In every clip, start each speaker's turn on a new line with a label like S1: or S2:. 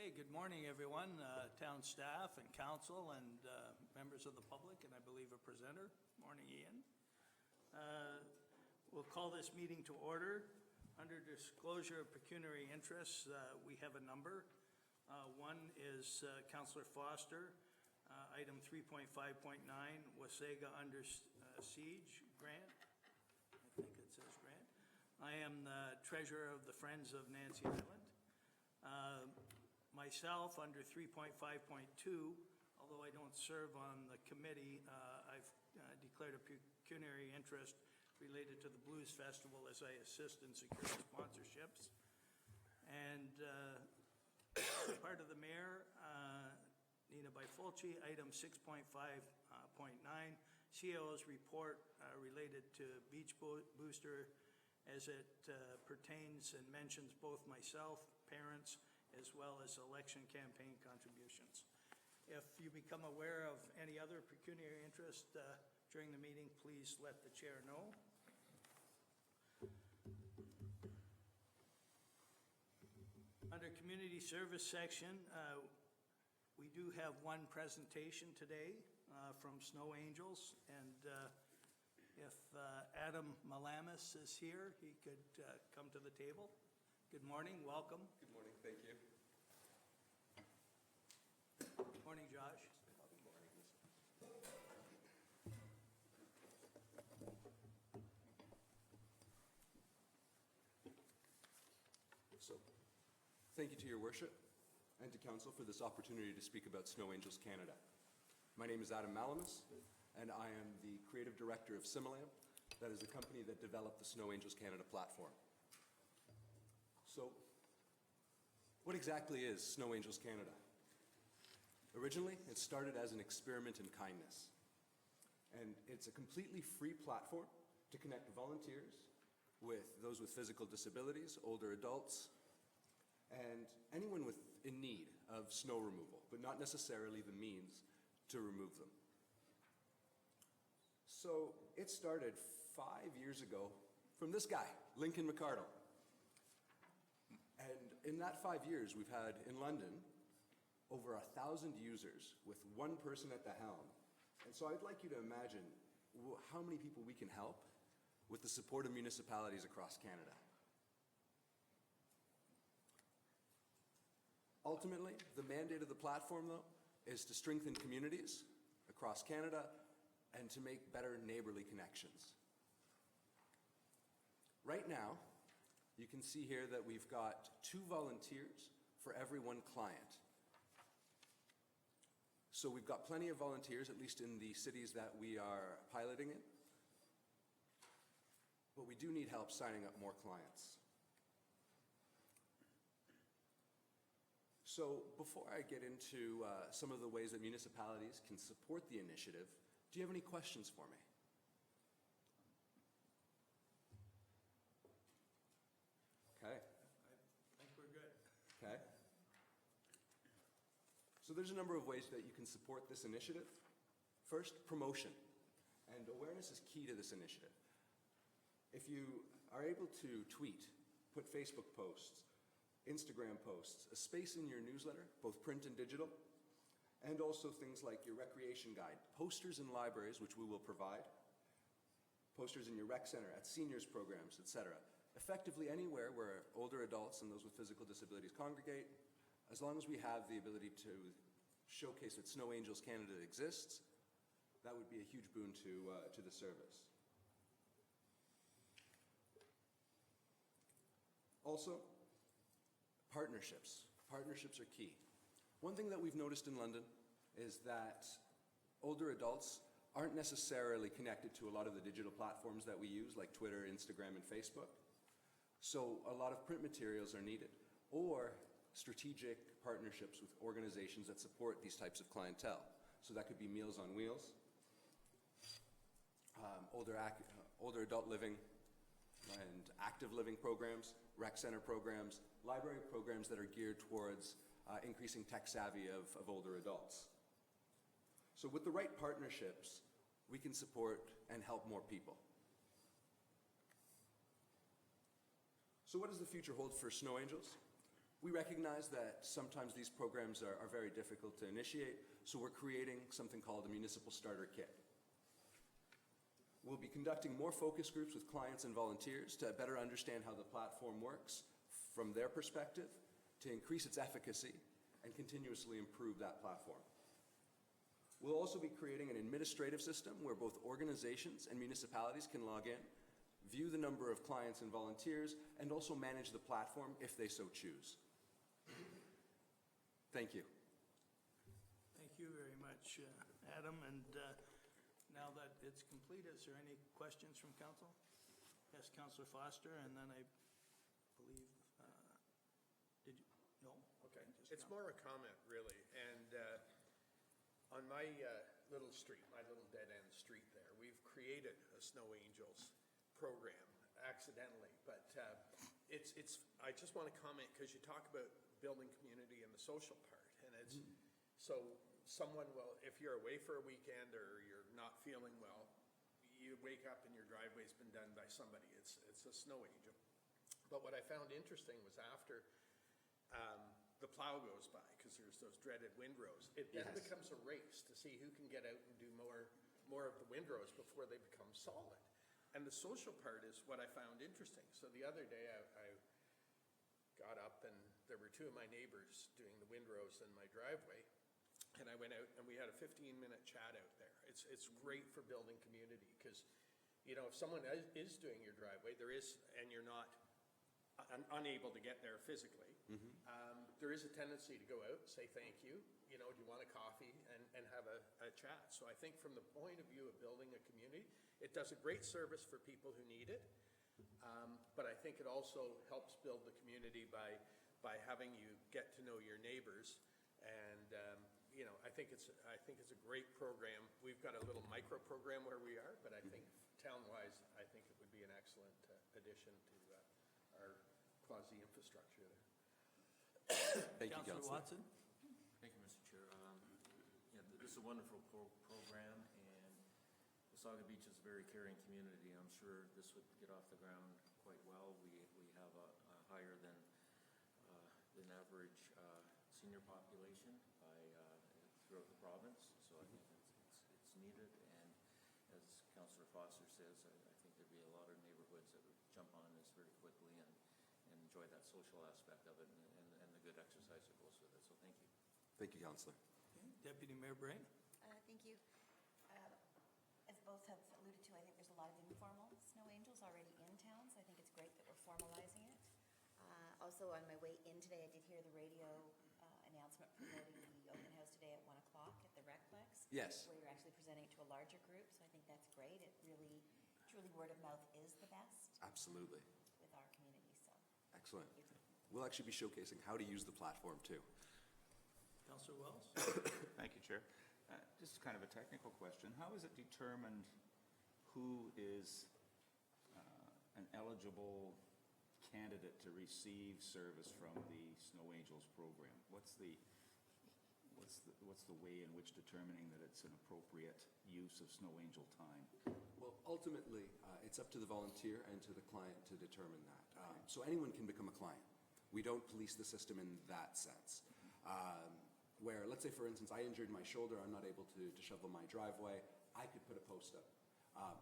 S1: Okay, good morning, everyone, town staff and council and members of the public, and I believe a presenter. Morning, Ian. We'll call this meeting to order. Under disclosure of pecuniary interests, we have a number. One is Councillor Foster, item 3.5.9, Wasaga under siege grant. I think it says grant. I am the treasurer of the Friends of Nancy Island. Myself, under 3.5.2, although I don't serve on the committee, I've declared a pecuniary interest related to the Blues Festival as I assist in securing sponsorships. And part of the mayor, Nina Bifulci, item 6.5.9, CAO's report related to Beach Booster as it pertains and mentions both myself, parents, as well as election campaign contributions. If you become aware of any other pecuniary interest during the meeting, please let the chair know. Under community service section, we do have one presentation today from Snow Angels, and if Adam Malamis is here, he could come to the table. Good morning, welcome.
S2: Good morning, thank you.
S1: Good morning, Josh.
S2: Good morning. So, thank you to your worship and to council for this opportunity to speak about Snow Angels Canada. My name is Adam Malamis, and I am the creative director of Similam. That is the company that developed the Snow Angels Canada platform. So, what exactly is Snow Angels Canada? Originally, it started as an experiment in kindness. And it's a completely free platform to connect volunteers with those with physical disabilities, older adults, and anyone in need of snow removal, but not necessarily the means to remove them. So it started 5 years ago from this guy, Lincoln McCardle. And in that 5 years, we've had in London over 1,000 users with one person at the helm. And so I'd like you to imagine how many people we can help with the support of municipalities across Canada. Ultimately, the mandate of the platform, though, is to strengthen communities across Canada and to make better neighborly connections. Right now, you can see here that we've got 2 volunteers for every 1 client. So we've got plenty of volunteers, at least in the cities that we are piloting in. But we do need help signing up more clients. So before I get into some of the ways that municipalities can support the initiative, do you have any questions for me? Okay.
S1: I think we're good.
S2: Okay. So there's a number of ways that you can support this initiative. First, promotion. And awareness is key to this initiative. If you are able to tweet, put Facebook posts, Instagram posts, a space in your newsletter, both print and digital, and also things like your recreation guide, posters in libraries, which we will provide, posters in your rec center, at seniors programs, etc. Effectively anywhere where older adults and those with physical disabilities congregate, as long as we have the ability to showcase that Snow Angels Canada exists, that would be a huge boon to the service. Also, partnerships. Partnerships are key. One thing that we've noticed in London is that older adults aren't necessarily connected to a lot of the digital platforms that we use, like Twitter, Instagram, and Facebook. So a lot of print materials are needed, or strategic partnerships with organizations that support these types of clientele. So that could be Meals on Wheels, older adult living and active living programs, rec center programs, library programs that are geared towards increasing tech savvy of older adults. So with the right partnerships, we can support and help more people. So what does the future hold for Snow Angels? We recognize that sometimes these programs are very difficult to initiate, so we're creating something called a municipal starter kit. We'll be conducting more focus groups with clients and volunteers to better understand how the platform works from their perspective, to increase its efficacy and continuously improve that platform. We'll also be creating an administrative system where both organizations and municipalities can log in, view the number of clients and volunteers, and also manage the platform if they so choose. Thank you.
S1: Thank you very much, Adam. And now that it's complete, is there any questions from council? Yes, Councillor Foster, and then I believe, did you? No?
S3: Okay. It's more a comment, really. And on my little street, my little dead-end street there, we've created a Snow Angels program accidentally. But I just want to comment, because you talk about building community and the social part. And it's, so someone will, if you're away for a weekend or you're not feeling well, you wake up and your driveway's been done by somebody. It's a Snow Angel. But what I found interesting was after the plow goes by, because there's those dreaded windrows, it then becomes a race to see who can get out and do more of the windrows before they become solid. And the social part is what I found interesting. So the other day I got up and there were two of my neighbors doing the windrows in my driveway. And I went out and we had a 15-minute chat out there. It's great for building community because, you know, if someone is doing your driveway, and you're not unable to get there physically, there is a tendency to go out, say thank you, you know, do you want a coffee, and have a chat. So I think from the point of view of building a community, it does a great service for people who need it, but I think it also helps build the community by having you get to know your neighbors. And you know, I think it's a great program. We've got a little micro program where we are, but I think town-wise, I think it would be an excellent addition to our quasi-infrastructure there.
S2: Thank you,
S1: Councillor
S2: Councillor.
S1: Watson?
S4: Thank you, Mr. Chair. Yeah, this is a wonderful program, and Wasaga Beach is a very caring community. I'm sure this would get off the ground quite well. We have a higher than average senior population throughout the province, so I think it's needed. And as Councillor Foster says, I think there'd be a lot of neighborhoods that would jump on this very quickly and enjoy that social aspect of it and the good exercise that goes with it. So thank you.
S2: Thank you, Councillor.
S1: Okay. Deputy Mayor Brain?
S5: Thank you. As both have alluded to, I think there's a lot of informal Snow Angels already in town, so I think it's great that we're formalizing it. Also, on my way in today, I did hear the radio announcement promoting the open house today at 1 o'clock at the Recplex.
S2: Yes.
S5: Where you're actually presenting to a larger group, so I think that's great. It really, truly, word of mouth is the best
S2: Absolutely.
S5: with our community, so.
S2: Excellent. We'll actually be showcasing how to use the platform too.
S1: Councillor Wells?
S6: Thank you, Chair. Just kind of a technical question. How is it determined who is an eligible candidate to receive service from the Snow Angels program? What's the way in which determining that it's an appropriate use of Snow Angel time?
S2: Well, ultimately, it's up to the volunteer and to the client to determine that. So anyone can become a client. We don't police the system in that sense. Where, let's say, for instance, I injured my shoulder, I'm not able to shovel my driveway, I could put a post up.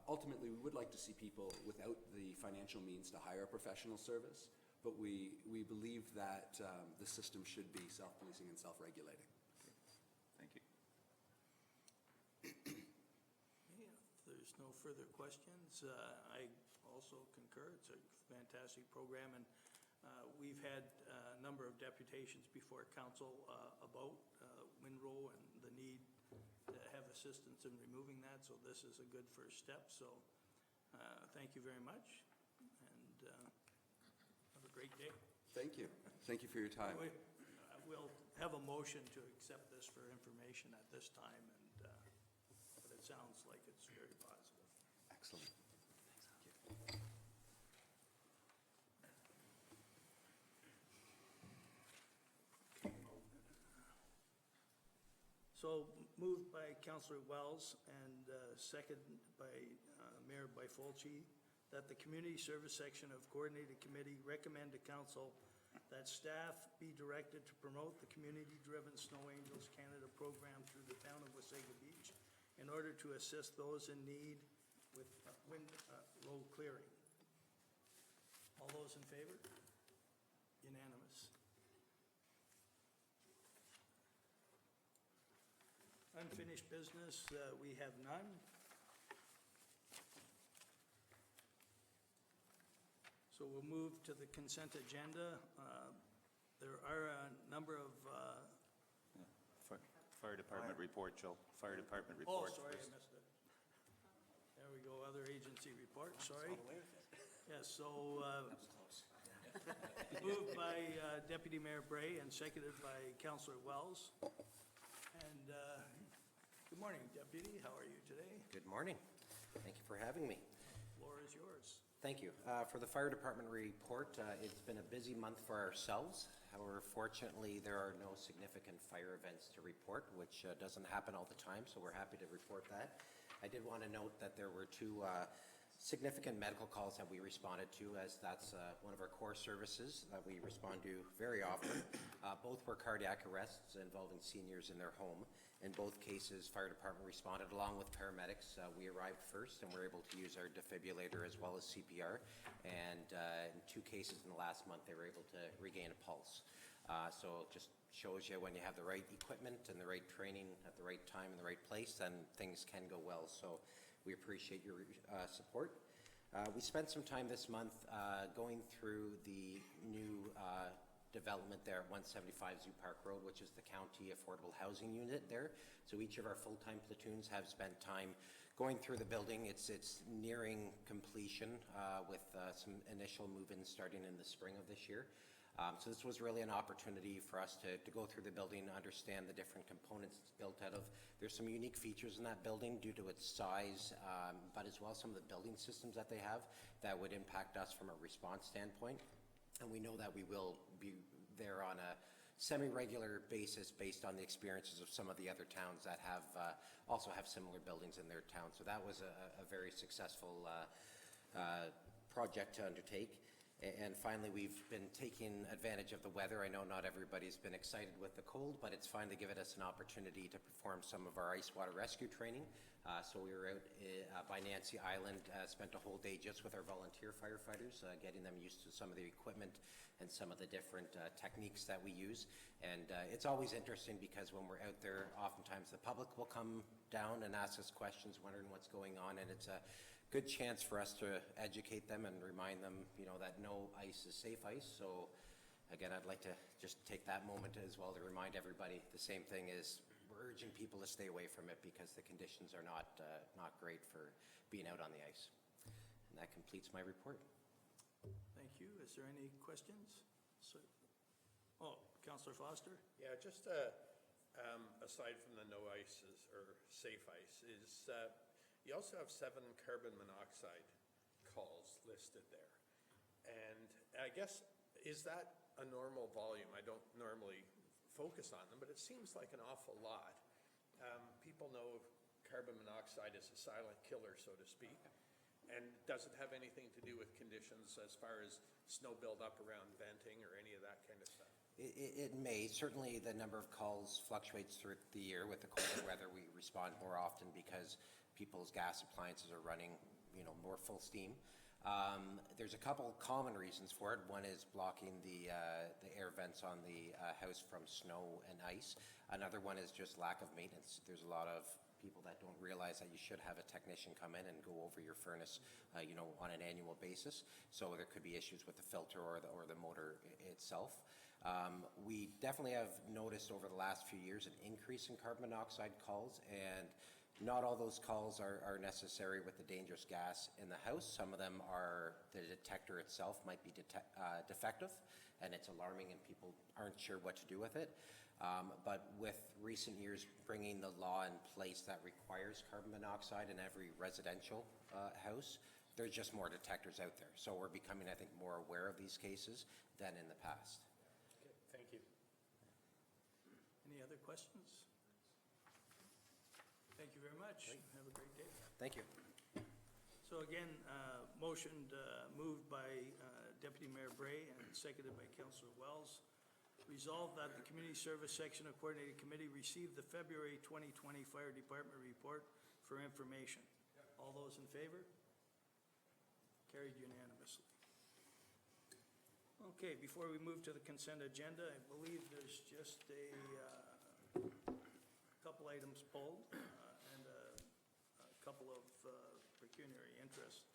S2: Ultimately, we would like to see people without the financial means to hire a professional service, but we believe that the system should be self-policing and self-regulating.
S6: Thank you.
S1: Okay, if there's no further questions, I also concur. It's a fantastic program, and we've had a number of deputations before council about windrow and the need to have assistance in removing that, so this is a good first step. So thank you very much, and have a great day.
S2: Thank you. Thank you for your time.
S1: We'll have a motion to accept this for information at this time, and but it sounds like it's very positive.
S2: Excellent.
S1: So moved by Councillor Wells and seconded by Mayor Byfolchi that the Community Service Section of Coordinated Committee recommend to Council that staff be directed to promote the community-driven Snow Angels Canada program through the town of Wasaga Beach in order to assist those in need with road clearing. All those in favor? Unanimous. Unfinished business, we have none. So we'll move to the consent agenda. There are a number of,
S6: Fire department report, Joe. Fire department
S1: oh,
S6: report.
S1: sorry, I missed it. There we go, other agency report, sorry. Yes, so, moved by Deputy Mayor Bray and seconded by Councillor Wells. And, good morning, Deputy, how are you today?
S7: Good morning. Thank you for having me.
S1: Floor is yours.
S7: Thank you. For the fire department report, it's been a busy month for ourselves. However, fortunately, there are no significant fire events to report, which doesn't happen all the time, so we're happy to report that. I did want to note that there were two significant medical calls that we responded to, as that's one of our core services that we respond to very often. Both were cardiac arrests involving seniors in their home. In both cases, fire department responded along with paramedics. We arrived first and were able to use our defibrillator as well as CPR. And in two cases in the last month, they were able to regain a pulse. So it just shows you when you have the right equipment and the right training at the right time in the right place, then things can go well. So we appreciate your support. We spent some time this month going through the new development there at 175 Zoo Park Road, which is the county affordable housing unit there. So each of our full-time platoons have spent time going through the building. It's nearing completion with some initial move-ins starting in the spring of this year. So this was really an opportunity for us to go through the building, understand the different components it's built out of. There's some unique features in that building due to its size, but as well as some of the building systems that they have that would impact us from a response standpoint. And we know that we will be there on a semi-regular basis based on the experiences of some of the other towns that have also have similar buildings in their town. So that was a very successful project to undertake. And finally, we've been taking advantage of the weather. I know not everybody's been excited with the cold, but it's finally given us an opportunity to perform some of our ice water rescue training. So we were out by Nancy Island, spent a whole day just with our volunteer firefighters, getting them used to some of the equipment and some of the different techniques that we use. And it's always interesting because when we're out there, oftentimes the public will come down and ask us questions, wondering what's going on, and it's a good chance for us to educate them and remind them, that no ice is safe ice. So again, I'd like to just take that moment as well to remind everybody the same thing is we're urging people to stay away from it because the conditions are not great for being out on the ice. And that completes my report.
S1: Thank you. Is there any questions? Councillor Foster?
S3: Yeah, just aside from the no ices or safe ice, is you also have 7 carbon monoxide calls listed there. And I guess, is that a normal volume? I don't normally focus on them, but it seems like an awful lot. People know carbon monoxide is a silent killer, so to speak. And does it have anything to do with conditions as far as snow buildup around venting or any of that kind of stuff?
S7: It may. Certainly the number of calls fluctuates through the year. With the colder weather, we respond more often because people's gas appliances are running, more full steam. There's a couple common reasons for it. One is blocking the air vents on the house from snow and ice. Another one is just lack of maintenance. There's a lot of people that don't realize that you should have a technician come in and go over your furnace, on an annual basis. So there could be issues with the filter or the motor itself. We definitely have noticed over the last few years an increase in carbon monoxide calls, and not all those calls are necessary with the dangerous gas in the house. Some of them are the detector itself might be defective, and it's alarming and people aren't sure what to do with it. But with recent years bringing the law in place that requires carbon monoxide in every residential house, there's just more detectors out there. So we're becoming, I think, more aware of these cases than in the past.
S3: Okay, thank you.
S1: Any other questions? Thank you very much.
S7: Great.
S1: Have a great day.
S7: Thank you.
S1: So again, moved by Deputy Mayor Bray, and seconded by Councillor Wells. Resolved that the Community Service Section of Coordinated Committee receive the February 2020 Fire Department report for information. All those in favor? Carried unanimously. Okay, before we move to the consent agenda, I believe there's just a couple items pulled and a couple of pecuniary interest.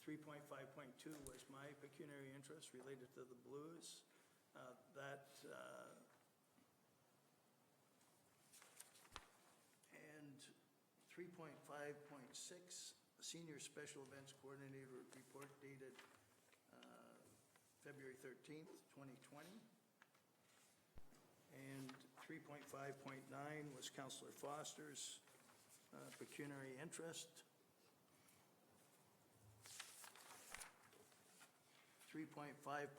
S1: 3.5.2 was my pecuniary interest related to the Blues. And 3.5.6, Senior Special Events Coordinator report dated February 13th, 2020. And 3.5.9 was Councillor Foster's pecuniary interest. 3.5.10,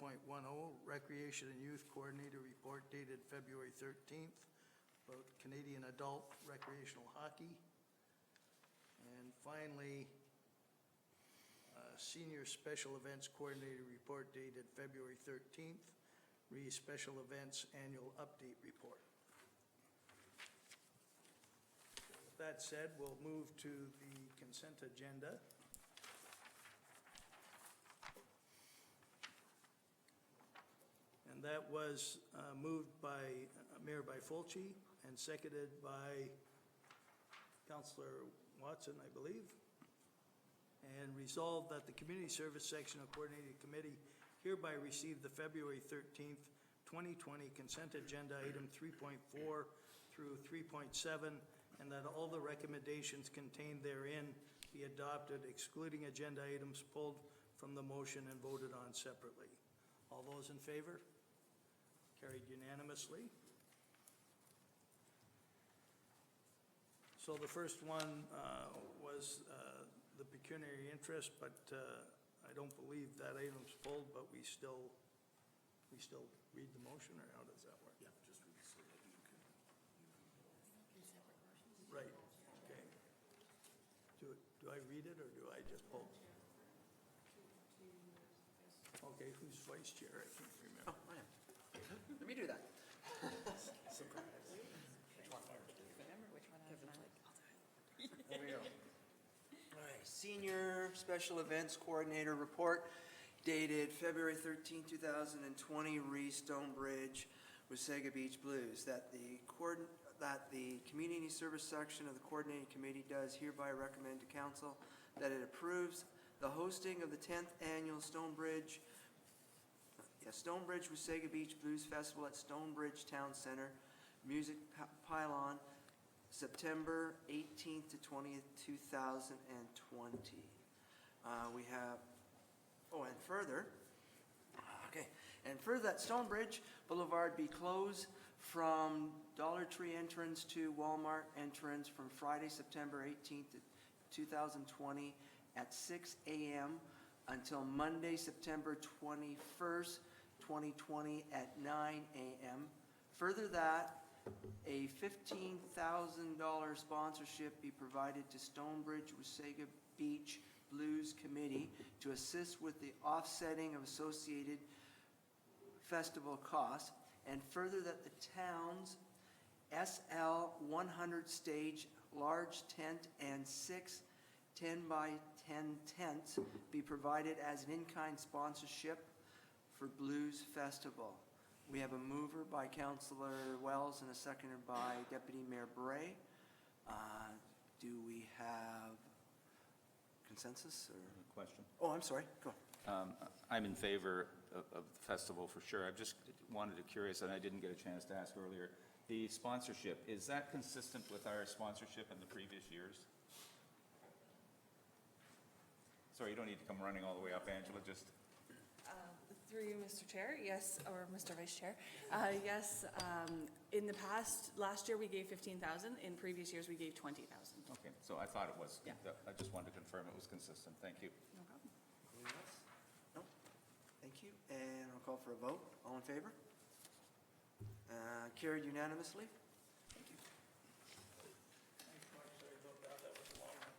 S1: Recreation and Youth Coordinator report dated February 13th about Canadian adult recreational hockey. And finally, Senior Special Events Coordinator report dated February 13th, Special Events Annual Update Report. With that said, we'll move to the consent agenda. And that was moved by Mayor Fulci and seconded by Councillor Watson, I believe. And resolved that the Community Service Section of Coordinated Committee hereby receive the February 13th, 2020 consent agenda item 3.4 through 3.7, and that all the recommendations contained therein be adopted, excluding agenda items pulled from the motion and voted on separately. All those in favor? Carried unanimously. So the first one was the pecuniary interest, but I don't believe that item's pulled, but we still read the motion, or how does that work? Yeah, just read it so that you can. Right, okay. Do I read it, or do I just pull? Okay, who's vice chair? I can't remember.
S8: Oh, I am. Let me do that. There we go. All right, Senior Special Events Coordinator Report dated February 13, 2020, Stonebridge, Wasaga Beach Blues. That the Community Service Section of the Coordinating Committee does hereby recommend to Council that it approves the hosting of the 10th Annual Stonebridge Wasaga Beach Blues Festival at Stonebridge Town Center, Music Pylon, September 18th to 20th, 2020. We have, and further that Stonebridge Boulevard be closed from Dollar Tree entrance to Walmart entrance from Friday, September 18th to 2020 at 6 a.m. until Monday, September 21st, 2020 at 9 a.m. Further that a $15,000 sponsorship be provided to Stonebridge Wasaga Beach Blues Committee to assist with the offsetting of associated festival costs, and further that the town's SL 100 stage large tent and 6 10-by-10 tents be provided as an in-kind sponsorship for Blues Festival. We have a mover by Councillor Wells and a seconder by Deputy Mayor Bray. Do we have consensus or?
S6: Question?
S8: Oh, I'm sorry, go on.
S6: I'm in favor of the festival for sure. I've just wanted to curious, and I didn't get a chance to ask earlier, the sponsorship, is that consistent with our sponsorship in the previous years? Sorry, you don't need to come running all the way up, Angela, just.
S9: Through you, Mr. Chair, yes, or Mr. Vice Chair. Yes, in the past, last year we gave 15,000. In previous years, we gave 20,000.
S6: Okay, so I thought it was.
S9: Yeah.
S6: I just wanted to confirm it was consistent. Thank you.
S9: No problem.
S8: Anyone else? No? Thank you, and I'll call for a vote. All in favor? Carried unanimously. Thank you.
S1: Thanks, Mark, sorry about that, that was a long one.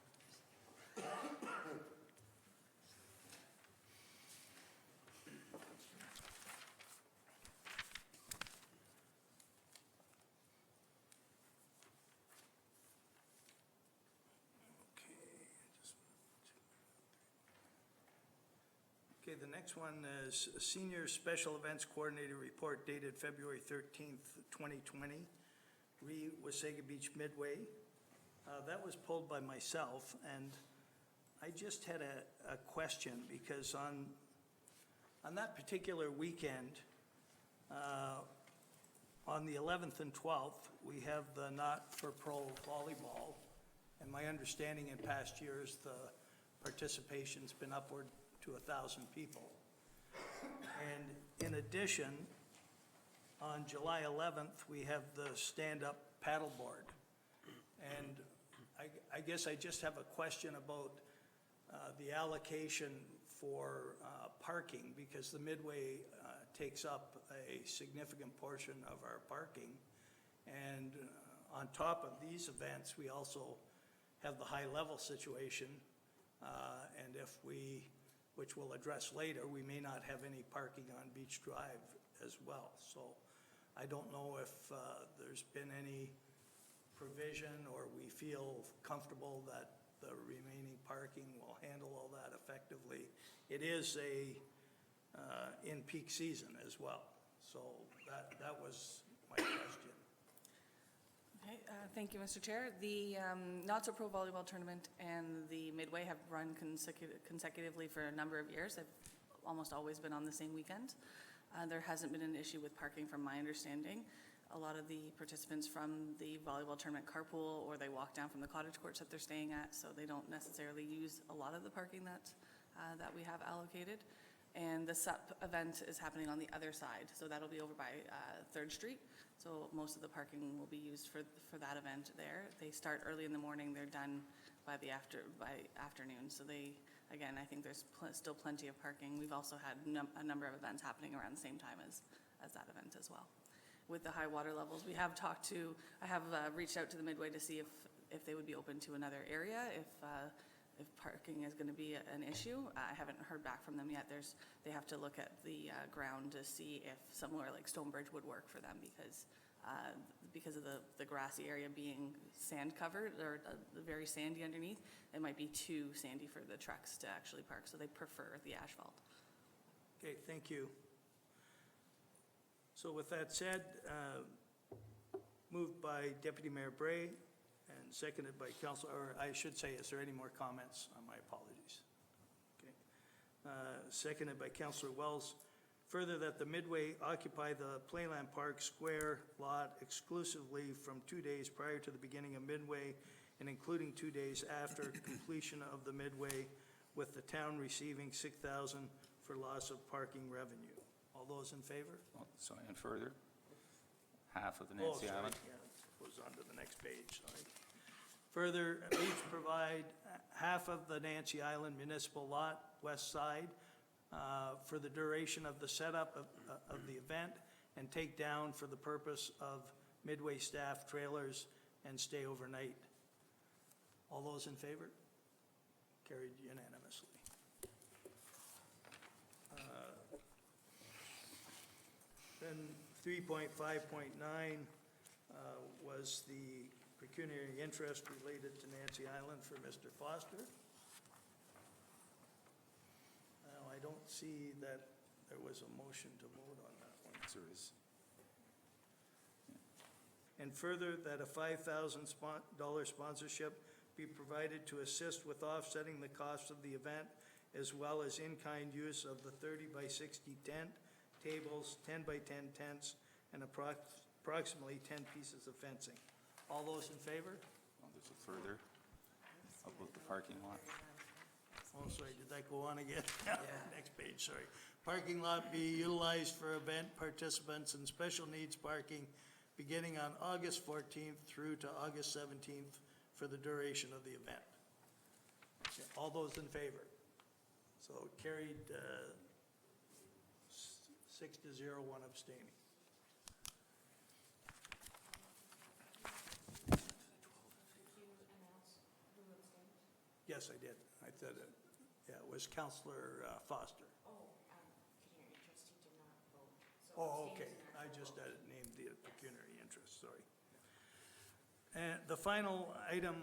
S1: Okay, the next one is Senior Special Events Coordinator Report dated February 13th, 2020, Wasaga Beach Midway. That was pulled by myself, and I just had a question, because on that particular weekend, on the 11th and 12th, we have the not-for-pro volleyball, and my understanding in past years, the participation's been upward to 1,000 people. And in addition, on July 11th, we have the stand-up paddleboard. And I guess I just have a question about the allocation for parking, because the Midway takes up a significant portion of our parking. And on top of these events, we also have the high-level situation. And if we, which we'll address later, we may not have any parking on Beach Drive as well. So I don't know if there's been any provision, or we feel comfortable that the remaining parking will handle all that effectively. It is in peak season as well. So that was my question.
S9: Okay, thank you, Mr. Chair. The Not-So-Pro Volleyball Tournament and the Midway have run consecutively for a number of years. They've almost always been on the same weekend. There hasn't been an issue with parking from my understanding. A lot of the participants from the volleyball tournament carpool, or they walk down from the cottage courts that they're staying at, so they don't necessarily use a lot of the parking that we have allocated. And the SUP event is happening on the other side, so that'll be over by 3rd Street. So most of the parking will be used for that event there. They start early in the morning, they're done by afternoon. So again, I think there's still plenty of parking. We've also had a number of events happening around the same time as that event as well. With the high water levels, I have reached out to the Midway to see if they would be open to another area, if parking is going to be an issue. I haven't heard back from them yet. They have to look at the ground to see if somewhere like Stonebridge would work for them, because of the grassy area being sand covered, or very sandy underneath. It might be too sandy for the trucks to actually park, so they prefer the asphalt.
S1: Okay, thank you. So with that said, moved by Deputy Mayor Bray and seconded by Councilor, or I should say, is there any more comments? My apologies. Okay. Seconded by Councilor Wells. Further, that the Midway occupy the Playland Park Square lot exclusively from 2 days prior to the beginning of Midway and including 2 days after completion of the Midway, with the town receiving $6,000 for loss of parking revenue. All those in favor?
S6: So, and further, half of the Nancy Island.
S1: Yeah, it goes on to the next page, sorry. Further, each provide half of the Nancy Island municipal lot, west side, for the duration of the setup of the event, and take down for the purpose of Midway staff trailers and stay overnight. All those in favor? Carried unanimously. Then 3.5.9 was the pecuniary interest related to Nancy Island for Mr. Foster. Now, I don't see that there was a motion to vote on that one.
S6: There is.
S1: And further, that a $5,000 sponsorship be provided to assist with offsetting the cost of the event, as well as in-kind use of the 30 by 60 tent, tables, 10 by 10 tents, and approximately 10 pieces of fencing. All those in favor?
S6: Oh, there's a further about the parking lot.
S1: Oh, sorry, did that go on again? Next page, sorry. Parking lot be utilized for event participants and special needs parking beginning on August 14th through to August 17th for the duration of the event. Okay, all those in favor? So carried 6-0, one abstaining. Yes, I did. I said it. Yeah, it was Councilor Foster.
S5: Pecuniary interest, he did not vote.
S1: Oh, okay. I just named the pecuniary interest, sorry. And the final item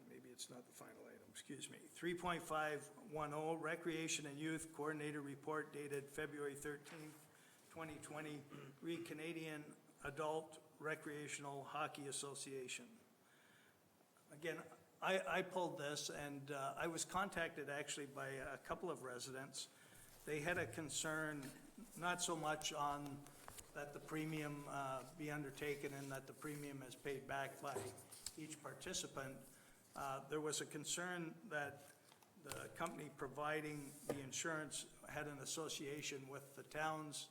S1: maybe it's not the final item, excuse me. 3.510, Recreation and Youth Coordinator Report dated February 13th, 2020, Canadian Adult Recreational Hockey Association. Again, I pulled this, and I was contacted actually by a couple of residents. They had a concern, not so much on that the premium be undertaken and that the premium is paid back by each participant. There was a concern that the company providing the insurance had an association with the town's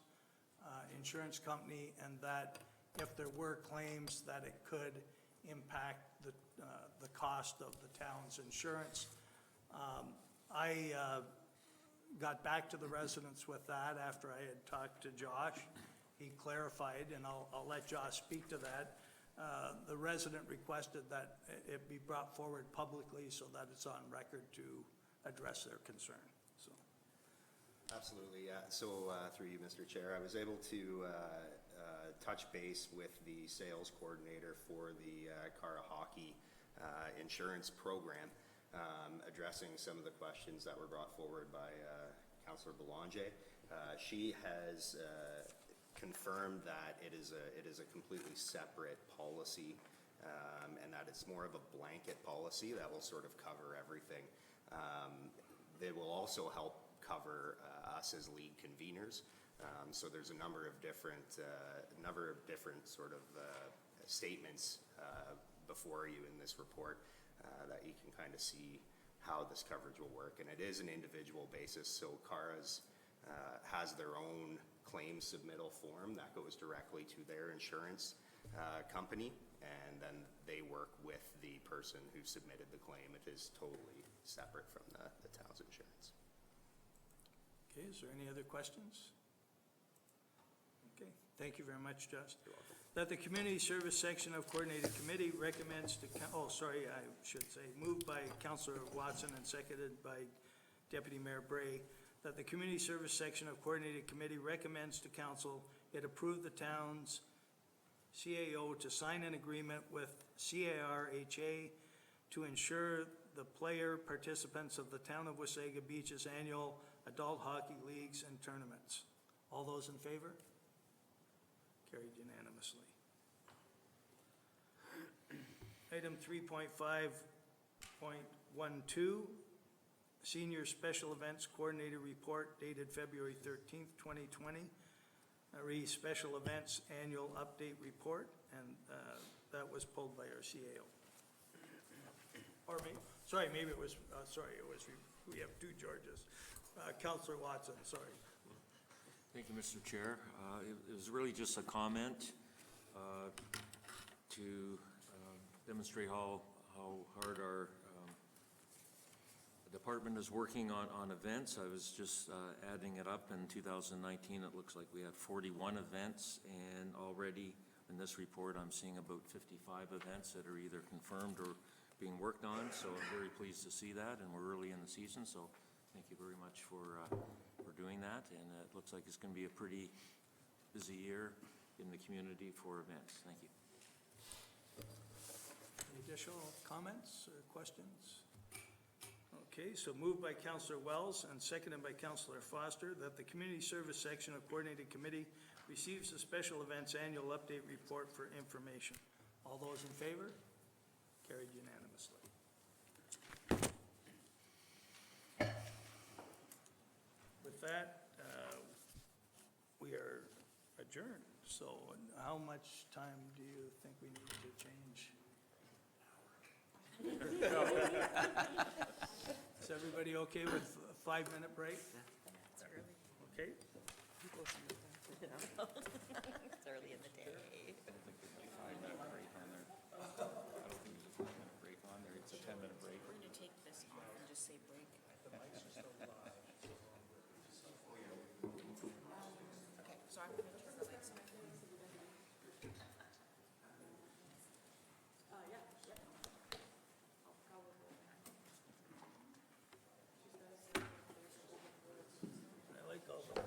S1: insurance company, and that if there were claims, that it could impact the cost of the town's insurance. I got back to the residents with that after I had talked to Josh. He clarified, and I'll let Josh speak to that. The resident requested that it be brought forward publicly so that it's on record to address their concern, so.
S10: Absolutely, yeah. So through you, Mr. Chair, I was able to touch base with the sales coordinator for the Cara Hockey insurance program, addressing some of the questions that were brought forward by Councillor Belanger. She has confirmed that it is a completely separate policy, and that it's more of a blanket policy that will sort of cover everything. They will also help cover us as league conveners. So there's a number of different sort of statements before you in this report that you can kind of see how this coverage will work. And it is an individual basis, so Cara's has their own claim submittal form that goes directly to their insurance company, and then they work with the person who submitted the claim. It is totally separate from the town's insurance.
S1: Okay, is there any other questions? Okay, thank you very much, Josh.
S10: You're welcome.
S1: That the Community Service Section of Coordinated Committee recommends to, I should say, moved by Councillor Watson and seconded by Deputy Mayor Bray, that the Community Service Section of Coordinated Committee recommends to Council it approve the town's CAO to sign an agreement with CARHA to ensure the player participants of the Town of Wasaga Beach's annual adult hockey leagues and tournaments. All those in favor? Carried unanimously. Item 3.5.12, Senior Special Events Coordinator Report dated February 13th, 2020. Special Events Annual Update Report, and that was pulled by our CAO. Or maybe it was, we have two Georges. Councillor Watson, sorry.
S4: Thank you, Mr. Chair. It was really just a comment to demonstrate how hard our department is working on events. I was just adding it up. In 2019, it looks like we had 41 events, and already in this report, I'm seeing about 55 events that are either confirmed or being worked on. So I'm very pleased to see that, and we're early in the season. So thank you very much for doing that, and it looks like it's going to be a pretty busy year in the community for events. Thank you.
S1: Any additional comments or questions? Okay, so moved by Councillor Wells and seconded by Councillor Foster that the Community Service Section of Coordinated Committee receives the Special Events Annual Update Report for information. All those in favor? Carried unanimously. With that, we are adjourned. So how much time do you think we need to change? Is everybody okay with a 5-minute break?
S5: It's early.
S1: Okay.
S5: It's early in the day.
S6: It's a 10-minute break.
S5: We're gonna take this off and just say break. Okay, so I'm gonna turn the lights off.
S1: I like all the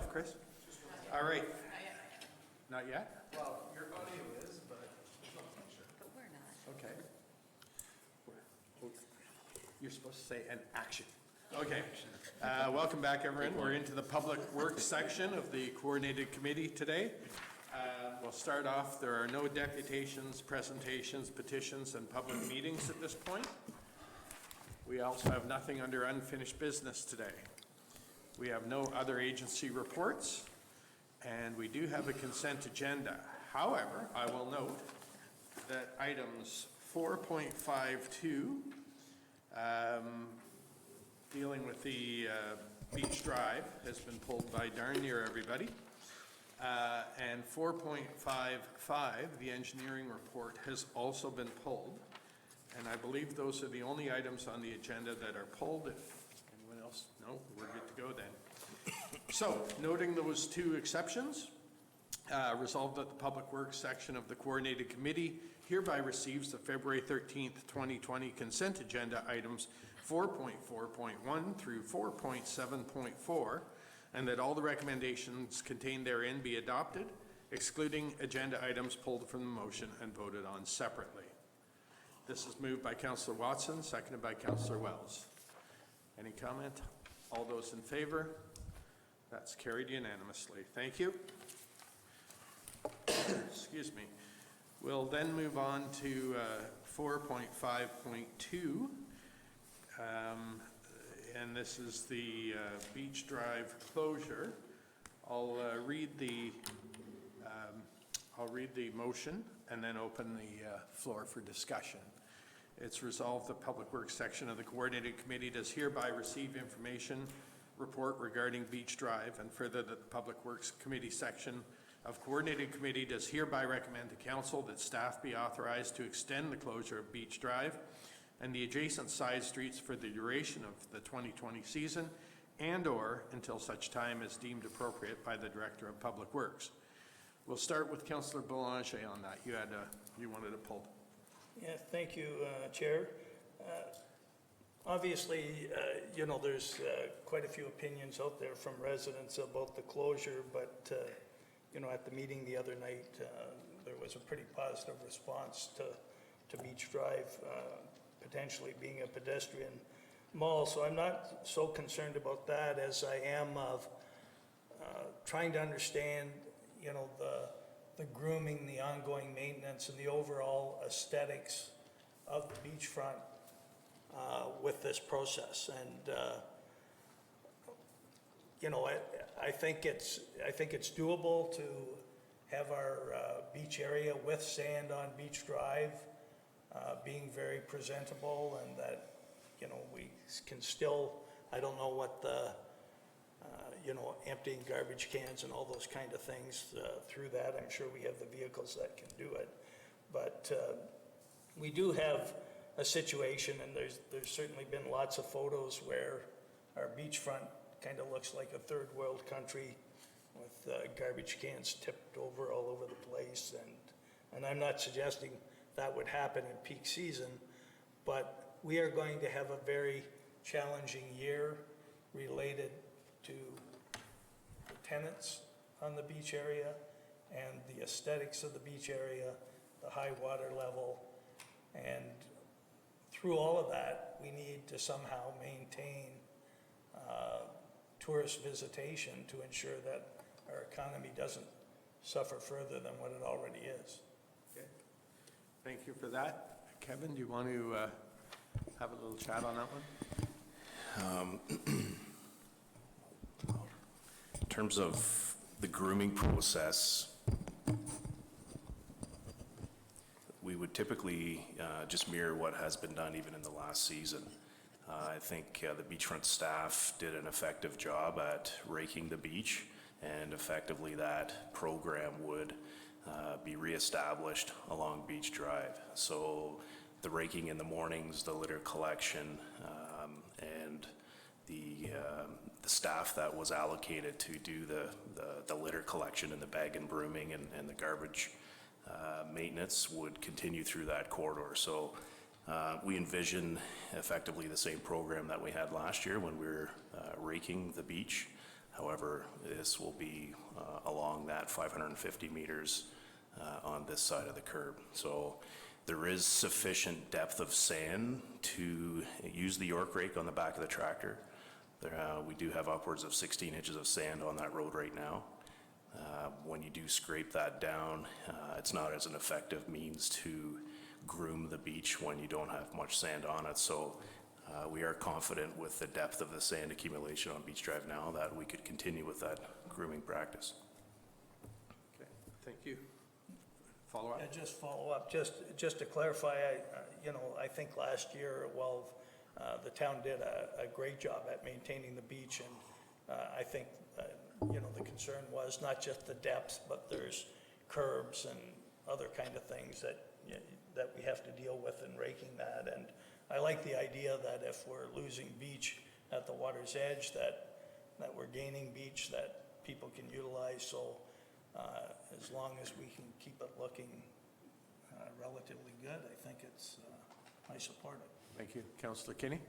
S3: yourself, Chris? All right. Not yet? Well, your audio is, but
S5: But we're not.
S3: okay. You're supposed to say an action. Okay. Welcome back, everyone. We're into the Public Works section of the Coordinated Committee today. We'll start off, there are no deputations, presentations, petitions, and public meetings at this point. We also have nothing under unfinished business today. We have no other agency reports, and we do have a consent agenda. However, I will note that items 4.52, dealing with the Beach Drive, has been pulled by darn near everybody. And 4.55, the engineering report, has also been pulled. And I believe those are the only items on the agenda that are pulled. If anyone else, no, we're good to go then. So, noting those two exceptions, resolved that the Public Works section of the Coordinated Committee hereby receives the February 13th, 2020 consent agenda items 4.4.1 through 4.7.4, and that all the recommendations contained therein be adopted, excluding agenda items pulled from the motion and voted on separately. This is moved by Councillor Watson, seconded by Councillor Wells. Any comment? All those in favor? That's carried unanimously. Thank you. Excuse me. We'll then move on to 4.5.2. And this is the Beach Drive closure. I'll read the motion and then open the floor for discussion. It's resolved the Public Works section of the Coordinated Committee does hereby receive information report regarding Beach Drive, and further that the Public Works Committee section of Coordinated Committee does hereby recommend to Council that staff be authorized to extend the closure of Beach Drive and the adjacent side streets for the duration of the 2020 season and/or until such time as deemed appropriate by the Director of Public Works. We'll start with Councillor Boulanger on that. You wanted to pull.
S1: Yeah, thank you, Chair. Obviously, there's quite a few opinions out there from residents about the closure, but, at the meeting the other night, there was a pretty positive response to Beach Drive potentially being a pedestrian mall. So I'm not so concerned about that as I am of trying to understand, the grooming, the ongoing maintenance, and the overall aesthetics of the beachfront with this process. And I think it's doable to have our beach area with sand on Beach Drive being very presentable, and that we can still, I don't know what the emptying garbage cans and all those kind of things through that. I'm sure we have the vehicles that can do it. But we do have a situation, and there's certainly been lots of photos where our beachfront kind of looks like a third world country with garbage cans tipped over all over the place. And I'm not suggesting that would happen in peak season, but we are going to have a very challenging year related to the tenants on the beach area and the aesthetics of the beach area, the high water level, and through all of that, we need to somehow maintain tourist visitation to ensure that our economy doesn't suffer further than what it already is.
S3: Okay. Thank you for that. Kevin, do you want to have a little chat on that one?
S11: In terms of the grooming process, we would typically just mirror what has been done even in the last season. I think the beachfront staff did an effective job at raking the beach, and effectively that program would be reestablished along Beach Drive. So the raking in the mornings, the litter collection, and the staff that was allocated to do the litter collection and the bag and brooming and the garbage maintenance would continue through that corridor. So we envision effectively the same program that we had last year when we were raking the beach. However, this will be along that 550 meters on this side of the curb. So there is sufficient depth of sand to use the York rake on the back of the tractor. We do have upwards of 16 inches of sand on that road right now. When you do scrape that down, it's not as an effective means to groom the beach when you don't have much sand on it. So we are confident with the depth of the sand accumulation on Beach Drive now that we could continue with that grooming practice.
S3: Okay, thank you. Follow up?
S1: Yeah, just follow up, just to clarify, I think last year, the town did a great job at maintaining the beach, and I think, the concern was not just the depth, but there's curbs and other kind of things that we have to deal with in raking that. And I like the idea that if we're losing beach at the water's edge, that we're gaining beach that people can utilize. So as long as we can keep it looking relatively good, I think I support it.
S3: Thank you. Councillor Kinney?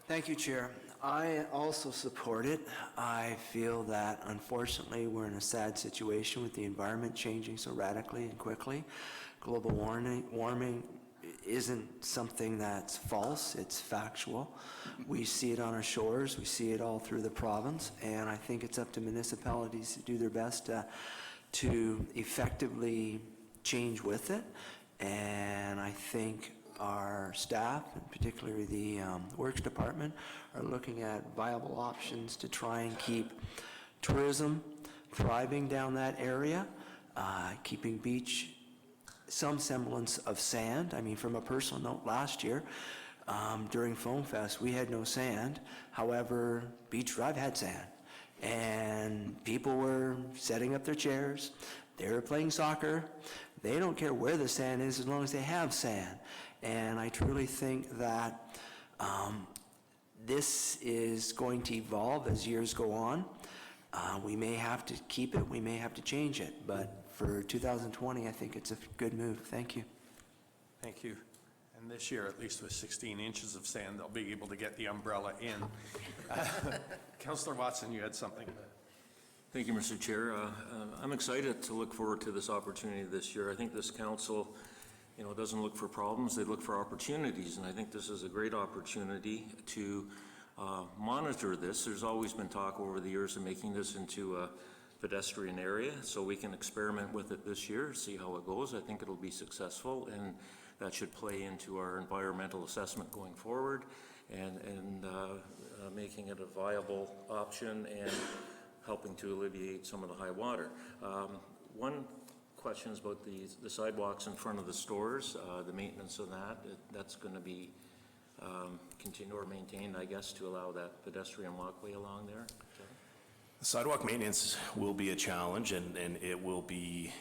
S8: Thank you, Chair. I also support it. I feel that unfortunately we're in a sad situation with the environment changing so radically and quickly. Global warming isn't something that's false, it's factual. We see it on our shores, we see it all through the province, and I think it's up to municipalities to do their best to effectively change with it. And I think our staff, and particularly the Works Department, are looking at viable options to try and keep tourism thriving down that area, keeping beach some semblance of sand. I mean, from a personal note, last year during Foam Fest, we had no sand. However, Beach Drive had sand, and people were setting up their chairs. They were playing soccer. They don't care where the sand is as long as they have sand. And I truly think that this is going to evolve as years go on. We may have to keep it, we may have to change it, but for 2020, I think it's a good move. Thank you.
S3: Thank you. And this year, at least with 16 inches of sand, they'll be able to get the umbrella in. Councillor Watson, you had something?
S4: Thank you, Mr. Chair. I'm excited to look forward to this opportunity this year. I think this council, doesn't look for problems, they look for opportunities, and I think this is a great opportunity to monitor this. There's always been talk over the years of making this into a pedestrian area, so we can experiment with it this year, see how it goes. I think it'll be successful, and that should play into our environmental assessment going forward, and making it a viable option and helping to alleviate some of the high water. One question is about the sidewalks in front of the stores, the maintenance of that. That's going to be continued or maintained, I guess, to allow that pedestrian walkway along there.
S11: Sidewalk maintenance will be a challenge, and it will be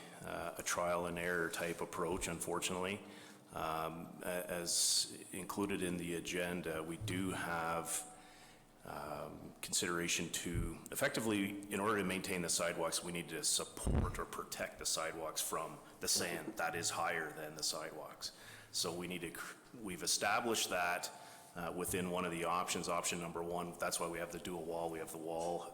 S11: a trial and error type approach, unfortunately. As included in the agenda, we do have consideration to effectively, in order to maintain the sidewalks, we need to support or protect the sidewalks from the sand that is higher than the sidewalks. So we've established that within one of the options, option number one. That's why we have the dual wall. We have the wall,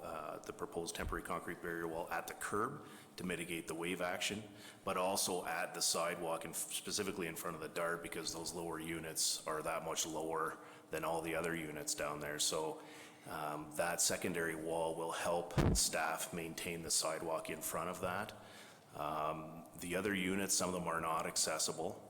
S11: the proposed temporary concrete barrier wall at the curb to mitigate the wave action, but also at the sidewalk and specifically in front of the DART, because those lower units are that much lower than all the other units down there. So that secondary wall will help staff maintain the sidewalk in front of that. The other units, some of them are not accessible.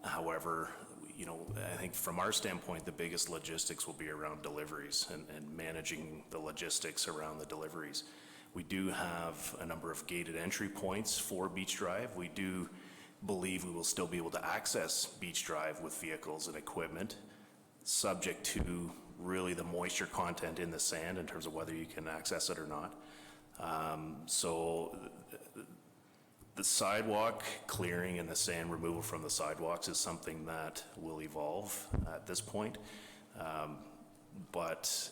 S11: However, I think from our standpoint, the biggest logistics will be around deliveries and managing the logistics around the deliveries. We do have a number of gated entry points for Beach Drive. We do believe we will still be able to access Beach Drive with vehicles and equipment, subject to really the moisture content in the sand in terms of whether you can access it or not. So the sidewalk clearing and the sand removal from the sidewalks is something that will evolve at this point. But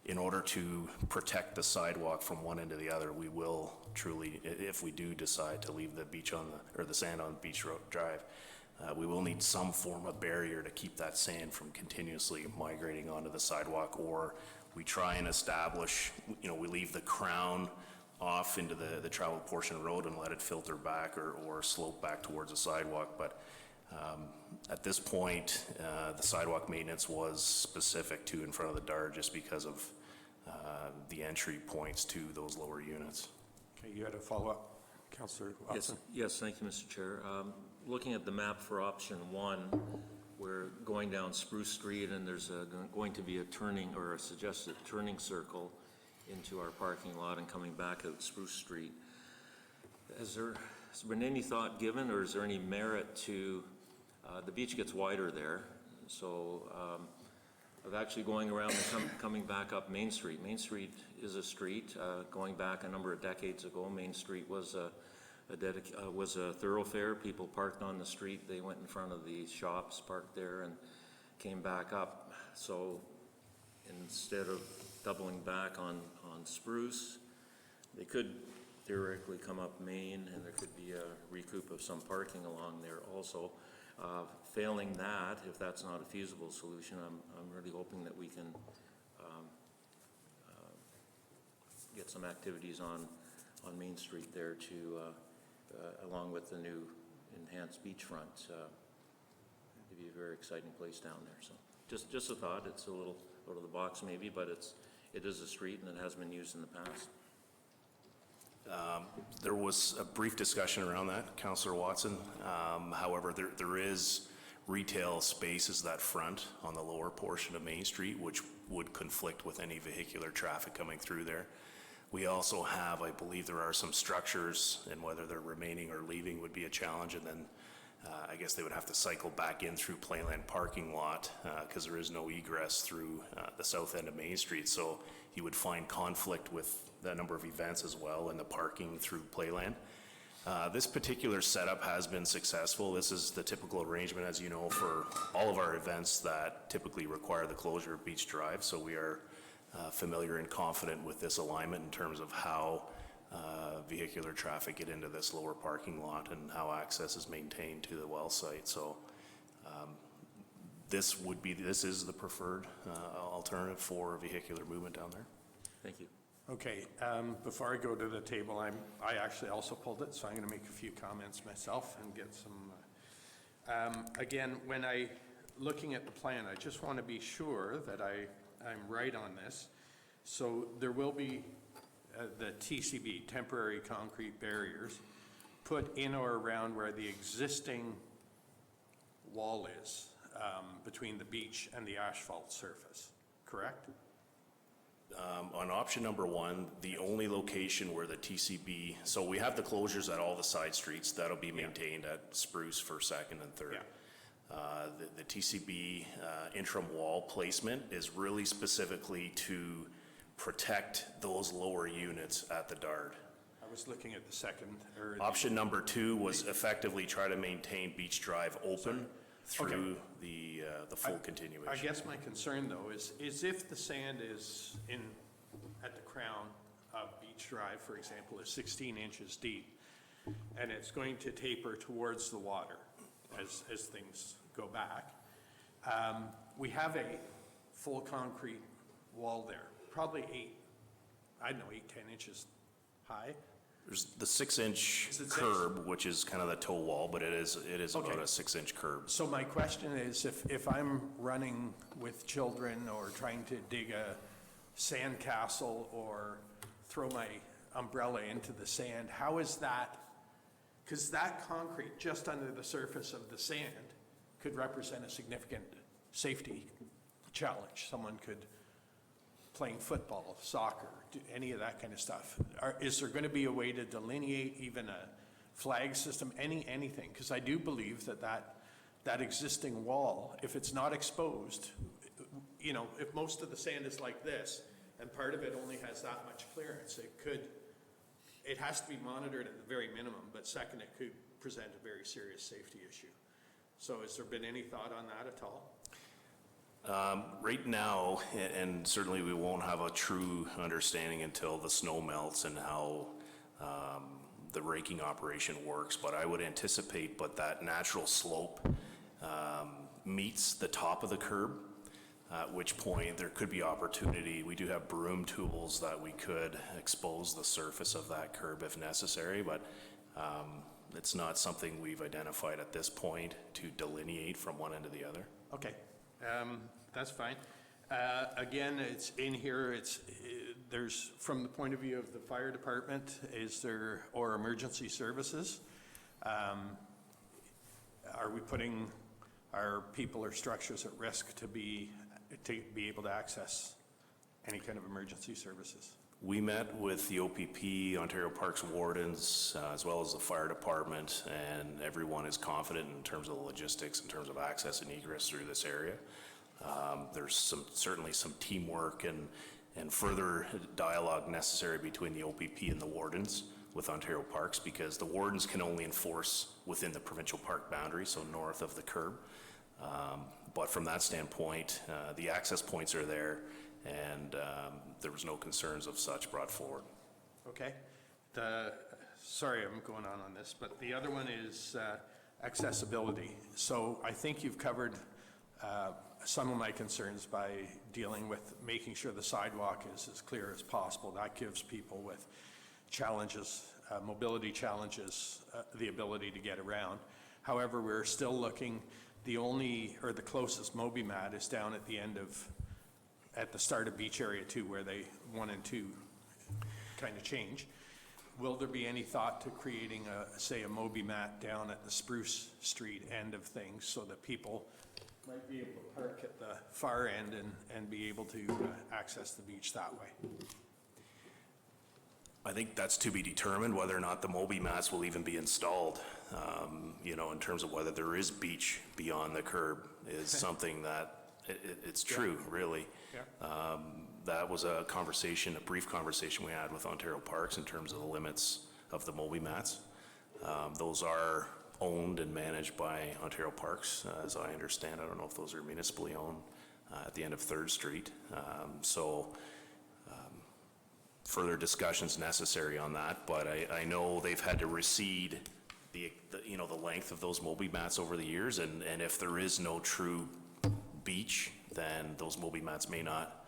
S11: in order to protect the sidewalk from one end to the other, we will truly, if we do decide to leave the beach or the sand on Beach Drive, we will need some form of barrier to keep that sand from continuously migrating onto the sidewalk, or we try and establish, we leave the crown off into the traveled portion of the road and let it filter back or slope back towards the sidewalk. But at this point, the sidewalk maintenance was specific to in front of the DAR just because of the entry points to those lower units.
S12: Okay, you had a follow-up, Councillor Watson?
S4: Yes, thank you, Mr. Chair. Looking at the map for option 1, we're going down Spruce Street, and there's going to be a turning, or a suggested turning circle into our parking lot and coming back out Spruce Street. Has there been any thought given, or is there any merit to, the beach gets wider there, so of actually going around and coming back up Main Street. Main Street is a street, going back a number of decades ago, Main Street was a thoroughfare. People parked on the street, they went in front of the shops, parked there, and came back up. So instead of doubling back on Spruce, they could theoretically come up Main, and there could be a recoup of some parking along there also. Failing that, if that's not a feasible solution, I'm really hoping that we can get some activities on Main Street there to, along with the new enhanced beachfront. It'd be a very exciting place down there. So just a thought. It's a little out of the box maybe, but it is a street and it has been used in the past.
S11: There was a brief discussion around that, Councillor Watson. However, there is retail spaces that front on the lower portion of Main Street, which would conflict with any vehicular traffic coming through there. We also have, I believe there are some structures, and whether they're remaining or leaving would be a challenge, and then I guess they would have to cycle back in through Playland parking lot because there is no egress through the south end of Main Street. So you would find conflict with the number of events as well and the parking through Playland. This particular setup has been successful. This is the typical arrangement, as you know, for all of our events that typically require the closure of Beach Drive. So we are familiar and confident with this alignment in terms of how vehicular traffic get into this lower parking lot and how access is maintained to the well site. So this is the preferred alternative for vehicular movement down there.
S4: Thank you.
S12: Okay, before I go to the table, I actually also pulled it, so I'm going to make a few comments myself and get some. Again, when looking at the plan, I just want to be sure that I'm right on this. So there will be the TCB, temporary concrete barriers, put in or around where the existing wall is between the beach and the asphalt surface, correct?
S11: On option number 1, the only location where the TCB, so we have the closures at all the side streets, that'll be maintained at Spruce for 2nd and 3rd.
S12: Yeah.
S11: The TCB interim wall placement is really specifically to protect those lower units at the DARD.
S12: I was looking at the second.
S11: Option number 2 was effectively try to maintain Beach Drive open through the full continuation.
S12: I guess my concern, though, is if the sand is at the crown of Beach Drive, for example, is 16 inches deep, and it's going to taper towards the water as things go back, we have a full concrete wall there, probably 8, 10 inches high.
S11: There's the 6-inch
S12: Is it
S11: curb, which is kind of the toe wall, but it is
S12: Okay.
S11: about a 6-inch curb.
S12: So my question is, if I'm running with children or trying to dig a sandcastle or throw my umbrella into the sand, how is that? Because that concrete just under the surface of the sand could represent a significant safety challenge. Someone could, playing football, soccer, do any of that kind of stuff. Is there going to be a way to delineate even a flag system, anything? Because I do believe that existing wall, if it's not exposed, if most of the sand is like this and part of it only has that much clearance, it has to be monitored at the very minimum, but second, it could present a very serious safety issue. So has there been any thought on that at all?
S11: Right now, and certainly we won't have a true understanding until the snow melts and how the raking operation works, but I would anticipate, but that natural slope meets the top of the curb, at which point there could be opportunity. We do have broom tools that we could expose the surface of that curb if necessary, but it's not something we've identified at this point to delineate from one end to the other.
S12: Okay, that's fine. Again, it's in here, there's, from the point of view of the fire department, or emergency services, are we putting our people or structures at risk to be able to access any kind of emergency services?
S11: We met with the OPP, Ontario Parks Wardens, as well as the fire department, and everyone is confident in terms of the logistics, in terms of access and egress through this area. There's certainly some teamwork and further dialogue necessary between the OPP and the wardens with Ontario Parks, because the wardens can only enforce within the provincial park boundary, so north of the curb. But from that standpoint, the access points are there, and there was no concerns of such brought forward.
S12: Okay. Sorry, I'm going on this, but the other one is accessibility. So I think you've covered some of my concerns by dealing with making sure the sidewalk is as clear as possible. That gives people with challenges, mobility challenges, the ability to get around. However, we're still looking, the closest Moby mat is down at the end at the start of Beach Area 2, where 1 and 2 kind of change. Will there be any thought to creating a Moby mat down at the Spruce Street end of things, so that people might be able to park at the far end and be able to access the beach that way?
S11: I think that's to be determined, whether or not the Moby mats will even be installed. In terms of whether there is beach beyond the curb is something that it's true, really.
S12: Yeah.
S11: That was a brief conversation we had with Ontario Parks in terms of the limits of the Moby mats. Those are owned and managed by Ontario Parks, as I understand. I don't know if those are municipally owned at the end of 3rd Street. Further discussions necessary on that, but I know they've had to recede the length of those Moby mats over the years, and if there is no true beach, then those Moby mats may not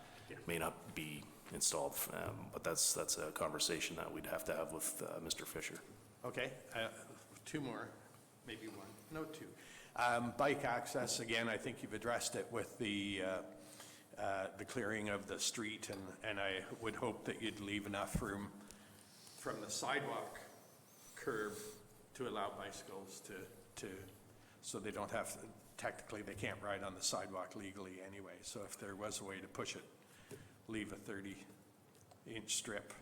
S11: be installed. But that's a conversation that we'd have to have with Mr. Fisher.
S12: Okay, 2 more, maybe 1, no 2. Bike access, again, I think you've addressed it with the clearing of the street, and I would hope that you'd leave enough room from the sidewalk curb to allow bicycles so they don't have to, technically they can't ride on the sidewalk legally anyway. So if there was a way to push it, leave a 30-inch strip.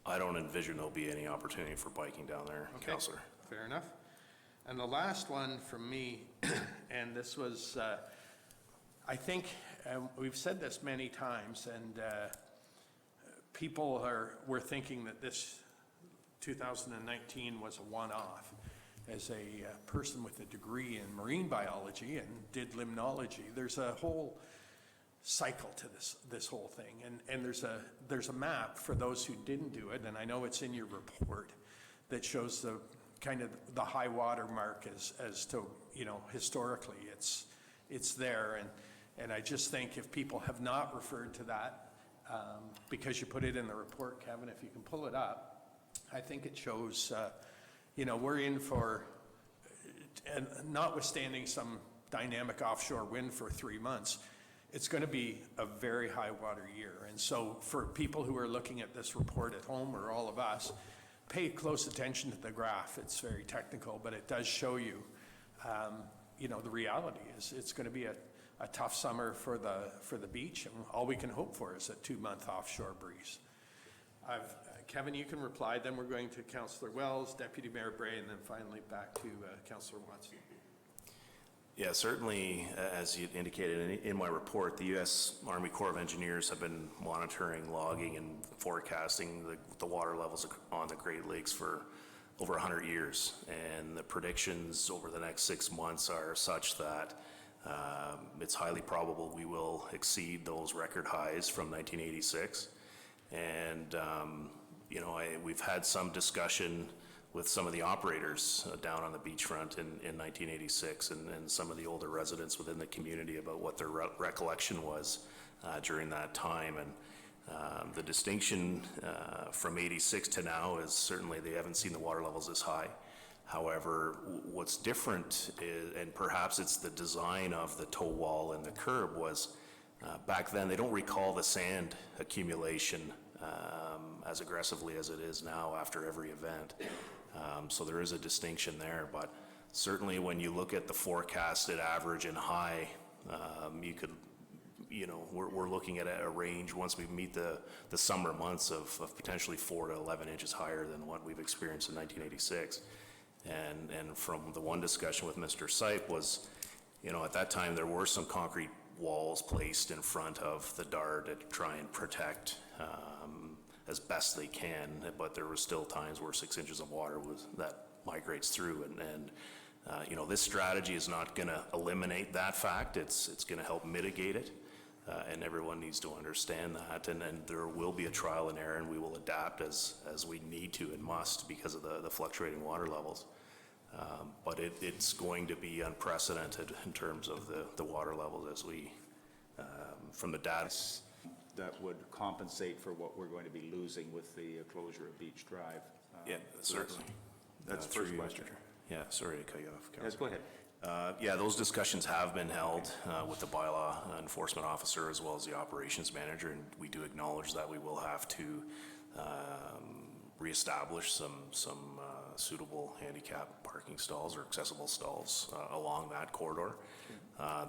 S11: I don't envision there'll be any opportunity for biking down there,
S12: Okay.
S11: Councillor.
S12: Fair enough. And the last one from me, and this was, I think, we've said this many times, and people were thinking that this 2019 was a one-off. As a person with a degree in marine biology and did limnology, there's a whole cycle to this whole thing, and there's a map for those who didn't do it, and I know it's in your report, that shows the kind of the high water mark as to, historically it's there, and I just think if people have not referred to that, because you put it in the report, Kevin, if you can pull it up, I think it shows, we're in for, and notwithstanding some dynamic offshore wind for 3 months, it's going to be a very high water year. And so for people who are looking at this report at home, or all of us, pay close attention to the graph. It's very technical, but it does show you, the reality is it's going to be a tough summer for the beach, and all we can hope for is a 2-month offshore breeze. Kevin, you can reply, then we're going to Councillor Wells, Deputy Mayor Bray, and then finally back to Councillor Watson.
S11: Yeah, certainly, as you indicated in my report, the U.S. Army Corps of Engineers have been monitoring, logging, and forecasting the water levels on the Great Lakes for over 100 years. And the predictions over the next 6 months are such that it's highly probable we will exceed those record highs from 1986. And, we've had some discussion with some of the operators down on the beachfront in 1986 and some of the older residents within the community about what their recollection was during that time. And the distinction from 86 to now is certainly they haven't seen the water levels as high. However, what's different is, and perhaps it's the design of the toe wall and the curb, was back then they don't recall the sand accumulation as aggressively as it is now after every event. So there is a distinction there, but certainly when you look at the forecasted average and high, you could, we're looking at a range once we meet the summer months of potentially 4 to 11 inches higher than what we've experienced in 1986. And from the one discussion with Mr. Sipe was, at that time there were some concrete walls placed in front of the DAR to try and protect as best they can, but there were still times where 6 inches of water that migrates through, and this strategy is not going to eliminate that fact. It's going to help mitigate it, and everyone needs to understand that, and there will be a trial and error, and we will adapt as we need to and must because of the fluctuating water levels. But it's going to be unprecedented in terms of the water levels as we, from the data.
S6: That would compensate for what we're going to be losing with the closure of Beach Drive.
S11: Yeah, certainly.
S6: That's the first question.
S11: Yeah, sorry to cut you off.
S6: Yes, go ahead.
S11: Yeah, those discussions have been held with the bylaw enforcement officer as well as the operations manager, and we do acknowledge that we will have to reestablish some suitable handicap parking stalls or accessible stalls along that corridor.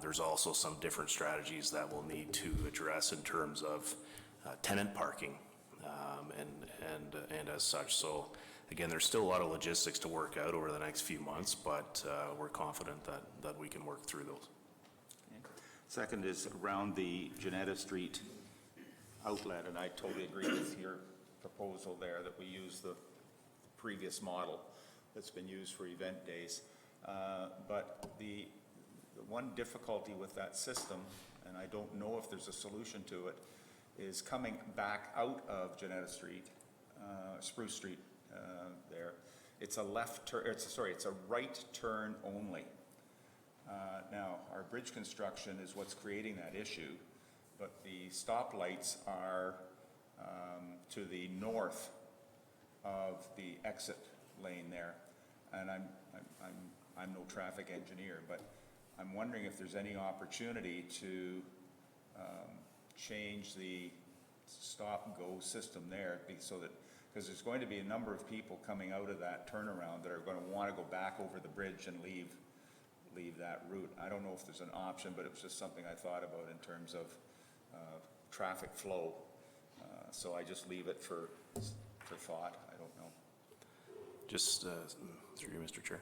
S11: There's also some different strategies that we'll need to address in terms of tenant parking and as such. So again, there's still a lot of logistics to work out over the next few months, but we're confident that we can work through those.
S6: Okay. Second is around the Janetta Street outlet, and I totally agree with your proposal there that we use the previous model that's been used for event days. But the one difficulty with that system, and I don't know if there's a solution to it, is coming back out of Janetta Street, Spruce Street there. It's a left turn, it's a right turn only. Now, our bridge construction is what's creating that issue, but the stoplights are to the north of the exit lane there. And I'm no traffic engineer, but I'm wondering if there's any opportunity to change the stop-go system there, so that, because there's going to be a number of people coming out of that turnaround that are going to want to go back over the bridge and leave that route. I don't know if there's an option, but it was just something I thought about in terms of traffic flow. So I just leave it for thought. I don't know.
S11: Just through you, Mr. Chair.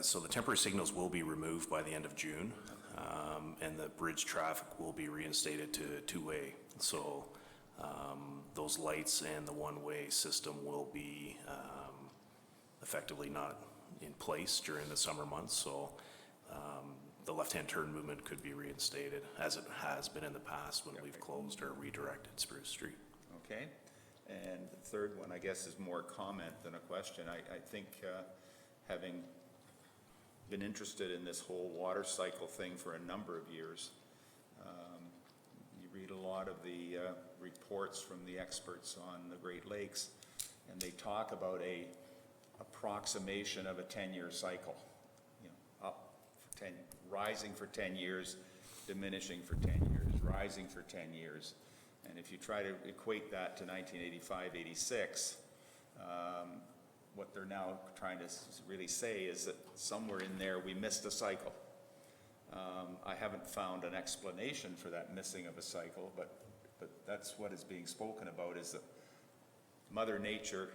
S11: So the temporary signals will be removed by the end of June, and the bridge traffic will be reinstated to two-way. So those lights and the one-way system will be effectively not in place during the summer months. So the left-hand turn movement could be reinstated as it has been in the past when we've closed or redirected Spruce Street.
S6: Okay. And the third one, I guess, is more comment than a question. I think having been interested in this whole water cycle thing for a number of years, you read a lot of the reports from the experts on the Great Lakes, and they talk about a approximation of a 10-year cycle, up for 10, rising for 10 years, diminishing for 10 years, rising for 10 years. And if you try to equate that to 1985, 86, what they're now trying to really say is that somewhere in there we missed a cycle. I haven't found an explanation for that missing of a cycle, but that's what is being spoken about, is that Mother Nature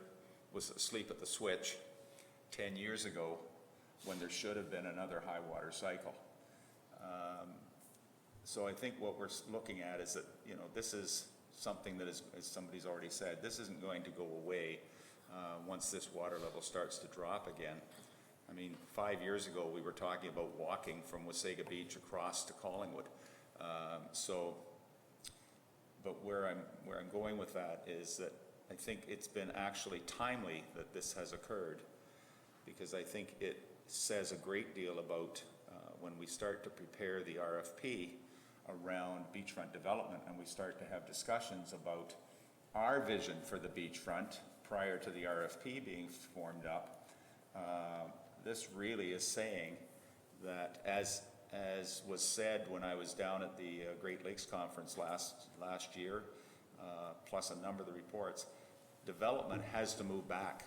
S6: was asleep at the switch 10 years ago when there should have been another high water cycle. So I think what we're looking at is that, this is something that is, as somebody's already said, this isn't going to go away once this water level starts to drop again. I mean, 5 years ago, we were talking about walking from Wasaga Beach across to Collingwood. But where I'm going with that is that I think it's been actually timely that this has occurred, because I think it says a great deal about when we start to prepare the RFP around beachfront development, and we start to have discussions about our vision for the beachfront prior to the RFP being formed up. This really is saying that, as was said when I was down at the Great Lakes Conference last year, plus a number of the reports, development has to move back.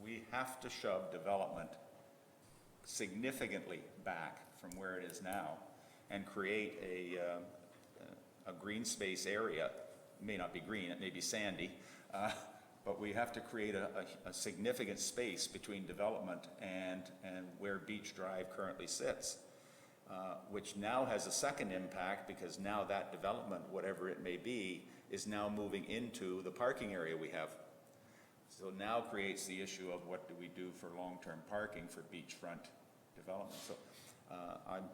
S6: We have to shove development significantly back from where it is now and create a green space area. It may not be green, it may be sandy, but we have to create a significant space between development and where Beach Drive currently sits, which now has a second impact, because now that development, whatever it may be, is now moving into the parking area we have. So now creates the issue of what do we do for long-term parking for beachfront development. So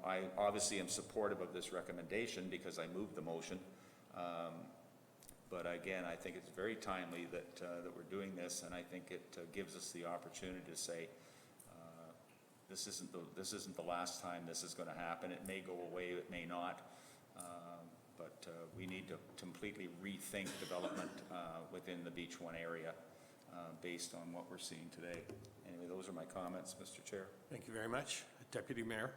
S6: I obviously am supportive of this recommendation because I moved the motion. But again, I think it's very timely that we're doing this, and I think it gives us the opportunity to say, this isn't the last time this is going to happen. It may go away, it may not, but we need to completely rethink development within the Beach 1 area based on what we're seeing today. Anyway, those are my comments, Mr. Chair.
S12: Thank you very much. Deputy Mayor,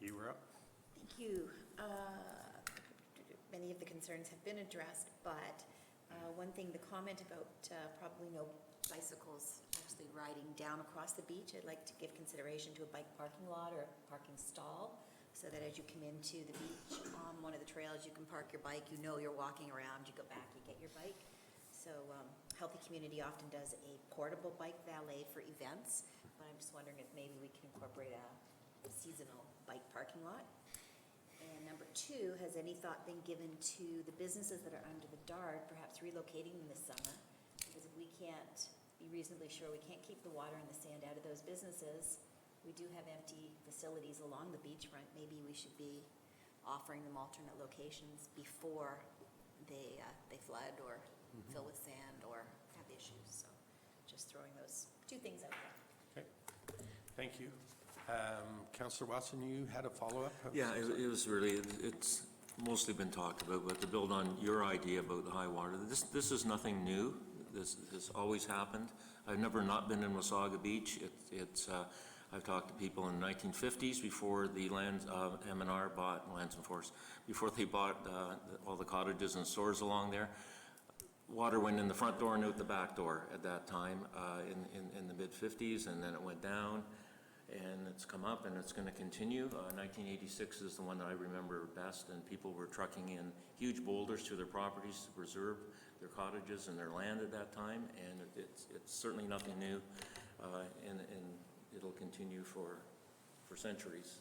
S12: you were up.
S5: Thank you. Many of the concerns have been addressed, but one thing, the comment about probably no bicycles actually riding down across the beach, I'd like to give consideration to a bike parking lot or a parking stall, so that as you come into the beach on one of the trails, you can park your bike, you know you're walking around, you go back, you get your bike. So Healthy Community often does a portable bike valet for events, but I'm just wondering if maybe we can incorporate a seasonal bike parking lot. And number two, has any thought been given to the businesses that are under the DART, perhaps relocating them this summer? Because if we can't be reasonably sure we can't keep the water and the sand out of those businesses, we do have empty facilities along the beachfront. Maybe we should be offering them alternate locations before they flood or fill with sand or have issues. So just throwing those two things out there.
S12: Okay, thank you. Councillor Watson, you had a follow-up?
S13: Yeah, it was really, it's mostly been talked about, but to build on your idea about the high water, this is nothing new. This has always happened. I've never not been in Wasaga Beach. I've talked to people in the 1950s before the M&R bought Lands and Forests, before they bought all the cottages and stores along there. Water went in the front door and out the back door at that time in the mid-50s, and then it went down. And it's come up, and it's going to continue. 1986 is the one that I remember best, and people were trucking in huge boulders to their properties to preserve their cottages and their land at that time, and it's certainly nothing new, and it'll continue for centuries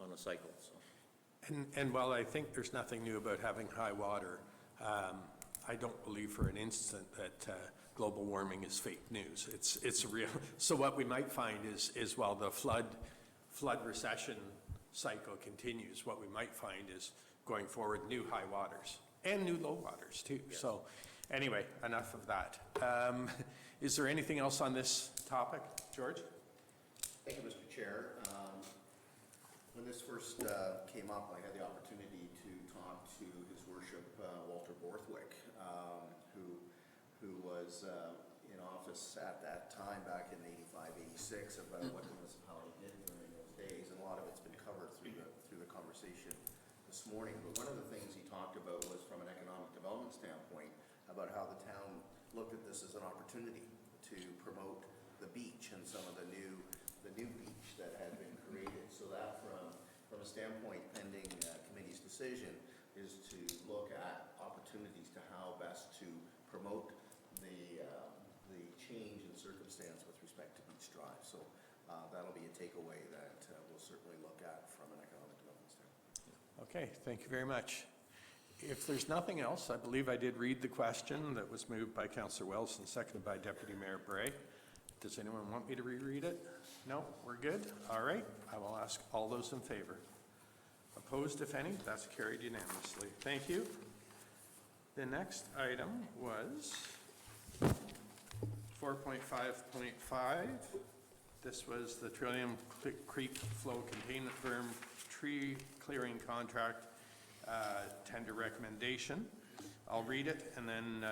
S13: on a cycle. So.
S12: And while I think there's nothing new about having high water, I don't believe for an instant that global warming is fake news. It's real. So what we might find is while the flood recession cycle continues, what we might find is going forward new high waters and new low waters too. Yes. So anyway, enough of that. Is there anything else on this topic? George?
S10: Thank you, Mr. Chair. When this first came up, I had the opportunity to talk to His Worship Walter Borthwick, who was in office at that time back in 85, 86, about what the municipality did during those days, and a lot of it's been covered through the conversation this morning. But one of the things he talked about was from an economic development standpoint, about how the town looked at this as an opportunity to promote the beach and some of the new beach that had been created. So that from a standpoint pending committee's decision is to look at opportunities to how best to promote the change in circumstance with respect to Beach Drive. So that'll be a takeaway that we'll certainly look at from an economic development standpoint.
S12: Okay, thank you very much. If there's nothing else, I believe I did read the question that was moved by Councillor Wells and seconded by Deputy Mayor Bray. Does anyone want me to reread it? No, we're good? All right, I will ask all those in favor. Opposed, if any? That's carried unanimously. Thank you. The next item was 4.5.5. This was the Trillium Creek Flow Containment Berm Tree Clearing Contract tender recommendation. I'll read it, and then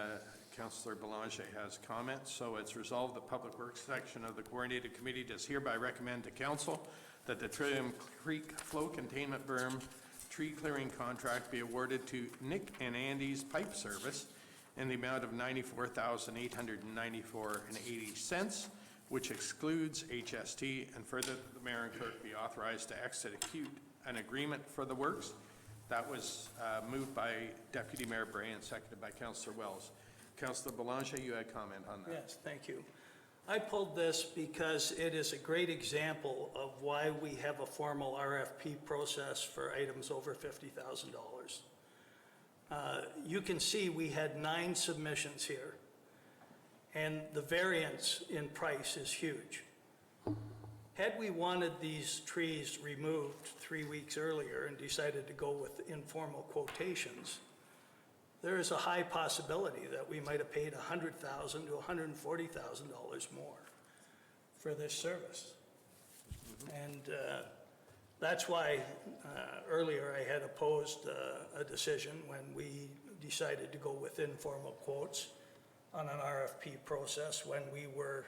S12: Councillor Belanger has comments. So it's resolved, the Public Works section of the Coordinated Committee does hereby recommend to Council that the Trillium Creek Flow Containment Berm Tree Clearing Contract be awarded to Nick and Andy's Pipe Service in the amount of $94,894.80, which excludes HST, and further that the mayor and clerk be authorized to execute an agreement for the works. That was moved by Deputy Mayor Bray and seconded by Councillor Wells. Councillor Belanger, you had comment on that.
S1: Yes, thank you. I pulled this because it is a great example of why we have a formal RFP process for items over $50,000. You can see we had 9 submissions here, and the variance in price is huge. Had we wanted these trees removed 3 weeks earlier and decided to go with informal quotations, there is a high possibility that we might have paid $100,000 to $140,000 more for this service. And that's why earlier I had opposed a decision when we decided to go with informal quotes on an RFP process when we were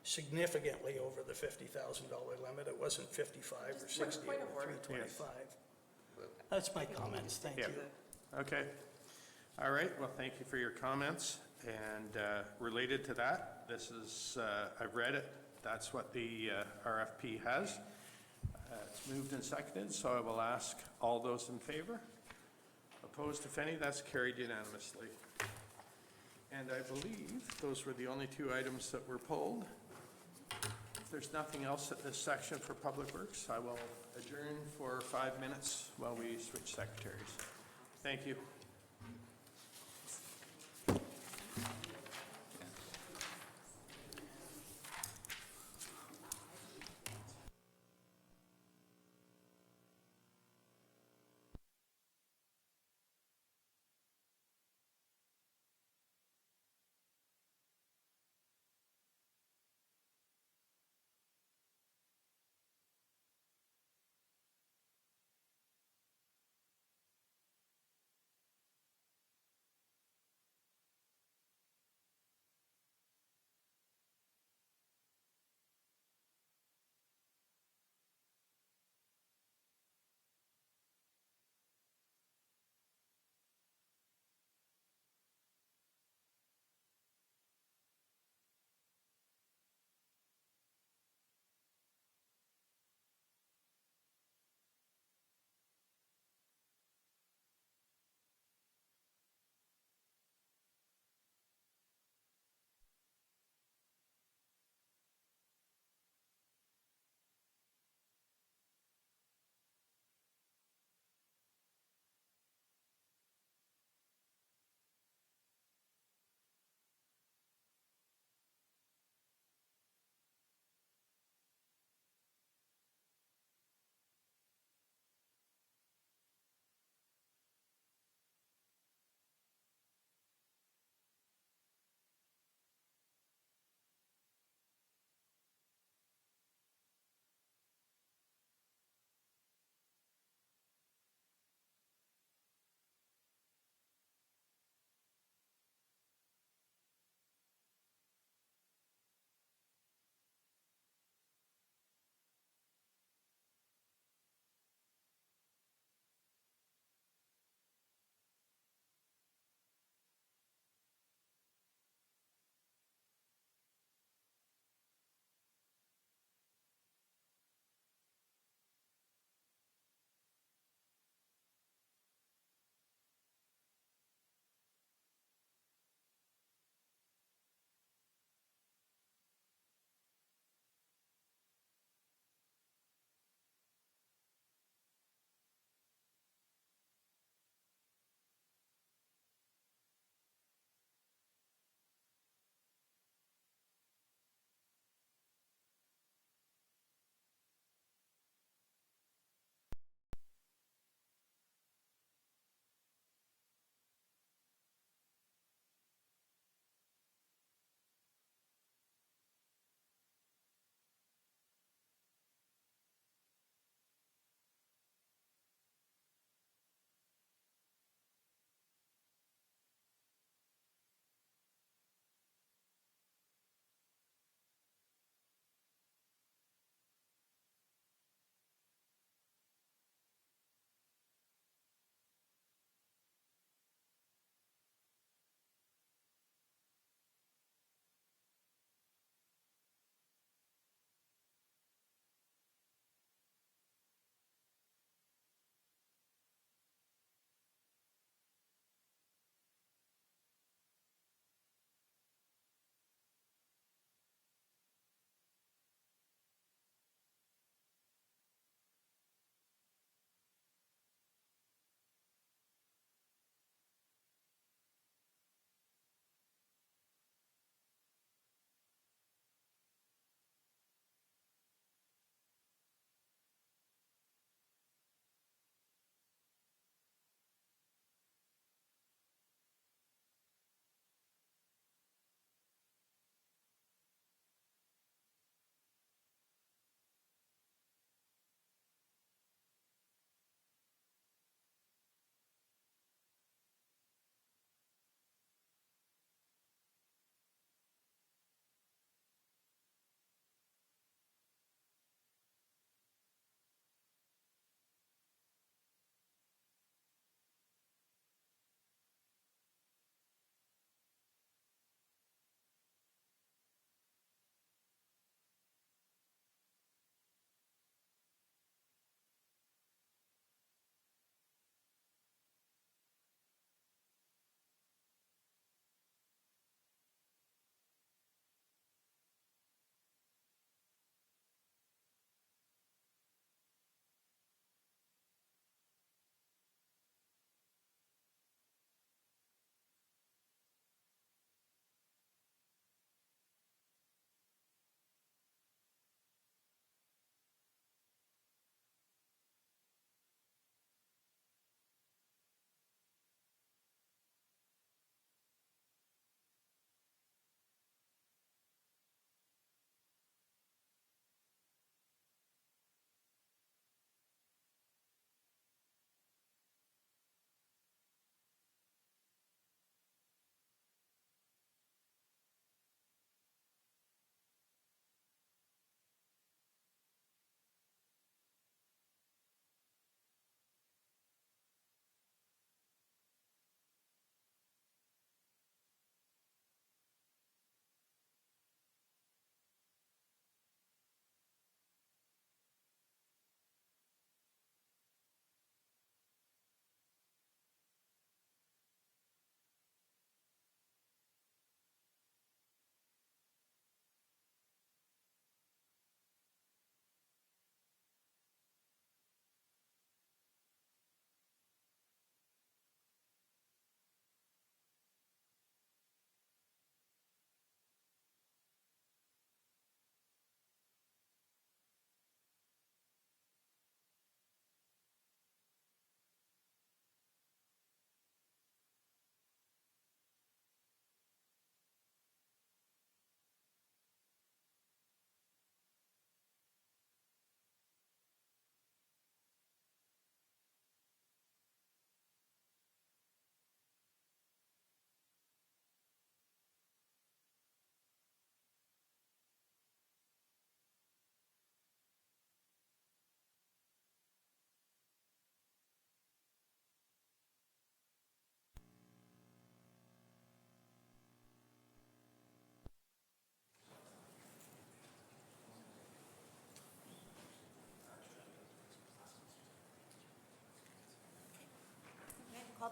S1: significantly over the $50,000 limit. It wasn't 55 or 60 or 325. That's my comments. Thank you.
S12: Okay. All right. Well, thank you for your comments. And related to that, this is, I've read it. That's what the RFP has. It's moved and seconded, so I will ask all those in favor. Opposed, if any, that's carried unanimously. And I believe those were the only 2 items that were pulled. If there's nothing else at this section for Public Works, I will adjourn for 5 minutes while we switch secretaries. Thank you.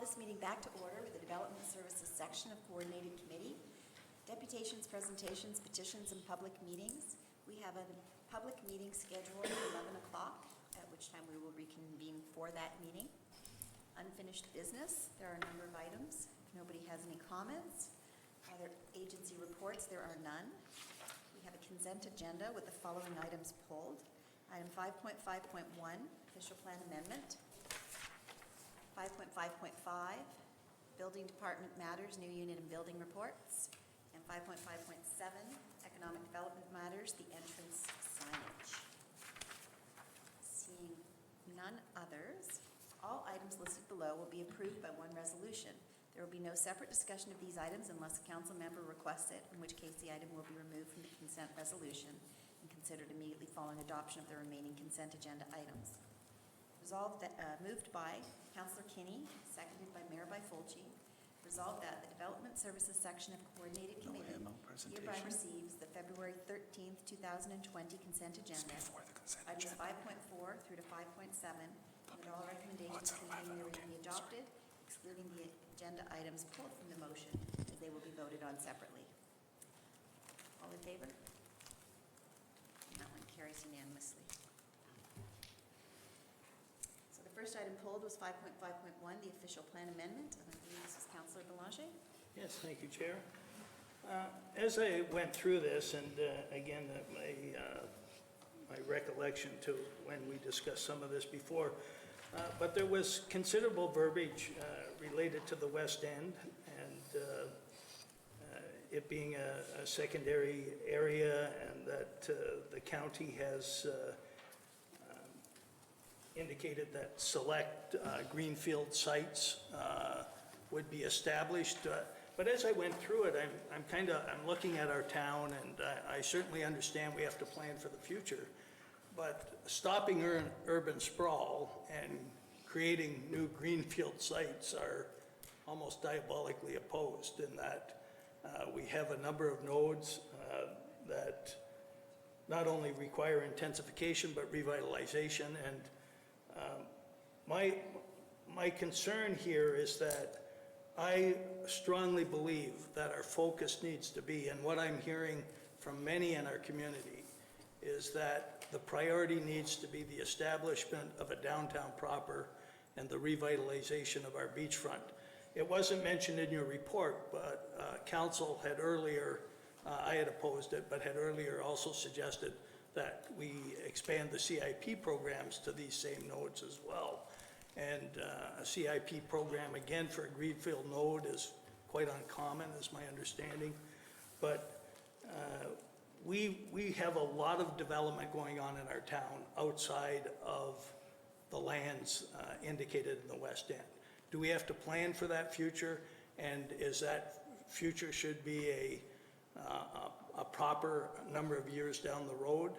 S5: this meeting back to order with the Development Services section of Coordinated Committee. Deputations, presentations, petitions, and public meetings. We have a public meeting scheduled at 11 o'clock, at which time we will reconvene for that meeting. Unfinished business, there are a number of items. If nobody has any comments. Other agency reports, there are none. We have a consent agenda with the following items pulled. Item 5.5.1, official plan amendment. 5.5.5, building department matters, new unit and building reports. And 5.5.7, economic development matters, the entrance signage. Seeing none others, all items listed below will be approved by one resolution. There will be no separate discussion of these items unless a council member requests it, in which case the item will be removed from the consent resolution and considered immediately following adoption of the remaining consent agenda items. Resolved that, moved by Councillor Kinney, seconded by Mayor Byfolchi. Resolved that the Development Services section of Coordinated Committee hereby receives the February 13th, 2020 consent agenda. Items 5.4 through to 5.7, and that all recommendations contained therein be adopted, excluding the agenda items pulled from the motion, as they will be voted on separately. All in favor? And that one carries unanimously. So the first item pulled was 5.5.1, the official plan amendment, and I believe this is Councillor Belanger.
S1: Yes, thank you, Chair. As I went through this, and again, my recollection to when we discussed some of this before, but there was considerable verbiage related to the West End, and it being a secondary area, and that the county has indicated that select greenfield sites would be established. But as I went through it, I'm looking at our town, and I certainly understand we have to plan for the future. But stopping urban sprawl and creating new greenfield sites are almost diabolically opposed in that we have a number of nodes that not only require intensification but revitalization. And my concern here is that I strongly believe that our focus needs to be, and what I'm hearing from many in our community, is that the priority needs to be the establishment of a downtown proper and the revitalization of our beachfront. It wasn't mentioned in your report, but council had earlier, I had opposed it, but had earlier also suggested that we expand the CIP programs to these same nodes as well. And a CIP program, again, for a greenfield node is quite uncommon, is my understanding. But we have a lot of development going on in our town outside of the lands indicated in the West End. Do we have to plan for that future? And is that future should be a proper number of years down the road?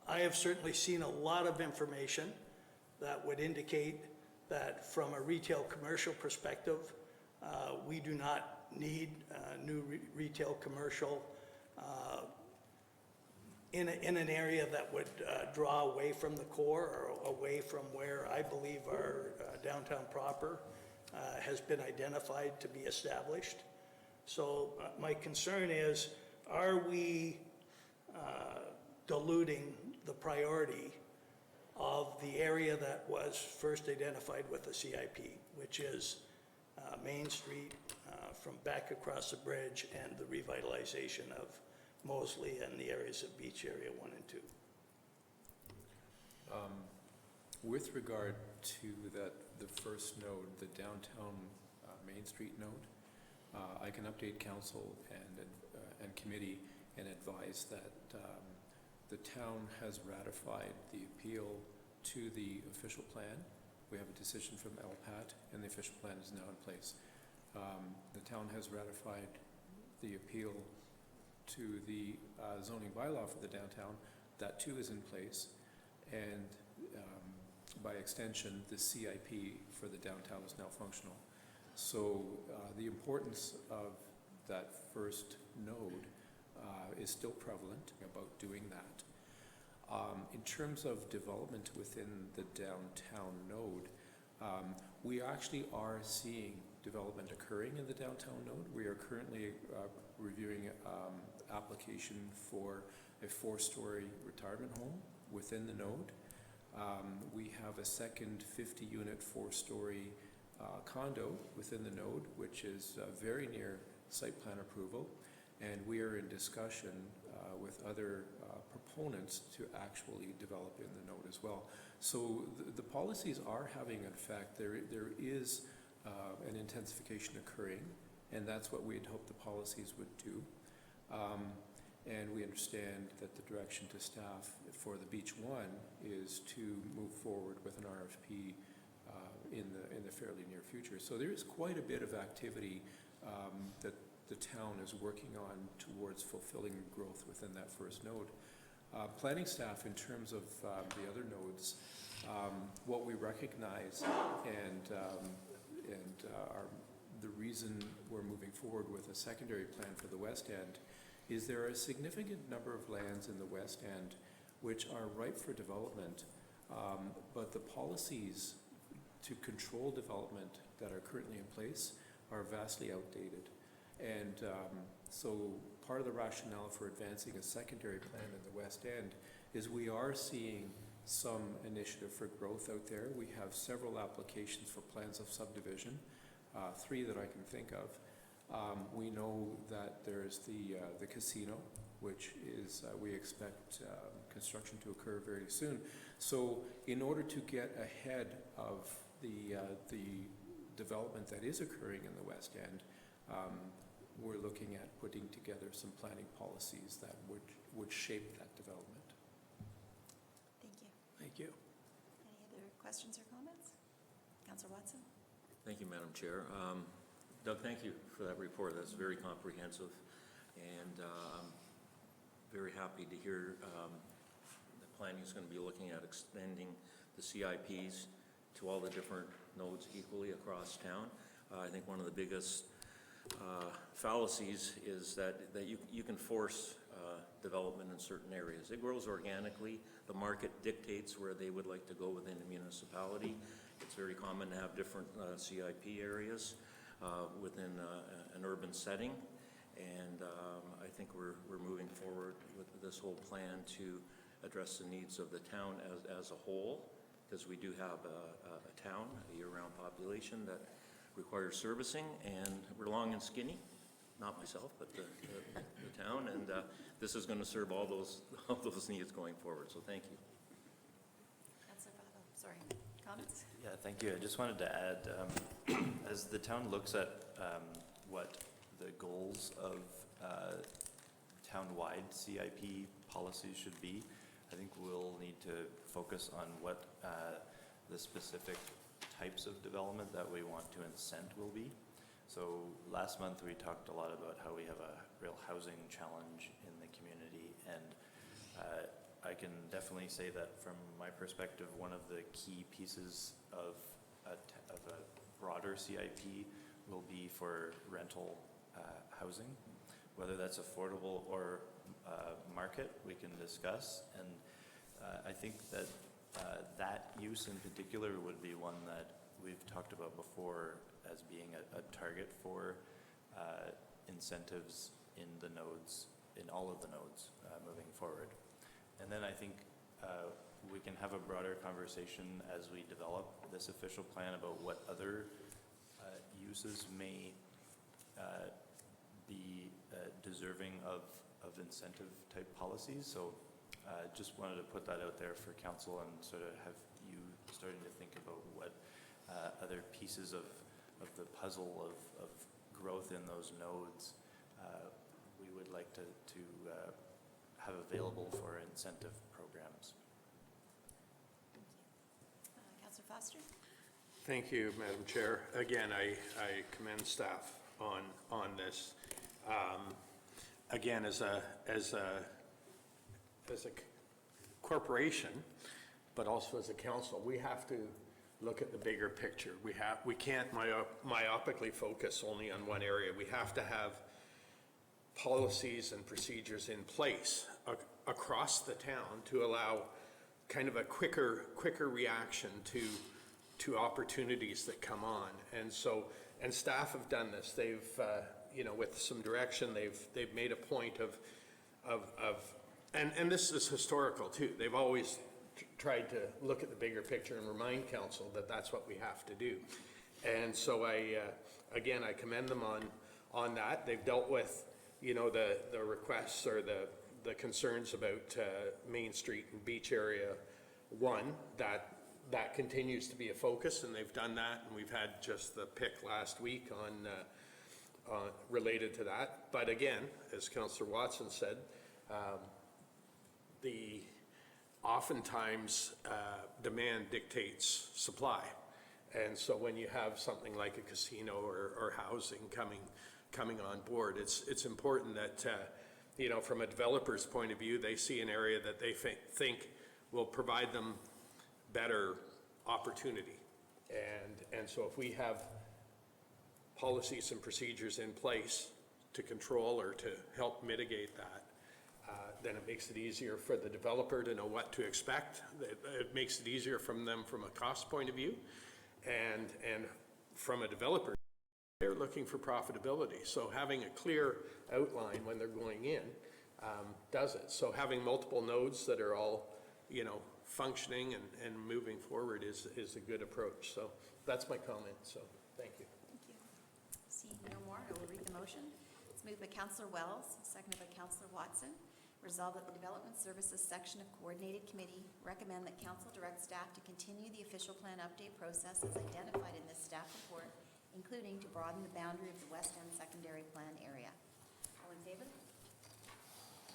S1: I have certainly seen a lot of information that would indicate that from a retail commercial perspective, we do not need new retail commercial in an area that would draw away from the core or away from where I believe our downtown proper has been identified to be established. So my concern is, are we diluting the priority of the area that was first identified with the CIP, which is Main Street from back across the bridge and the revitalization of Moseley and the areas of Beach Area 1 and 2.
S14: With regard to the first node, the downtown Main Street node, I can update council and committee and advise that the town has ratified the appeal to the official plan. We have a decision from LPAT, and the official plan is now in place. The town has ratified the appeal to the zoning bylaw for the downtown. That too is in place, and by extension, the CIP for the downtown is now functional. So the importance of that first node is still prevalent about doing that. In terms of development within the downtown node, We actually are seeing development occurring in the downtown node. We are currently reviewing application for a 4-story retirement home within the node. We have a second 50-unit 4-story condo within the node, which is very near site plan approval, and we are in discussion with other proponents to actually develop in the node as well. So the policies are having an effect. There is an intensification occurring, and that's what we had hoped the policies would do. And we understand that the direction to staff for the Beach 1 is to move forward with an RFP in the fairly near future. So there is quite a bit of activity that the town is working on towards fulfilling growth within that first node. Planning staff, in terms of the other nodes, what we recognize and the reason we're moving forward with a secondary plan for the West End is there are a significant number of lands in the West End which are ripe for development, but the policies to control development that are currently in place are vastly outdated. And so part of the rationale for advancing a secondary plan in the West End is we are seeing some initiative for growth out there. We have several applications for plans of subdivision, 3 that I can think of. We know that there's the casino, which is, we expect construction to occur very soon. So in order to get ahead of the development that is occurring in the West End, we're looking at putting together some planning policies that would shape that development.
S5: Thank you.
S1: Thank you.
S5: Any other questions or comments? Councillor Watson?
S13: Thank you, Madam Chair. Doug, thank you for that report. That's very comprehensive, and I'm very happy to hear the planning is going to be looking at extending the CIPs to all the different nodes equally across town. I think one of the biggest fallacies is that you can force development in certain areas. It grows organically. The market dictates where they would like to go within a municipality. It's very common to have different CIP areas within an urban setting, and I think we're moving forward with this whole plan to address the needs of the town as a whole, because we do have a town, a year-round population that requires servicing, and we're long and skinny. Not myself, but the town, and this is going to serve all those needs going forward. So thank you.
S5: Councillor Bravo, sorry, comments?
S15: Yeah, thank you. I just wanted to add, as the town looks at what the goals of town-wide CIP policies should be, I think we'll need to focus on what the specific types of development that we want to incent will be. So last month we talked a lot about how we have a real housing challenge in the community, and I can definitely say that from my perspective, one of the key pieces of a broader CIP will be for rental housing, whether that's affordable or market, we can discuss. And I think that that use in particular would be one that we've talked about before as being a target for incentives in the nodes, in all of the nodes moving forward. And then I think we can have a broader conversation as we develop this official plan about what other uses may be deserving of incentive type policies. So just wanted to put that out there for council and sort of have you starting to think about what other pieces of the puzzle of growth in those nodes we would like to have available for incentive programs.
S5: Councillor Foster?
S3: Thank you, Madam Chair. Again, I commend staff on this. Again, as a corporation, but also as a council, we have to look at the bigger picture. We can't myopically focus only on one area. We have to have policies and procedures in place across the town to allow kind of a quicker reaction to opportunities that come on. And so, and staff have done this. They've, you know, with some direction, they've made a point and this is historical too. They've always tried to look at the bigger picture and remind council that that's what we have to do. And so again, I commend them on that. They've dealt with, you know, the requests or the concerns about Main Street and Beach Area 1, that continues to be a focus, and they've done that, and we've had just the pick last week on related to that. But again, as Councillor Watson said, oftentimes demand dictates supply. And so when you have something like a casino or housing coming on board, it's important that, you know, from a developer's point of view, they see an area that they think will provide them better opportunity. And so if we have policies and procedures in place to control or to help mitigate that, then it makes it easier for the developer to know what to expect. It makes it easier from them from a cost point of view. And from a developer, they're looking for profitability. So having a clear outline when they're going in does it. So having multiple nodes that are all, you know, functioning and moving forward is a good approach. So that's my comment. So thank you.
S5: Thank you. Seeing no more, I will read the motion. It's moved by Councillor Wells, seconded by Councillor Watson. Resolved that the Development Services section of Coordinated Committee recommend that Council direct staff to continue the official plan update process as identified in this staff report, including to broaden the boundary of the West End Secondary Plan area. All in favor?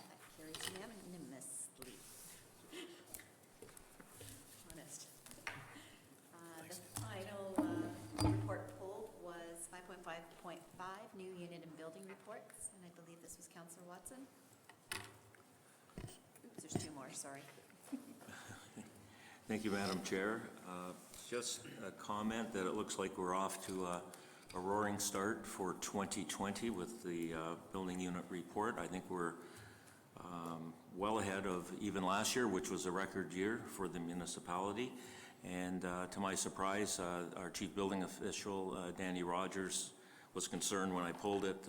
S5: That carries unanimously. Honest. The final report pulled was 5.5.5, new unit and building reports, and I believe this was Councillor Watson. There's two more, sorry.
S13: Thank you, Madam Chair. Just a comment that it looks like we're off to a roaring start for 2020 with the building unit report. I think we're well ahead of even last year, which was a record year for the municipality. And to my surprise, our chief building official, Danny Rogers, was concerned when I pulled it,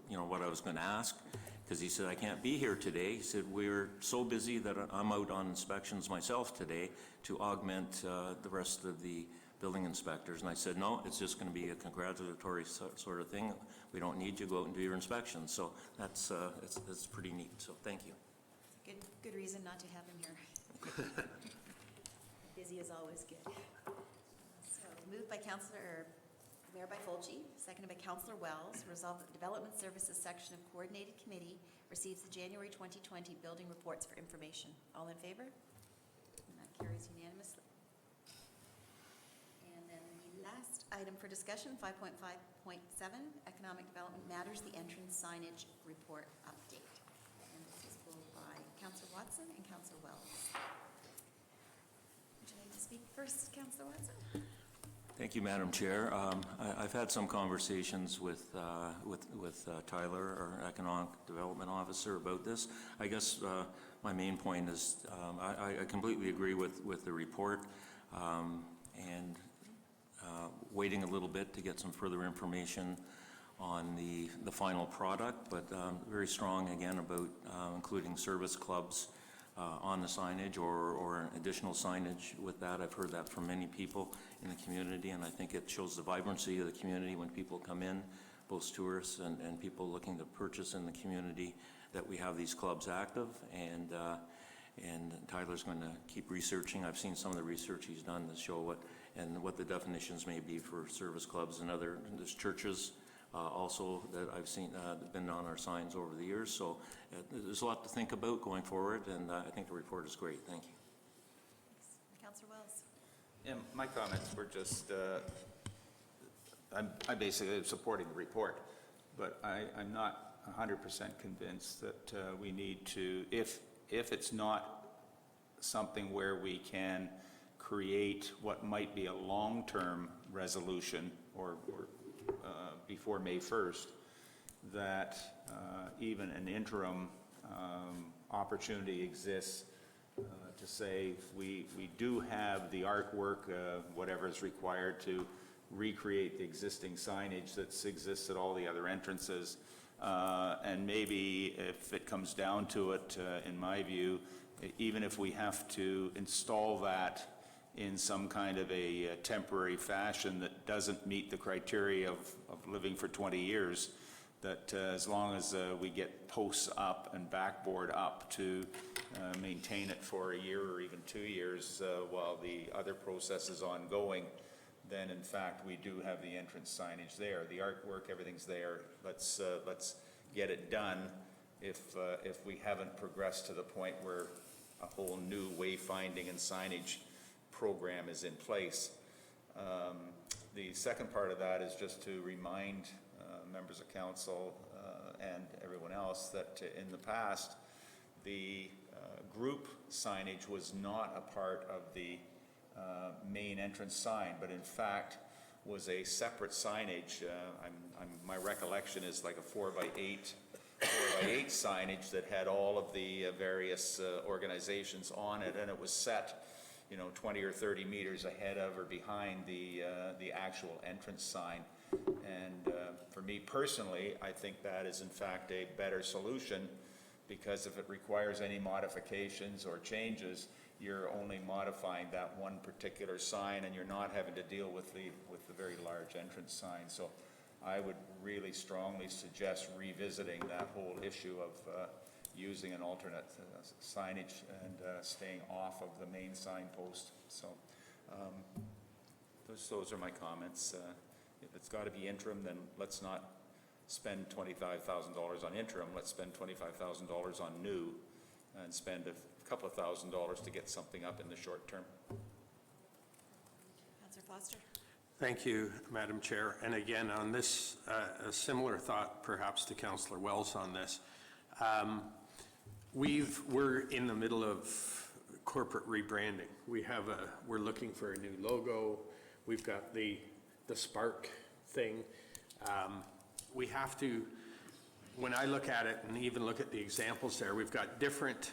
S13: you know, what I was going to ask. Because he said, I can't be here today. He said, we're so busy that I'm out on inspections myself today to augment the rest of the building inspectors. And I said, no, it's just going to be a congratulatory sort of thing. We don't need you to go out and do your inspections. So that's it's pretty neat. So thank you.
S5: Good reason not to have him here. Busy is always good. So moved by Mayor by Fulci, seconded by Councillor Wells. Resolved that the Development Services section of Coordinated Committee receives the January 2020 building reports for information. All in favor? And that carries unanimously. And then the last item for discussion, 5.5.7, Economic Development Matters, the entrance signage report update. And this is pulled by Councillor Watson and Councillor Wells. Would you like to speak first, Councillor Watson?
S13: Thank you, Madam Chair. I've had some conversations with Tyler, our Economic Development Officer, about this. I guess my main point is I completely agree with the report and waiting a little bit to get some further information on the final product, but very strong again about including service clubs on the signage or additional signage with that. I've heard that from many people in the community, and I think it shows the vibrancy of the community when people come in, both tourists and people looking to purchase in the community, that we have these clubs active. And Tyler's going to keep researching. I've seen some of the research he's done to show what the definitions may be for service clubs and there's churches also that I've seen been on our signs over the years. So there's a lot to think about going forward, and I think the report is great. Thank you.
S5: Councillor Wells.
S6: Yeah, my comments were just, I'm basically supporting the report, but I'm not 100% convinced that we need to, if it's not something where we can create what might be a long-term resolution or before May 1st, that even an interim opportunity exists to say we do have the artwork, whatever is required to recreate the existing signage that exists at all the other entrances. And maybe if it comes down to it, in my view, even if we have to install that in some kind of a temporary fashion that doesn't meet the criteria of living for 20 years, that as long as we get posts up and backboard up to maintain it for a year or even 2 years while the other process is ongoing, then in fact we do have the entrance signage there. The artwork, everything's there. Let's get it done if we haven't progressed to the point where a whole new wayfinding and signage program is in place. The second part of that is just to remind members of council and everyone else that in the past, the group signage was not a part of the main entrance sign, but in fact was a separate signage. My recollection is like a 4x8 signage that had all of the various organizations on it, and it was set 20 or 30 meters ahead of or behind the actual entrance sign. And for me personally, I think that is in fact a better solution, because if it requires any modifications or changes, you're only modifying that one particular sign and you're not having to deal with the very large entrance sign. So I would really strongly suggest revisiting that whole issue of using an alternate signage and staying off of the main signpost. So those are my comments. If it's got to be interim, then let's not spend $25,000 on interim. Let's spend $25,000 on new and spend a couple of $1,000s to get something up in the short term.
S5: Councillor Foster.
S12: Thank you, Madam Chair. And again, on this, a similar thought perhaps to Councillor Wells on this. We're in the middle of corporate rebranding. We're looking for a new logo. We've got the Spark thing. We have to, when I look at it and even look at the examples there, we've got different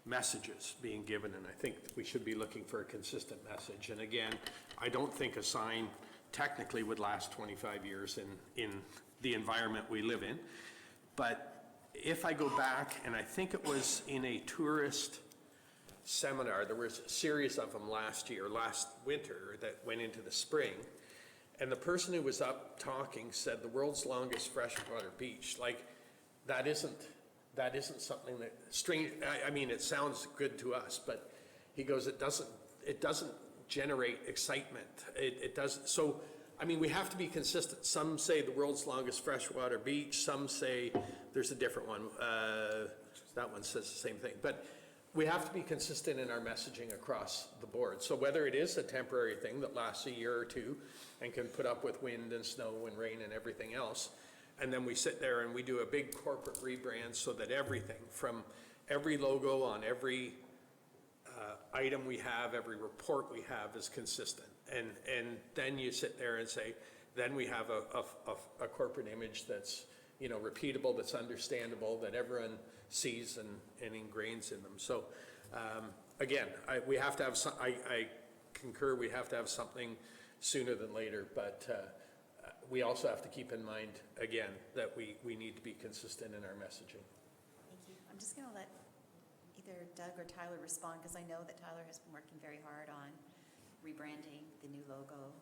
S12: messages being given, and I think we should be looking for a consistent message. And again, I don't think a sign technically would last 25 years in the environment we live in. But if I go back, and I think it was in a tourist seminar, there was a series of them last winter that went into the spring, and the person who was up talking said the world's longest freshwater beach. Like, that isn't something that strange. I mean, it sounds good to us, but he goes, it doesn't generate excitement. It doesn't. So, I mean, we have to be consistent. Some say the world's longest freshwater beach. Some say there's a different one. That one says the same thing. But we have to be consistent in our messaging across the board. So whether it is a temporary thing that lasts a year or two and can put up with wind and snow and rain and everything else, and then we sit there and we do a big corporate rebrand so that everything from every logo on every item we have, every report we have is consistent. And then you sit there and say, then we have a corporate image that's, repeatable, that's understandable, that everyone sees and ingrains in them. So again, we have to have I concur, we have to have something sooner than later, but we also have to keep in mind, again, that we need to be consistent in our messaging.
S5: Thank you. I'm just going to let either Doug or Tyler respond, because I know that Tyler has been working very hard on rebranding the new logo.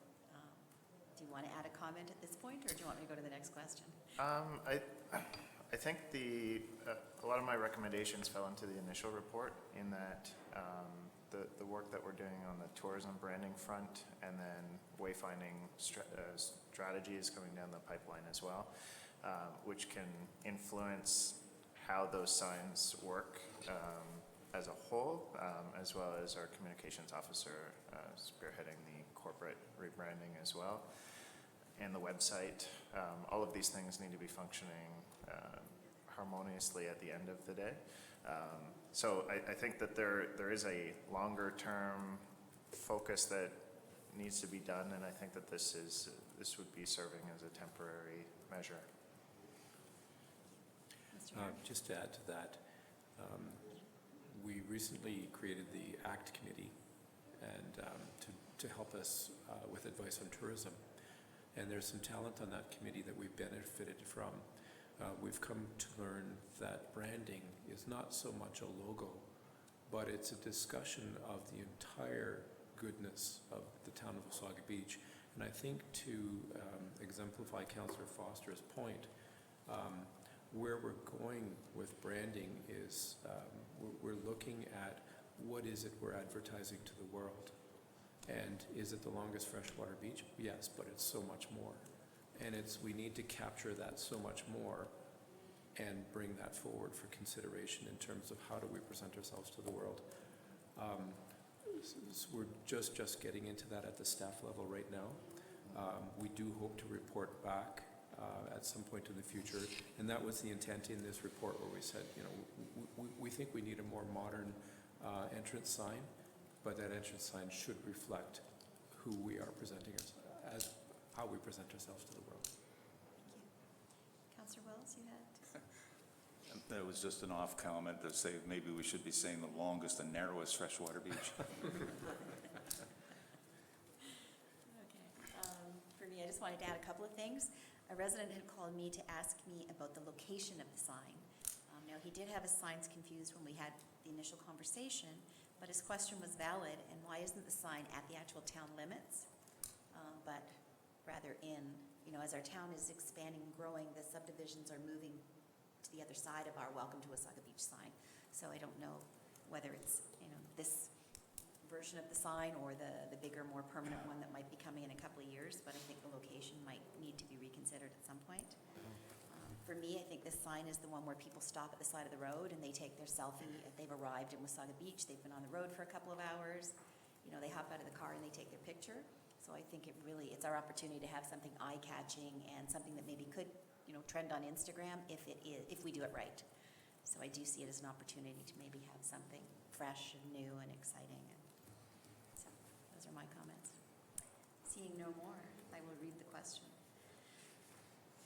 S5: Do you want to add a comment at this point, or do you want me to go to the next question?
S15: I think a lot of my recommendations fell into the initial report, in that the work that we're doing on the tourism branding front, and then wayfinding strategies coming down the pipeline as well, which can influence how those signs work as a whole, as well as our communications officer spearheading the corporate rebranding as well, and the website. All of these things need to be functioning harmoniously at the end of the day. So I think that there is a longer term focus that needs to be done, and I think that this would be serving as a temporary measure.
S14: Just to add to that, we recently created the ACT Committee and to help us with advice on tourism. And there's some talent on that committee that we've benefited from. We've come to learn that branding is not so much a logo, but it's a discussion of the entire goodness of the town of Wasaga Beach. And I think to exemplify Councillor Foster's point, where we're going with branding is we're looking at what is it we're advertising to the world. And is it the longest freshwater beach? Yes, but it's so much more. And we need to capture that so much more and bring that forward for consideration in terms of how do we present ourselves to the world. We're just getting into that at the staff level right now. We do hope to report back at some point in the future, and that was the intent in this report where we said, you know, we think we need a more modern entrance sign, but that entrance sign should reflect who we are presenting as how we present ourselves to the world.
S5: Thank you. Councillor Wells, you had?
S6: That was just an off comment to say maybe we should be saying the longest and narrowest freshwater beach.
S5: Okay. For me, I just wanted to add a couple of things. A resident had called me to ask me about the location of the sign. Now, he did have his signs confused when we had the initial conversation, but his question was valid, and why isn't the sign at the actual town limits, but rather in, you know, as our town is expanding and growing, the subdivisions are moving to the other side of our Welcome to Wasaga Beach sign. So I don't know whether it's, you know, this version of the sign or the bigger, more permanent one that might be coming in a couple of years, but I think the location might need to be reconsidered at some point. For me, I think this sign is the one where people stop at the side of the road and they take their selfie. If they've arrived in Wasaga Beach, they've been on the road for a couple of hours, you know, they hop out of the car and they take their picture. So I think it's our opportunity to have something eye-catching and something that maybe could, you know, trend on Instagram if we do it right. So I do see it as an opportunity to maybe have something fresh and new and exciting. So those are my comments. Seeing no more, I will read the question.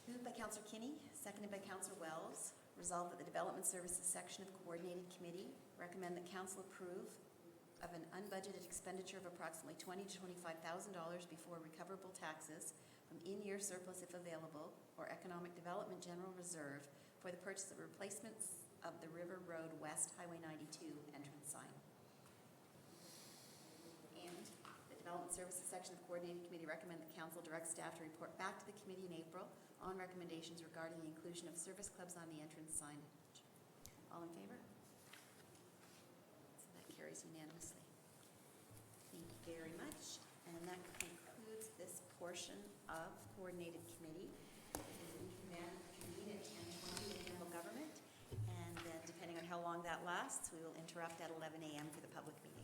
S5: Moved by Councillor Kinney, seconded by Councillor Wells. Resolved that the Development Services Section of Coordinated Committee recommend that Council approve of an unbudgeted expenditure of approximately $20,000 to $25,000 before recoverable taxes from in-year surplus if available or Economic Development General Reserve for the purchase of replacements of the River Road West Highway 92 entrance sign. And the Development Services Section of Coordinated Committee recommend that Council direct staff to report back to the committee in April on recommendations regarding the inclusion of service clubs on the entrance signage. All in favor? So that carries unanimously. Thank you very much. And that concludes this portion of Coordinated Committee. We can then convene at 10:20 in general government. And then depending on how long that lasts, we will interrupt at 11 a.m. for the public meeting.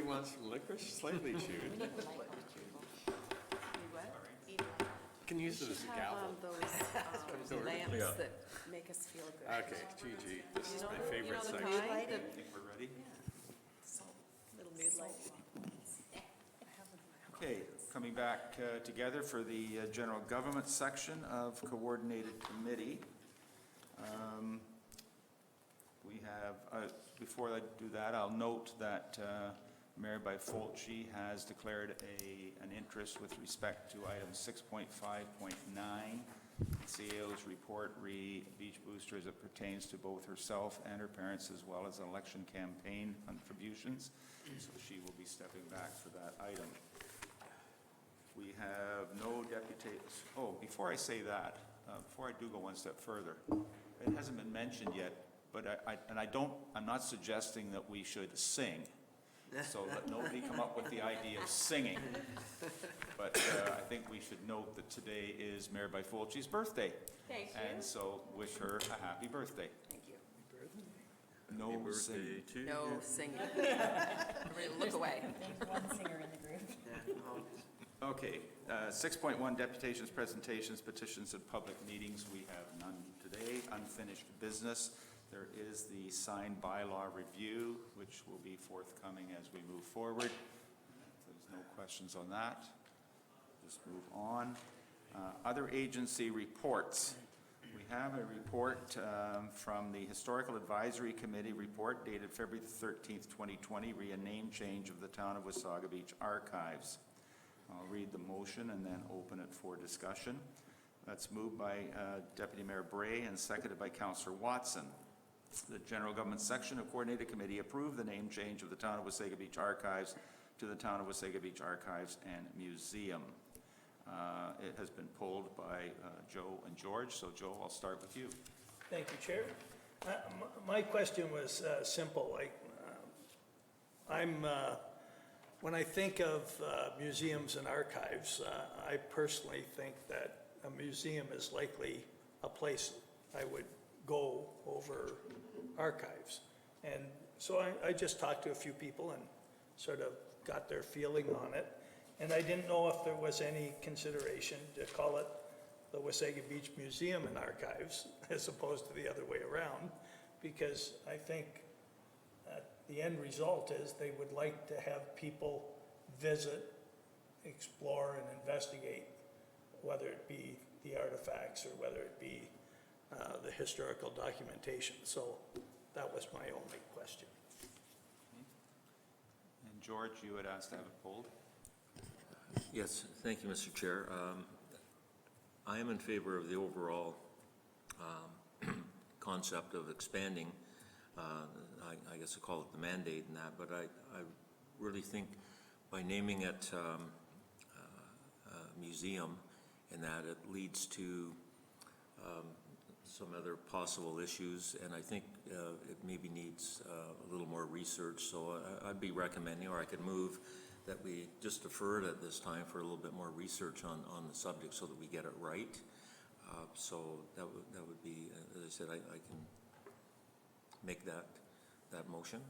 S14: wants licorice slightly chewed.
S9: You what?
S14: Can use it as a gavel.
S16: Those lamps
S13: Yeah.
S16: that make us feel good.
S14: Okay, Gigi, this is my
S16: You
S14: favorite
S16: know the
S14: section.
S16: kind
S6: I
S16: that,
S6: think we're ready.
S16: little mood light.
S6: Okay, coming back together for the general government section of coordinated committee. We have, before I do that, I'll note that Mayor Byfolchi has declared an interest with respect to item 6.5.9, CAO's report re Beach Booster as it pertains to both herself and her parents, as well as election campaign contributions. So she will be stepping back for that item. We have no deputies. Oh, before I say that, before I do go one step further, it hasn't been mentioned yet, but I'm not suggesting that we should sing. So let nobody come up with the idea of singing. But I think we should note that today is Mayor Byfolchi's birthday.
S16: Thank you.
S6: And so wish her a happy birthday.
S16: Thank you.
S6: No singing.
S16: No singing. Everybody look away.
S5: There's one singer in the group.
S6: Okay, 6.1, deputations, presentations, petitions, and public meetings. We have none today. Unfinished business. There is the signed bylaw review, which will be forthcoming as we move forward. If there's no questions on that, just move on. Other agency reports. We have a report from the Historical Advisory Committee report dated February the 13th, 2020, re a name change of the Town of Wasaga Beach Archives. I'll read the motion and then open it for discussion. That's moved by Deputy Mayor Bray and seconded by Councillor Watson. The General Government Section of Coordinated Committee approved the name change of the Town of Wasaga Beach Archives to the Town of Wasaga Beach Archives and Museum. It has been pulled by Joe and George, so Joe, I'll start with you.
S1: Thank you, Chair. My question was simple. When I think of museums and archives, I personally think that a museum is likely a place I would go over archives. And so I just talked to a few people and sort of got their feeling on it. And I didn't know if there was any consideration to call it the Wasaga Beach Museum and Archives as opposed to the other way around, because I think the end result is they would like to have people visit, explore, and investigate, whether it be the artifacts or whether it be the historical documentation. So that was my only question.
S6: And George, you had asked to have it pulled.
S13: Yes, thank you, Mr. Chair. I am in favor of the overall concept of expanding, I guess I call it the mandate and that, but I really think by naming it a museum and that it leads to some other possible issues, and I think it maybe needs a little more research. So I'd be recommending, or I could move, that we just defer it at this time for a little bit more research on the subject so that we get it right. So that would be, as I said, I can make that motion,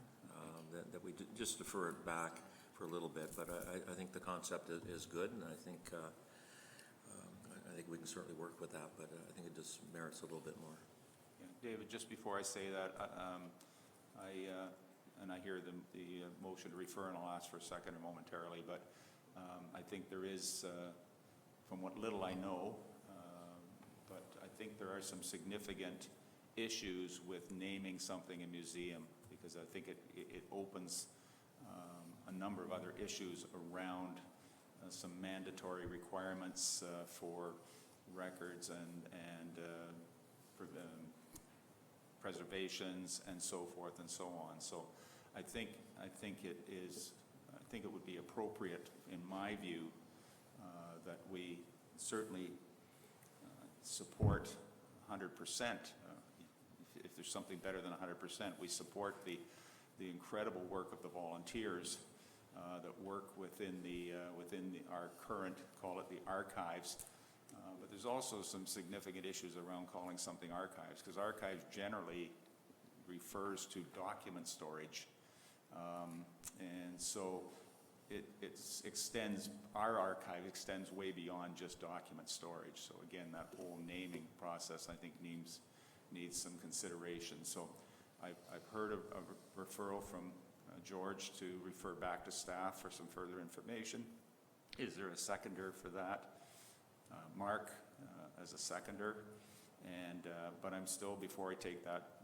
S13: that we just defer it back for a little bit. But I think the concept is good, and I think we can certainly work with that, but I think it just merits a little bit more.
S6: Yeah, David, just before I say that, and I hear the motion to refer, and I'll ask for a second momentarily, but I think there is, from what little I know, but I think there are some significant issues with naming something a museum, because I think it opens a number of other issues around some mandatory requirements for records and preservations and so forth and so on. So I think it would be appropriate, in my view, that we certainly support 100%. If there's something better than 100%, we support the incredible work of the volunteers that work within our current, call it the archives. But there's also some significant issues around calling something archives, because archives generally refers to document storage. And so it extends, our archive extends way beyond just document storage. So again, that whole naming process, I think, needs some consideration. So I've heard of a referral from George to refer back to staff for some further information. Is there a seconder for that? Mark as a seconder. And, but I'm still, before I take that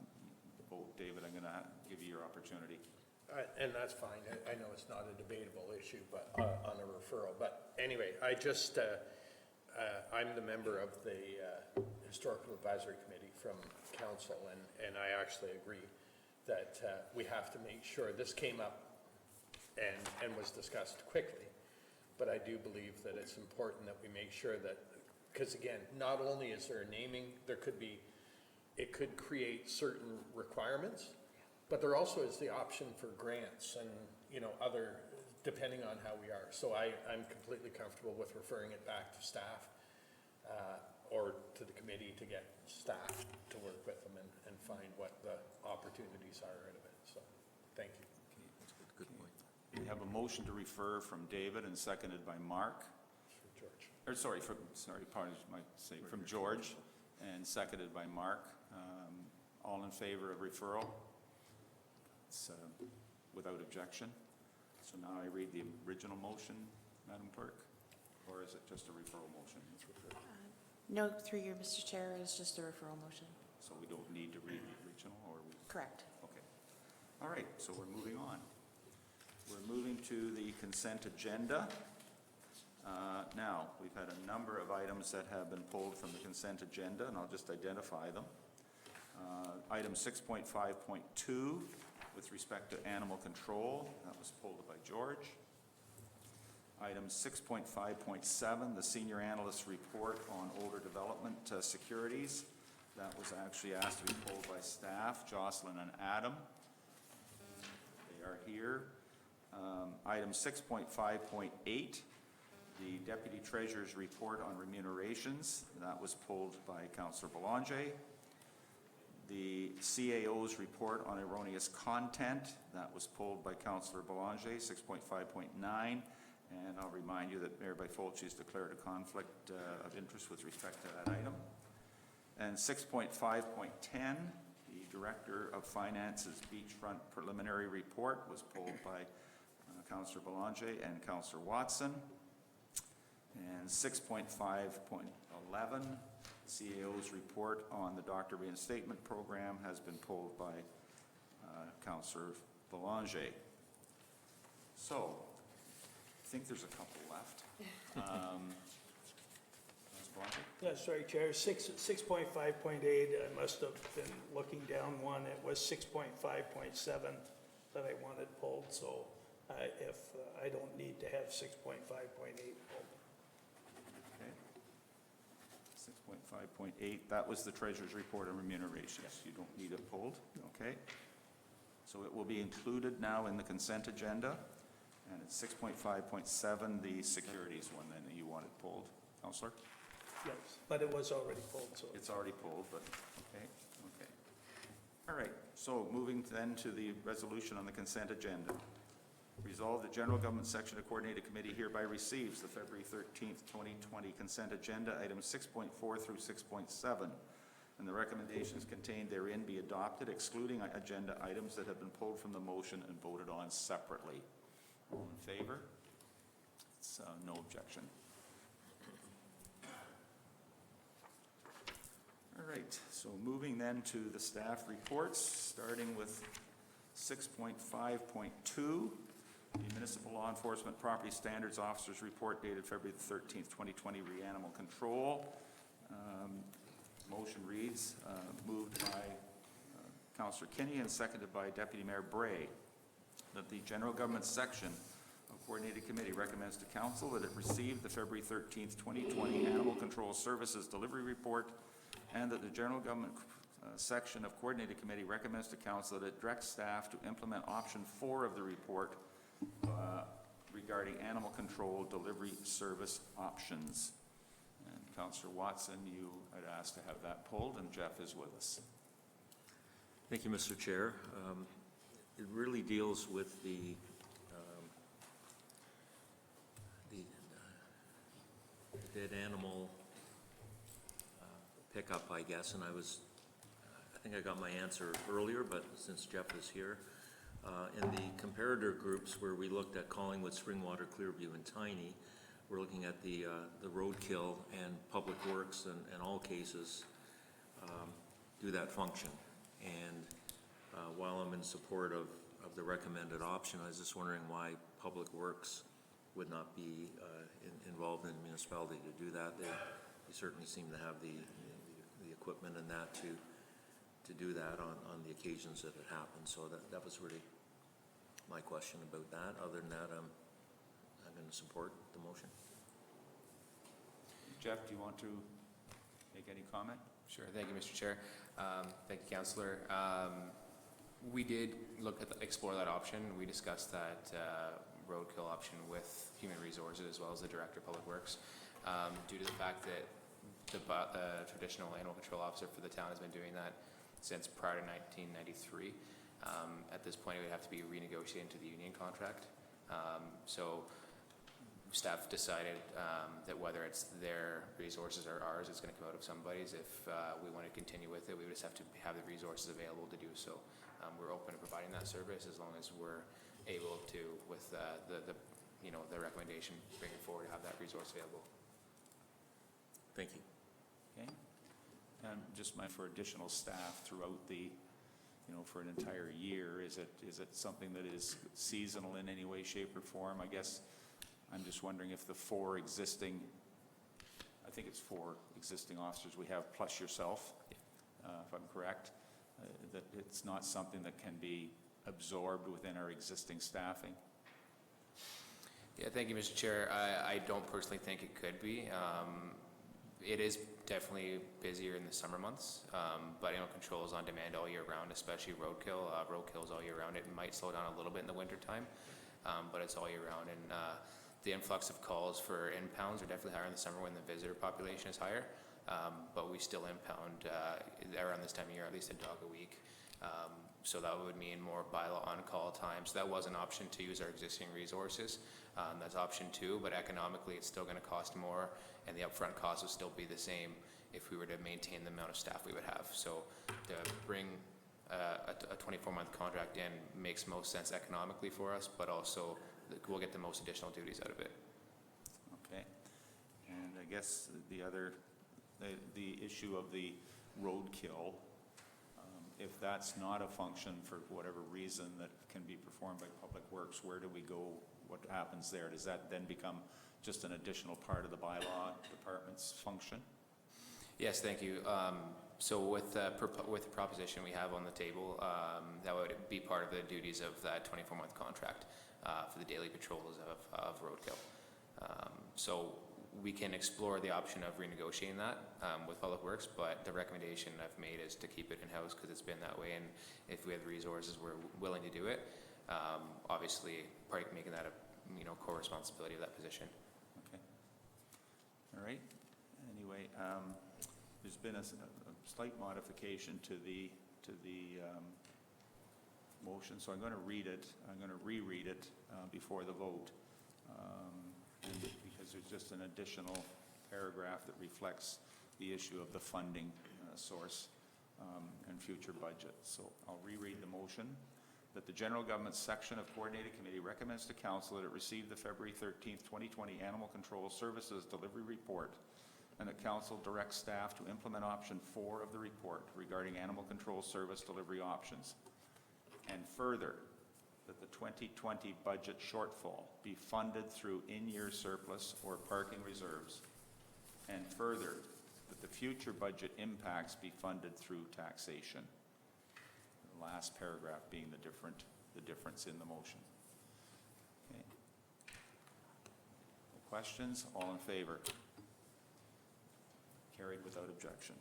S6: vote, David, I'm going to give you your opportunity.
S3: And that's fine. I know it's not a debatable issue, but on a referral. But anyway, I just, I'm the member of the Historical Advisory Committee from council, and I actually agree that we have to make sure this came up and was discussed quickly. But I do believe that it's important that we make sure that, because again, not only is there a naming, there could be, it could create certain requirements, but there also is the option for grants and, you know, other, depending on how we are. So I'm completely comfortable with referring it back to staff or to the committee to get staff to work with them and find what the opportunities are out of it. So, thank you.
S6: Okay, that's a good point. We have a motion to refer from David and seconded by Mark.
S3: George.
S6: Or sorry, pardon my say, from George and seconded by Mark. All in favor of referral? It's without objection. So now I read the original motion, Madam Clerk, or is it just a referral motion?
S17: No, through you, Mr. Chair, it's just a referral motion.
S6: So we don't need to read the original, or we?
S17: Correct.
S6: Okay. All right, so we're moving on. We're moving to the consent agenda. Now, we've had a number of items that have been pulled from the consent agenda, and I'll just identify them. Item 6.5.2, with respect to animal control, that was pulled by George. Item 6.5.7, the senior analyst's report on older development securities. That was actually asked to be pulled by staff, Jocelyn and Adam. They are here. Item 6.5.8, the deputy treasurer's report on remunerations. That was pulled by Councillor Belanger. The CAO's report on erroneous content. That was pulled by Councillor Belanger, 6.5.9. And I'll remind you that Mayor Byfolchi has declared a conflict of interest with respect to that item. And 6.5.10, the Director of Finance's beachfront preliminary report was pulled by Councillor Belanger and Councillor Watson. And 6.5.11, CAO's report on the doctor reinstatement program has been pulled by Councillor Belanger. So, I think there's a couple left.
S1: Yeah, sorry, Chair, 6.5.8, I must have been looking down one. It was 6.5.7 that I wanted pulled, so if I don't need to have 6.5.8 pulled.
S6: Okay. 6.5.8, that was the treasurer's report on remunerations. Yes. You don't need it pulled, okay? So it will be included now in the consent agenda. And it's 6.5.7, the securities one then that you wanted pulled. Councillor?
S1: Yes, but it was already pulled, so.
S6: It's already pulled, but, okay, okay. All right, so moving then to the resolution on the consent agenda. Resolved, the General Government Section of Coordinated Committee hereby receives the February 13th, 2020 consent agenda, items 6.4 through 6.7, and the recommendations contained therein be adopted, excluding agenda items that have been pulled from the motion and voted on separately. All in favor? It's no objection. All right, so moving then to the staff reports, starting with 6.5.2, the Municipal Law Enforcement Property Standards Officer's Report dated February the 13th, 2020, re-animal control. Motion reads, moved by Councillor Kinney and seconded by Deputy Mayor Bray, that the General Government Section of Coordinated Committee recommends to Council that it receive the February 13th, 2020 Animal Control Services Delivery Report, and that the General Government Section of Coordinated Committee recommends to Council that it directs staff to implement option 4 of the report regarding animal control delivery service options. And Councillor Watson, you had asked to have that pulled, and Jeff is with us.
S13: Thank you, Mr. Chair. it really deals with the dead animal pickup, I guess, and I think I got my answer earlier, but since Jeff is here, in the comparator groups where we looked at Collingwood, Springwater, Clearview, and Tiny, we're looking at the roadkill and public works, and in all cases do that function. And while I'm in support of the recommended option, I was just wondering why public works would not be involved in the municipality to do that. They certainly seem to have the equipment and that to do that on the occasions that it happens. So that was really my question about that. Other than that, I'm going to support the motion.
S6: Jeff, do you want to make any comment?
S18: Sure. Thank you, Mr. Chair. Thank you, Councillor. We did explore that option. We discussed that roadkill option with Human Resources as well as the Director of Public Works. Due to the fact that the traditional animal control officer for the town has been doing that since prior to 1993. At this point, it would have to be renegotiated into the union contract. So staff decided that whether it's their resources or ours, it's going to come out of somebody's. If we want to continue with it, we would just have to have the resources available to do so. We're open to providing that service as long as we're able to, with the recommendation bringing forward, have that resource available.
S13: Thank you.
S6: Okay. And just for additional staff throughout the, for an entire year, is it something that is seasonal in any way, shape, or form? I guess I'm just wondering if the four existing officers we have, plus yourself, if I'm correct, that it's not something that can be absorbed within our existing staffing?
S18: Yeah, thank you, Mr. Chair. I don't personally think it could be. It is definitely busier in the summer months, but animal control is on demand all year round, especially roadkill. Roadkill is all year round. It might slow down a little bit in the winter time, but it's all year round. And the influx of calls for impounds are definitely higher in the summer when the visitor population is higher, but we still impound around this time of year at least a dog a week. So that would mean more bylaw on-call time. So that was an option to use our existing resources. That's option 2, but economically it's still going to cost more, and the upfront cost would still be the same if we were to maintain the amount of staff we would have. So to bring a 24-month contract in makes most sense economically for us, but also we'll get the most additional duties out of it.
S6: Okay. And I guess the issue of the roadkill, if that's not a function for whatever reason that can be performed by Public Works, where do we go? What happens there? Does that then become just an additional part of the bylaw department's function?
S18: Yes, thank you. So with the proposition we have on the table, that would be part of the duties of that 24-month contract for the daily patrols of roadkill. So we can explore the option of renegotiating that with Public Works, but the recommendation I've made is to keep it in-house because it's been that way, and if we have the resources, we're willing to do it. Obviously, making that a core responsibility of that position.
S6: Okay. All right. Anyway, there's been a slight modification to the motion, so I'm going to read it. I'm going to reread it before the vote. Because there's just an additional paragraph that reflects the issue of the funding source and future budget. So I'll reread the motion. That the General Government Section of Coordinated Committee recommends to Council that it receive the February 13th, 2020 Animal Control Services Delivery Report, and that Council directs staff to implement option 4 of the report regarding animal control service delivery options. And further, that the 2020 budget shortfall be funded through in-year surplus or parking reserves. And further, that the future budget impacts be funded through taxation. The last paragraph being the difference in the motion. Okay. Questions? All in favor? Carried without objection.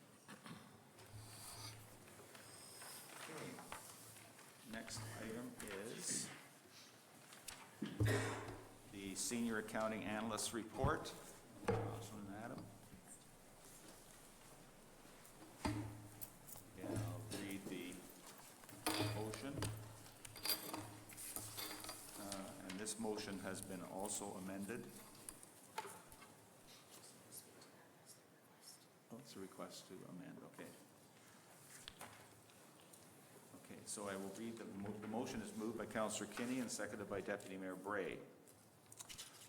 S6: Okay. Next item is the Senior Accounting Analyst Report. Councilman Adam. Again, I'll read the motion. motion has been also amended. Oh, it's a request to amend, okay. Okay, so I will read, the motion is moved by Councillor Kinney and seconded by Deputy Mayor Bray.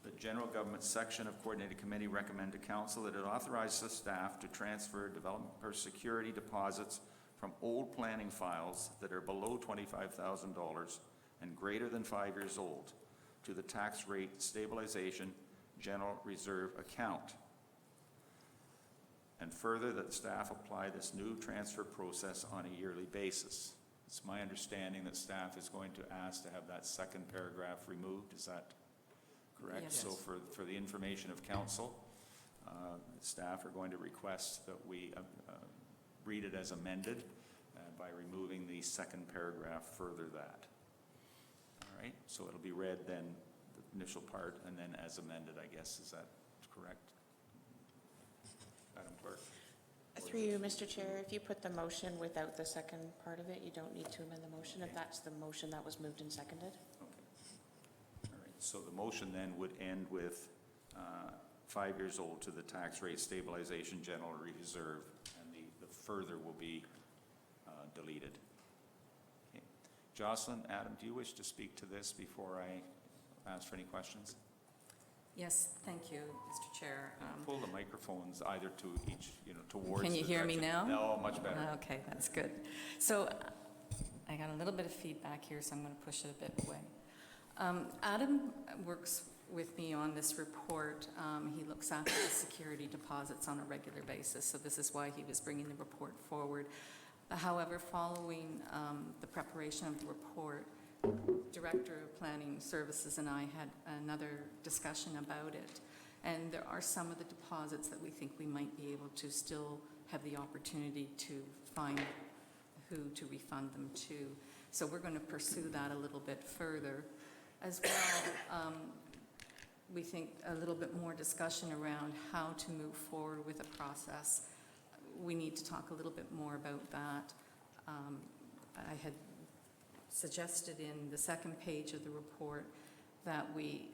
S6: The General Government Section of Coordinated Committee recommend to Council that it authorize the staff to transfer development or security deposits from old planning files that are below $25,000 and greater than 5 years old to the Tax Rate Stabilization General Reserve Account. And further, that staff apply this new transfer process on a yearly basis. It's my understanding that staff is going to ask to have that second paragraph removed. Is that correct?
S16: Yes.
S6: So for the information of council, staff are going to request that we read it as amended by removing the second paragraph further that. All right, so it'll be read then, the initial part, and then as amended, I guess. Is that correct? Madam Clerk?
S17: Through you, Mr. Chair, if you put the motion without the second part of it, you don't need to amend the motion, if that's the motion that was moved and seconded.
S6: Okay. All right, so the motion then would end with 5 years old to the Tax Rate Stabilization General Reserve, and the further will be deleted. Okay. Jocelyn, Adam, do you wish to speak to this before I ask for any questions?
S16: Yes, thank you, Mr. Chair.
S6: Pull the microphones either to each, towards
S16: Can you
S6: the
S16: hear me
S6: direction.
S16: now?
S6: No, much better.
S16: Okay, that's good. So I got a little bit of feedback here, so I'm going to push it a bit away. Adam works with me on this report. He looks after the security deposits on a regular basis, so this is why he was bringing the report forward. However, following the preparation of the report, Director of Planning Services and I had another discussion about it, and there are some of the deposits that we think we might be able to still have the opportunity to find who to refund them to. So we're going to pursue that a little bit further. As well, we think a little bit more discussion around how to move forward with a process. We need to talk a little bit more about that. I had suggested in the second page of the report that we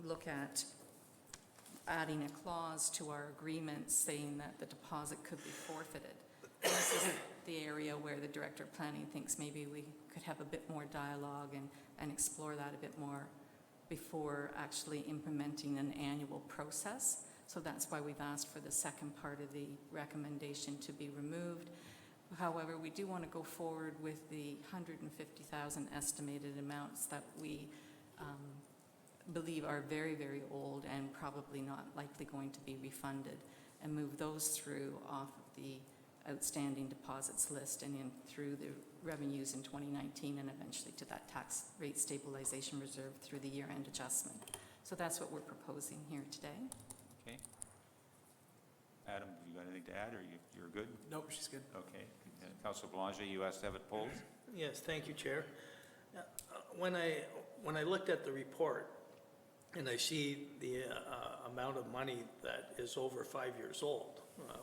S16: look at adding a clause to our agreement saying that the deposit could be forfeited. And this is the area where the Director of Planning thinks maybe we could have a bit more dialogue and explore that a bit more before actually implementing an annual process. So that's why we've asked for the second part of the recommendation to be removed. However, we do want to go forward with the $150,000 estimated amounts that we believe are very, very old and probably not likely going to be refunded, and move those through off of the outstanding deposits list and in through the revenues in 2019 and eventually to that tax rate stabilization reserve through the year-end adjustment. So that's what we're proposing here today.
S6: Okay. Adam, have you got anything to add, or you're good?
S1: Nope, she's good.
S6: Okay. Councillor Belanger, you asked to have it pulled?
S1: Yes, thank you, Chair. When I looked at the report and I see the amount of money that is over 5 years old,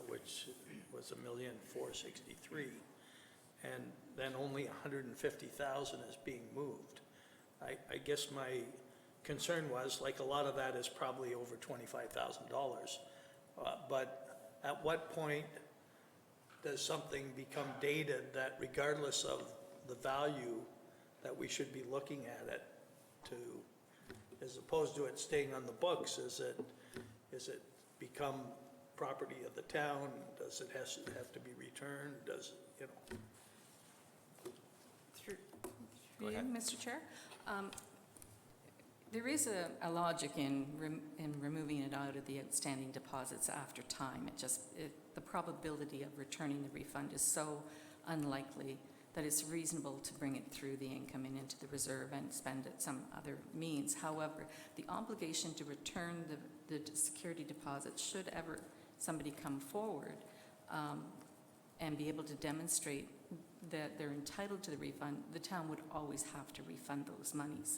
S1: which was $1,463,000, and then only $150,000 is being moved, I guess my concern was, like, a lot of that is probably over $25,000. But at what point does something become dated that, regardless of the value, that we should be looking at it to, as opposed to it staying on the books? Is it become property of the town? Does it have to be returned? Does,
S16: Through you, Mr. Chair. There is a logic in removing it out of the outstanding deposits after time. The probability of returning the refund is so unlikely that it's reasonable to bring it through the income and into the reserve and spend it some other means. However, the obligation to return the security deposit, should ever somebody come forward and be able to demonstrate that they're entitled to the refund, the town would always have to refund those monies.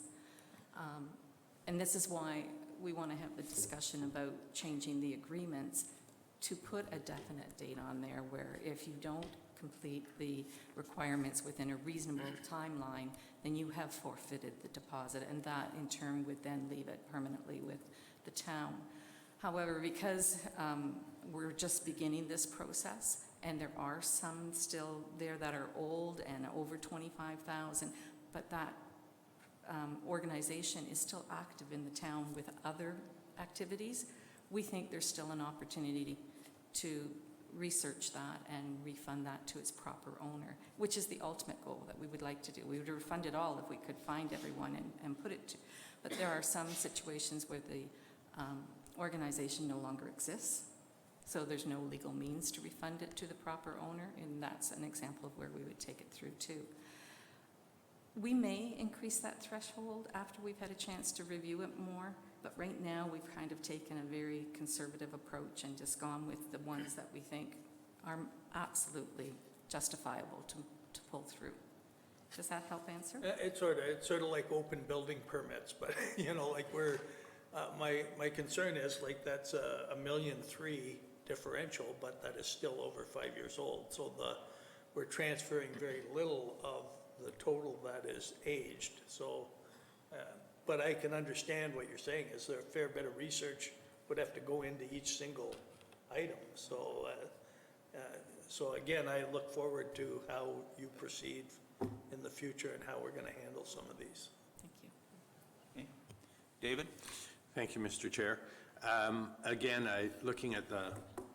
S16: And this is why we want to have the discussion about changing the agreements to put a definite date on there where if you don't complete the requirements within a reasonable timeline, then you have forfeited the deposit, and that in turn would then leave it permanently with the town. However, because we're just beginning this process, and there are some still there that are old and over 25,000, but that organization is still active in the town with other activities, we think there's still an opportunity to research that and refund that to its proper owner, which is the ultimate goal that we would like to do. We would refund it all if we could find everyone and put it to. But there are some situations where the organization no longer exists, so there's no legal means to refund it to the proper owner, and that's an example of where we would take it through too. We may increase that threshold after we've had a chance to review it more, but right now we've kind of taken a very conservative approach and just gone with the ones that we think are absolutely justifiable to pull through. Does that help answer?
S1: It's sort of like open building permits, but, like my concern is like that's a $1.3 million differential, but that is still over 5 years old. So we're transferring very little of the total that is aged. So, but I can understand what you're saying is there a fair bit of research would have to go into each single item. So, so again, I look forward to how you proceed in the future and how we're going to handle some of these.
S16: Thank you.
S6: Okay. David?
S12: Thank you, Mr. Chair. Again, looking at the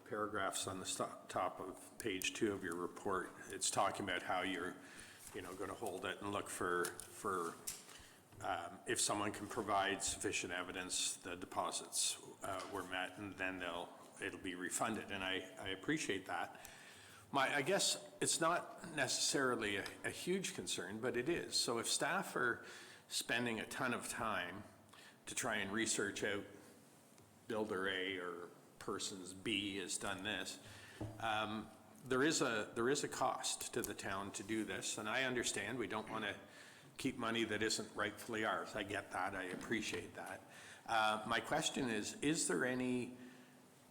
S12: paragraphs on the top of page 2 of your report, it's talking about how you're going to hold it and look for if someone can provide sufficient evidence the deposits were met, and then it'll be refunded, and I appreciate that. I guess it's not necessarily a huge concern, but it is. So if staff are spending a ton of time to try and research out builder A or persons B has done this, there is a cost to the town to do this, and I understand we don't want to keep money that isn't rightfully ours. I get that. I appreciate that. My question is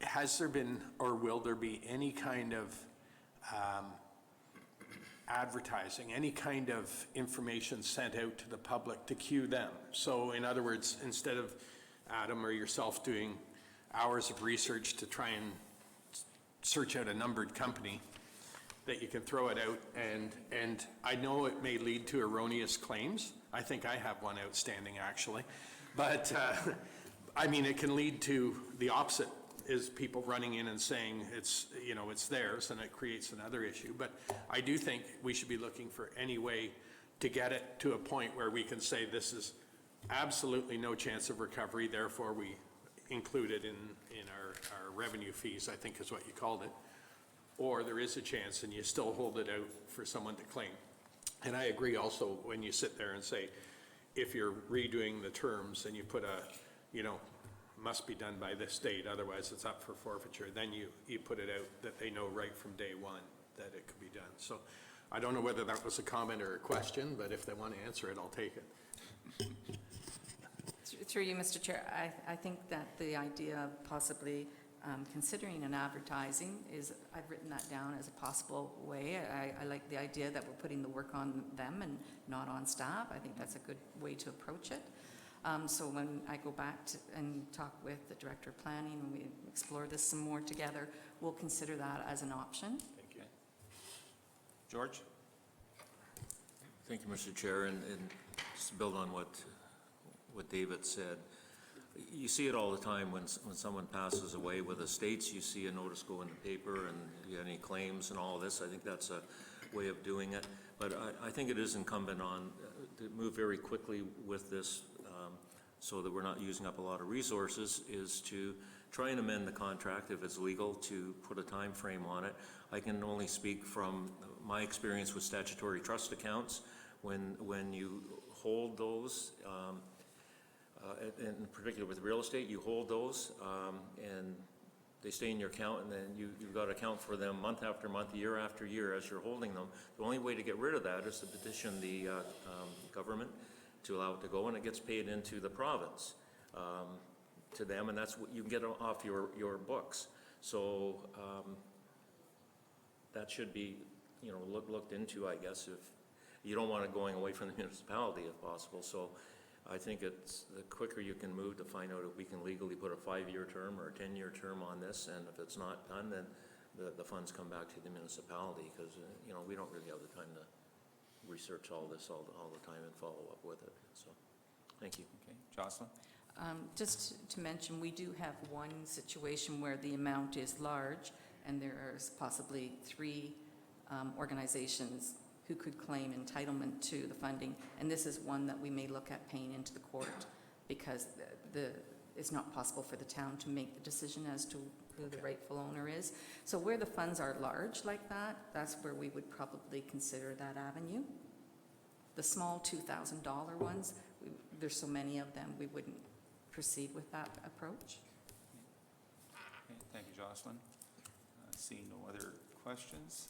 S12: has there been or will there be any kind of advertising, any kind of information sent out to the public to cue them? So in other words, instead of Adam or yourself doing hours of research to try and search out a numbered company, that you can throw it out, and I know it may lead to erroneous claims. I think I have one outstanding actually, but I mean it can lead to the opposite, is people running in and saying it's theirs, and it creates another issue. But I do think we should be looking for any way to get it to a point where we can say this is absolutely no chance of recovery, therefore we include it in our revenue fees, I think is what you called it. Or there is a chance and you still hold it out for someone to claim. And I agree also when you sit there and say, if you're redoing the terms and you put must be done by this date, otherwise it's up for forfeiture, then you put it out that they know right from day one that it could be done. So I don't know whether that was a comment or a question, but if they want to answer it, I'll take it.
S16: Through you, Mr. Chair, I think that the idea of possibly considering an advertising is, I've written that down as a possible way. I like the idea that we're putting the work on them and not on staff. I think that's a good way to approach it. So when I go back and talk with the Director of Planning and we explore this some more together, we'll consider that as an option.
S6: Thank you. George?
S13: Thank you, Mr. Chair, and just to build on what David said, you see it all the time when someone passes away with estates. You see a notice go in the paper and you have any claims and all of this. I think that's a way of doing it. But I think it is incumbent on to move very quickly with this so that we're not using up a lot of resources, is to try and amend the contract if it's legal, to put a time frame on it. I can only speak from my experience with statutory trust accounts. When you hold those, in particular with real estate, you hold those and they stay in your account, and then you've got to account for them month after month, year after year as you're holding them. The only way to get rid of that is to petition the government to allow it to go, and it gets paid into the province to them, and that's what you can get off your books. So that should be looked into, I guess, if you don't want it going away from the municipality if possible. So I think it's the quicker you can move to find out if we can legally put a 5-year term or a 10-year term on this, and if it's not done, then the funds come back to the municipality, because, we don't really have the time to research all this all the time and follow up with it. So, thank you.
S6: Okay, Jocelyn?
S16: Just to mention, we do have one situation where the amount is large, and there are possibly 3 organizations who could claim entitlement to the funding, and this is one that we may look at paying into the court, because it's not possible for the town to make the decision as to who the rightful owner is. So where the funds are large like that, that's where we would probably consider that avenue. The small $2,000 ones, there's so many of them, we wouldn't proceed with that approach.
S6: Okay, thank you, Jocelyn. Seeing no other questions,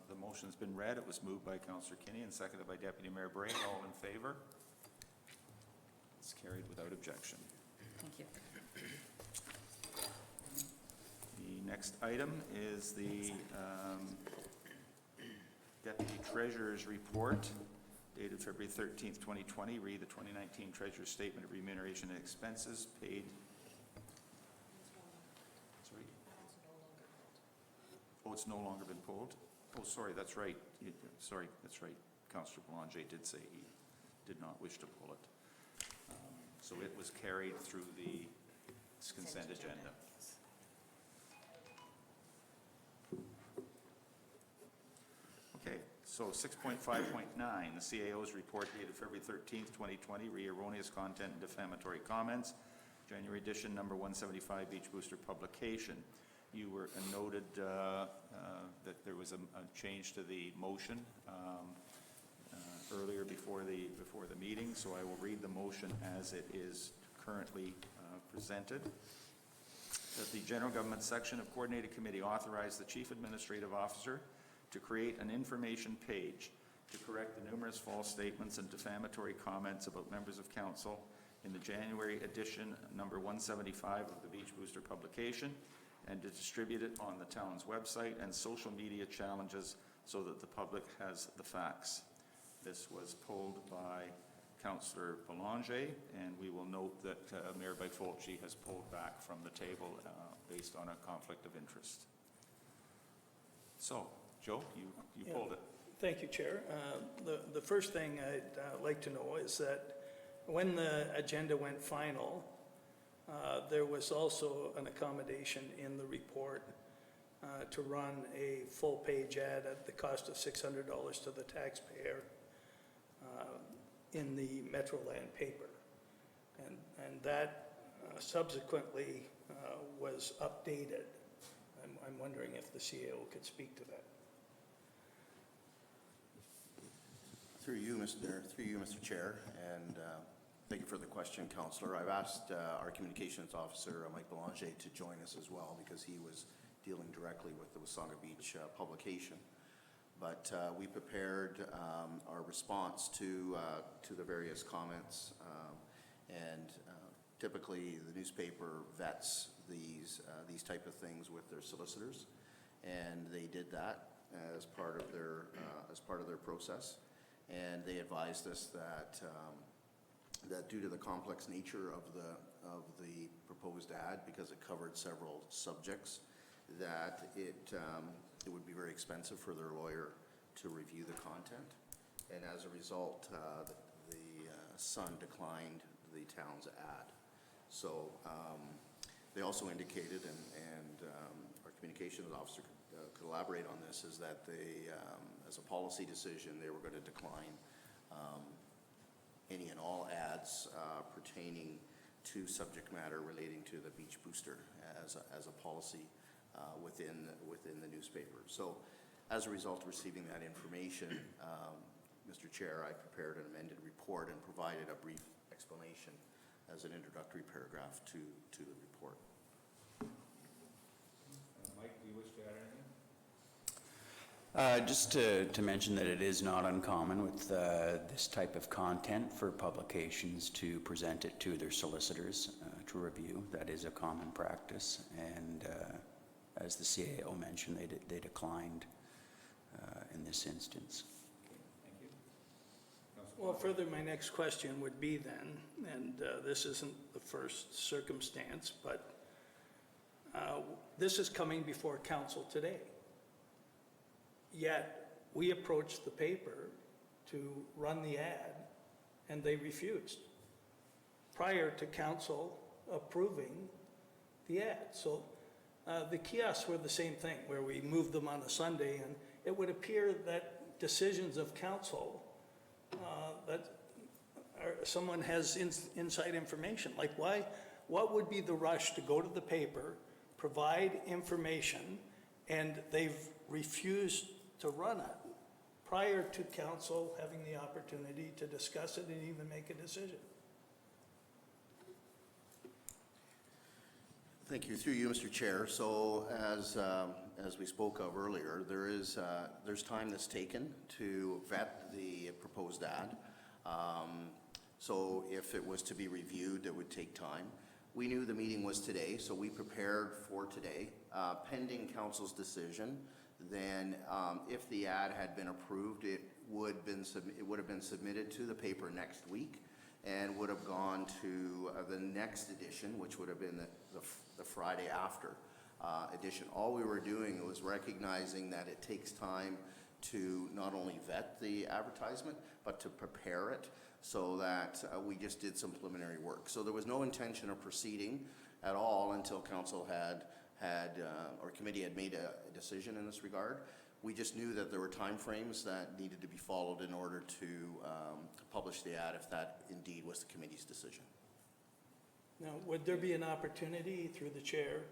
S6: the motion's been read. It was moved by Councillor Kinney and seconded by Deputy Mayor Bray. All in favor? It's carried without objection.
S16: Thank you.
S6: The next item is the Deputy Treasurer's Report, dated February 13th, 2020. Read the 2019 Treasurer's Statement of Remuneration and Expenses paid. Sorry? Oh, it's no longer been pulled? Oh, sorry, that's right. Sorry, that's right. Councillor Boulanger did say he did not wish to pull it. So it was carried through the consent agenda. Okay, so 6.5.9, the CAO's report dated February 13th, 2020, erroneous content and defamatory comments, January edition, number 175, Beach Booster publication. You were noted that there was a change to the motion earlier before the meeting, so I will read the motion as it is currently presented. That the General Government Section of Coordinated Committee authorize the Chief Administrative Officer to create an information page to correct the numerous false statements and defamatory comments about members of council in the January edition, number 175 of the Beach Booster publication, and to distribute it on the town's website and social media challenges so that the public has the facts. This was pulled by Councillor Boulanger, and we will note that Mayor Byfolchi has pulled back from the table based on a conflict of interest. So, Joe, you pulled it.
S1: Thank you, Chair. The first thing I'd like to know is that when the agenda went final, there was also an accommodation in the report to run a full-page ad at the cost of $600 to the taxpayer in the Metroland paper. And that subsequently was updated. I'm wondering if the CAO could speak to that.
S19: Through you, Mr. Chair, and thank you for the question, Councillor. I've asked our Communications Officer, Mike Boulanger, to join us as well, because he was dealing directly with the Wasaga Beach publication. But we prepared our response to the various comments, and typically the newspaper vets these type of things with their solicitors, and they did that as part of their process. And they advised us that that due to the complex nature of the proposed ad, because it covered several subjects, that it would be very expensive for their lawyer to review the content, and as a result, the Sun declined the town's ad. So they also indicated, and our communications officer could elaborate on this, is that they, as a policy decision, they were going to decline any and all ads pertaining to subject matter relating to the Beach Booster as a policy within the newspaper. So as a result of receiving that information, Mr. Chair, I prepared an amended report and provided a brief explanation as an introductory paragraph to the report.
S6: Mike, do you wish to add anything?
S20: Just to mention that it is not uncommon with this type of content for publications to present it to their solicitors to review. That is a common practice, and as the CAO mentioned, they declined in in this instance.
S6: Thank you.
S1: Well, further, my next question would be then, and this isn't the first circumstance, but this is coming before council today. Yet, we approached the paper to run the ad, and they refused, prior to council approving the ad. So the kiosks were the same thing, where we moved them on a Sunday, and it would appear that decisions of council, someone has inside information. Like what would be the rush to go to the paper, provide information, and they've refused to run it prior to council having the opportunity to discuss it and even make a decision?
S19: Thank you. Through you, Mr. Chair. So as we spoke of earlier, there's time that's taken to vet the proposed ad. So if it was to be reviewed, it would take time. We knew the meeting was today, so we prepared for today. Pending council's decision, then if the ad had been approved, it would have been submitted to the paper next week and would have gone to the next edition, which would have been the Friday after edition. All we were doing was recognizing that it takes time to not only vet the advertisement, but to prepare it, so that we just did some preliminary work. So there was no intention of proceeding at all until council or committee had made a decision in this regard. We just knew that there were timeframes that needed to be followed in order to publish the ad, if that indeed was the committee's decision.
S1: Now, would there be an opportunity through the chair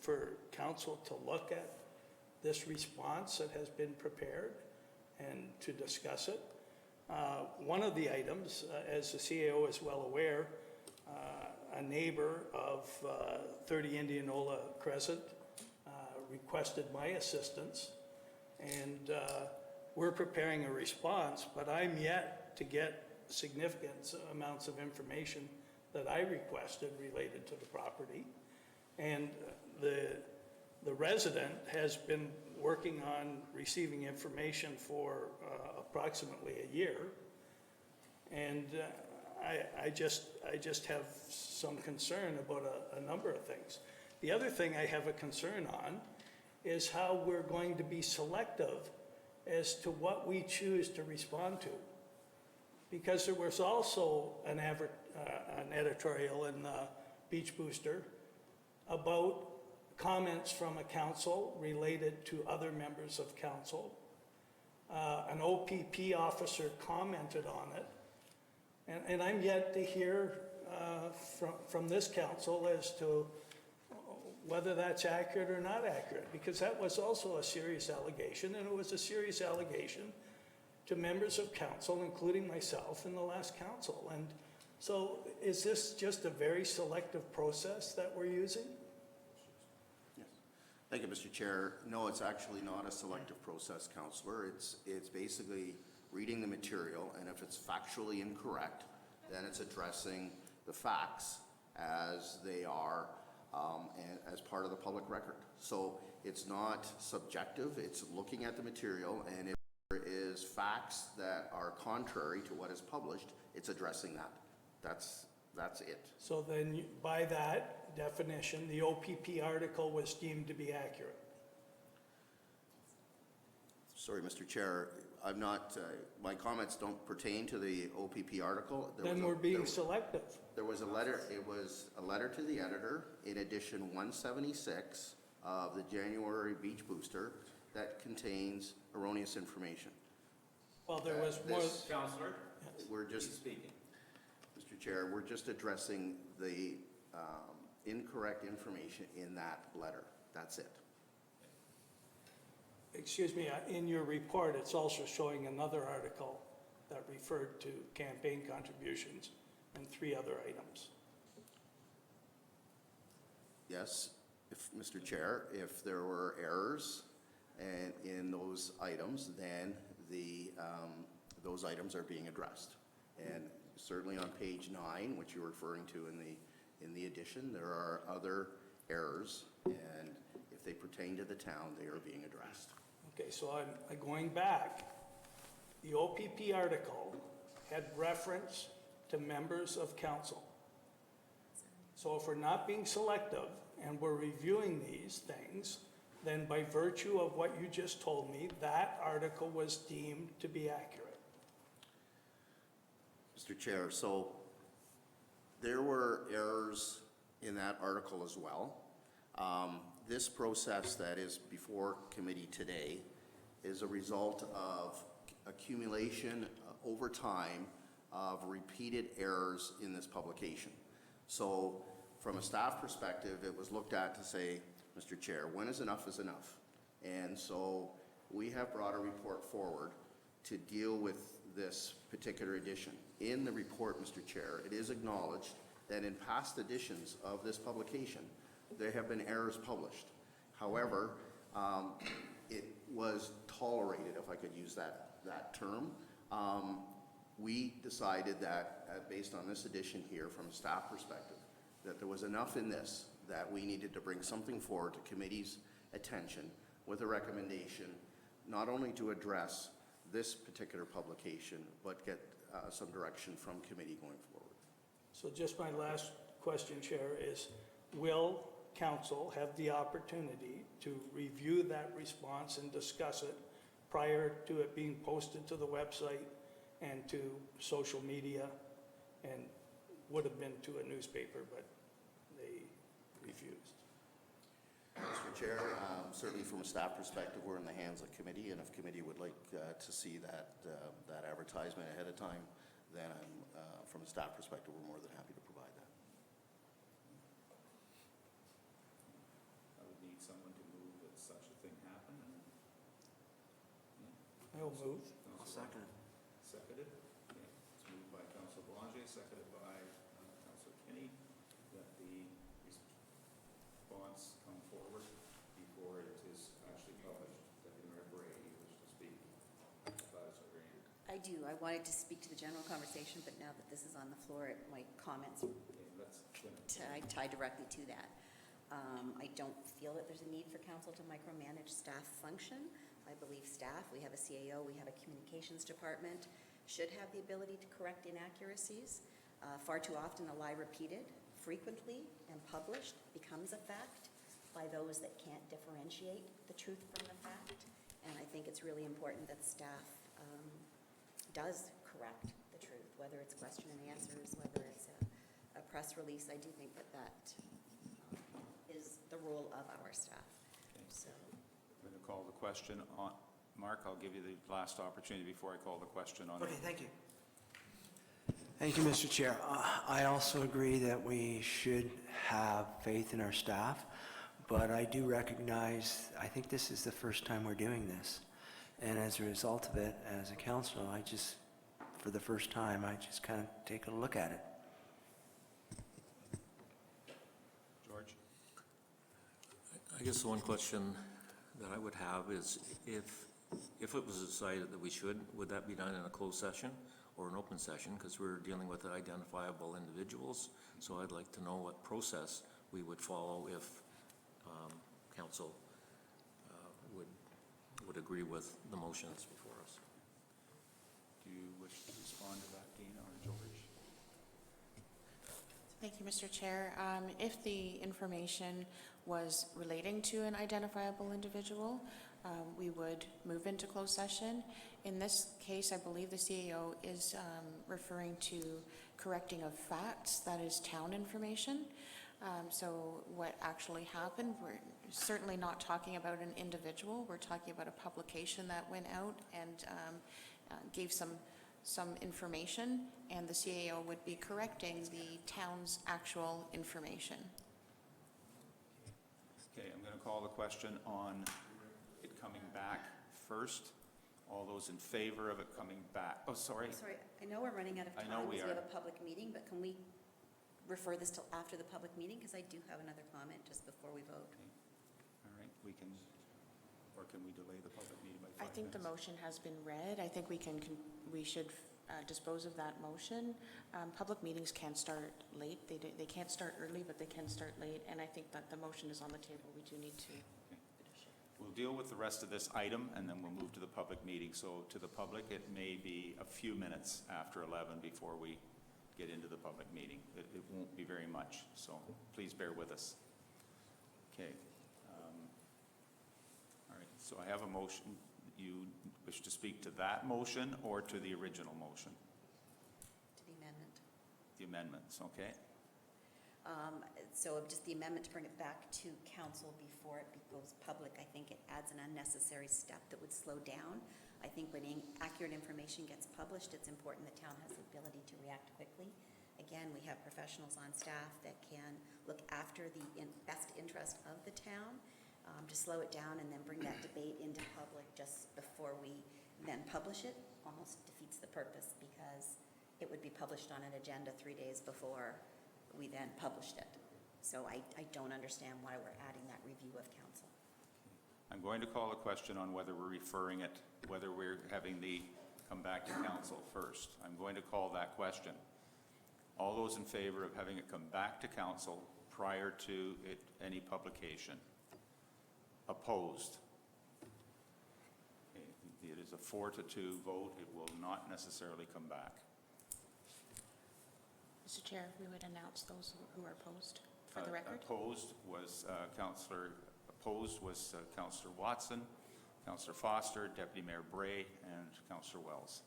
S1: for council to look at this response that has been prepared and to discuss it? One of the items, as the CAO is well aware, a neighbor of 30 Indianola Crescent requested my assistance, and we're preparing a response, but I'm yet to get significant amounts of information that I requested related to the property. And the resident has been working on receiving information for approximately a year, and I just have some concern about a number of things. The other thing I have a concern on is how we're going to be selective as to what we choose to respond to. Because there was also an editorial in the Beach Booster about comments from a council related to other members of council. An OPP officer commented on it. And I'm yet to hear from this council as to whether that's accurate or not accurate, because that was also a serious allegation, and it was a serious allegation to members of council, including myself, in the last council. And so is this just a very selective process that we're using?
S19: Yes. Thank you, Mr. Chair. No, it's actually not a selective process, Councillor. It's basically reading the material, and if it's factually incorrect, then it's addressing the facts as they are and as part of the public record. So it's not subjective, it's looking at the material, and if there is facts that are contrary to what is published, it's addressing that. That's it.
S1: So then, by that definition, the OPP article was deemed to be accurate?
S19: Sorry, Mr. Chair, I'm not, my comments don't pertain to the OPP article.
S1: Then we're being selective.
S19: There was a letter, it was a letter to the editor in edition 176 of the January Beach Booster that contains erroneous information.
S1: Well, there was more.
S6: Councillor,
S19: We're just
S6: speaking.
S19: Mr. Chair, we're just addressing the incorrect information in that letter. That's it.
S1: Excuse me, in your report, it's also showing another article that referred to campaign contributions and 3 other items.
S19: Yes, if, Mr. Chair, if there were errors in those items, then those items are being addressed. And certainly on page 9, which you're referring to in the edition, there are other errors, and if they pertain to the town, they are being addressed.
S1: Okay, so I'm going back. The OPP article had reference to members of council. So if we're not being selective and we're reviewing these things, then by virtue of what you just told me, that article was deemed to be accurate.
S19: Mr. Chair, so there were errors in that article as well. This process that is before committee today is a result of accumulation over time of repeated errors in this publication. So from a staff perspective, it was looked at to say, Mr. Chair, when is enough? And so we have brought a report forward to deal with this particular edition. In the report, Mr. Chair, it is acknowledged that in past editions of this publication, there have been errors published. However, it was tolerated, if I could use that term. We decided that, based on this edition here, from a staff perspective, that there was enough in this that we needed to bring something forward to committee's attention with a recommendation, not only to address this particular publication, but get some direction from committee going forward.
S1: So just my last question, Chair, is will council have the opportunity to review that response and discuss it prior to it being posted to the website and to social media, and would have been to a newspaper, but they refused?
S19: Mr. Chair, certainly from a staff perspective, we're in the hands of committee, and if committee would like to see that advertisement ahead of time, then from a staff perspective, we're more than happy to provide that.
S6: I would need someone to move that such a thing happen.
S1: I'll move.
S8: I'll second it.
S6: Seconded. Okay. It's moved by Councilor Boulanger, seconded by Councilor Kinney, that the response come forward before it is actually published. Deputy Mayor Bray, you wish to speak?
S5: I do. I wanted to speak to the general conversation, but now that this is on the floor, my comments tie directly to that. I don't feel that there's a need for council to micromanage staff function. I believe staff, we have a CAO, we have a communications department, should have the ability to correct inaccuracies. Far too often, a lie repeated frequently and published becomes a fact by those that can't differentiate the truth from the fact. And I think it's really important that staff does correct the truth, whether it's question and answers, whether it's a press release. I do think that is the role of our staff.
S6: Okay.
S5: So.
S6: I'm going to call the question on. Mark, I'll give you the last opportunity before I call the question on.
S8: Okay, thank you. Thank you, Mr. Chair. I also agree that we should have faith in our staff, but I do recognize, I think this is the first time we're doing this. And as a result of it, as a council, for the first time, I just kind of take a look at it.
S6: George?
S13: I guess the one question that I would have is if it was decided that we should, would that be done in a closed session or an open session? Because we're dealing with identifiable individuals. So I'd like to know what process we would follow if council would agree with the motions before us.
S6: Do you wish to respond to that, Dina or George?
S17: Thank you, Mr. Chair. If the information was relating to an identifiable individual, we would move into closed session. In this case, I believe the CAO is referring to correcting of facts, that is town information. So what actually happened, we're certainly not talking about an individual. We're talking about a publication that went out and gave some information, and the CAO would be correcting the town's actual information.
S6: Okay, I'm going to call the question on it coming back first. All those in favor of it coming back? Oh, sorry.
S5: Sorry, I know we're running out of time because we have a public meeting, but can we refer this till after the public meeting? Because I do have another comment just before we vote.
S6: Okay. All right, we can, or can we delay the public meeting by 5 minutes?
S17: I think the motion has been read. I think we should dispose of that motion. Public meetings can start late. They can't start early, but they can start late. And I think that the motion is on the table. We do need to.
S6: Okay. We'll deal with the rest of this item, and then we'll move to the public meeting. So to the public, it may be a few minutes after 11 before we get into the public meeting. It won't be very much, so please bear with us. Okay. All right, so I have a motion. You wish to speak to that motion or to the original motion?
S5: To the amendment.
S6: The amendments, okay.
S5: So just the amendment to bring it back to council before it goes public, I think it adds an unnecessary step that would slow down. I think when accurate information gets published, it's important the town has the ability to react quickly. Again, we have professionals on staff that can look after the best interest of the town. To slow it down and then bring that debate into public just before we then publish it almost defeats the purpose, because it would be published on an agenda 3 days before we then published it. So I don't understand why we're adding that review of council.
S6: I'm going to call a question on whether we're referring it, whether we're having the come back to council first. I'm going to call that question. All those in favor of having it come back to council prior to any publication? Opposed? Okay, it is a 4-2 vote. It will not necessarily come back.
S17: Mr. Chair, we would announce those who are opposed for the record.
S6: Opposed was Councillor Watson, Councillor Foster, Deputy Mayor Bray, and Councillor Wells.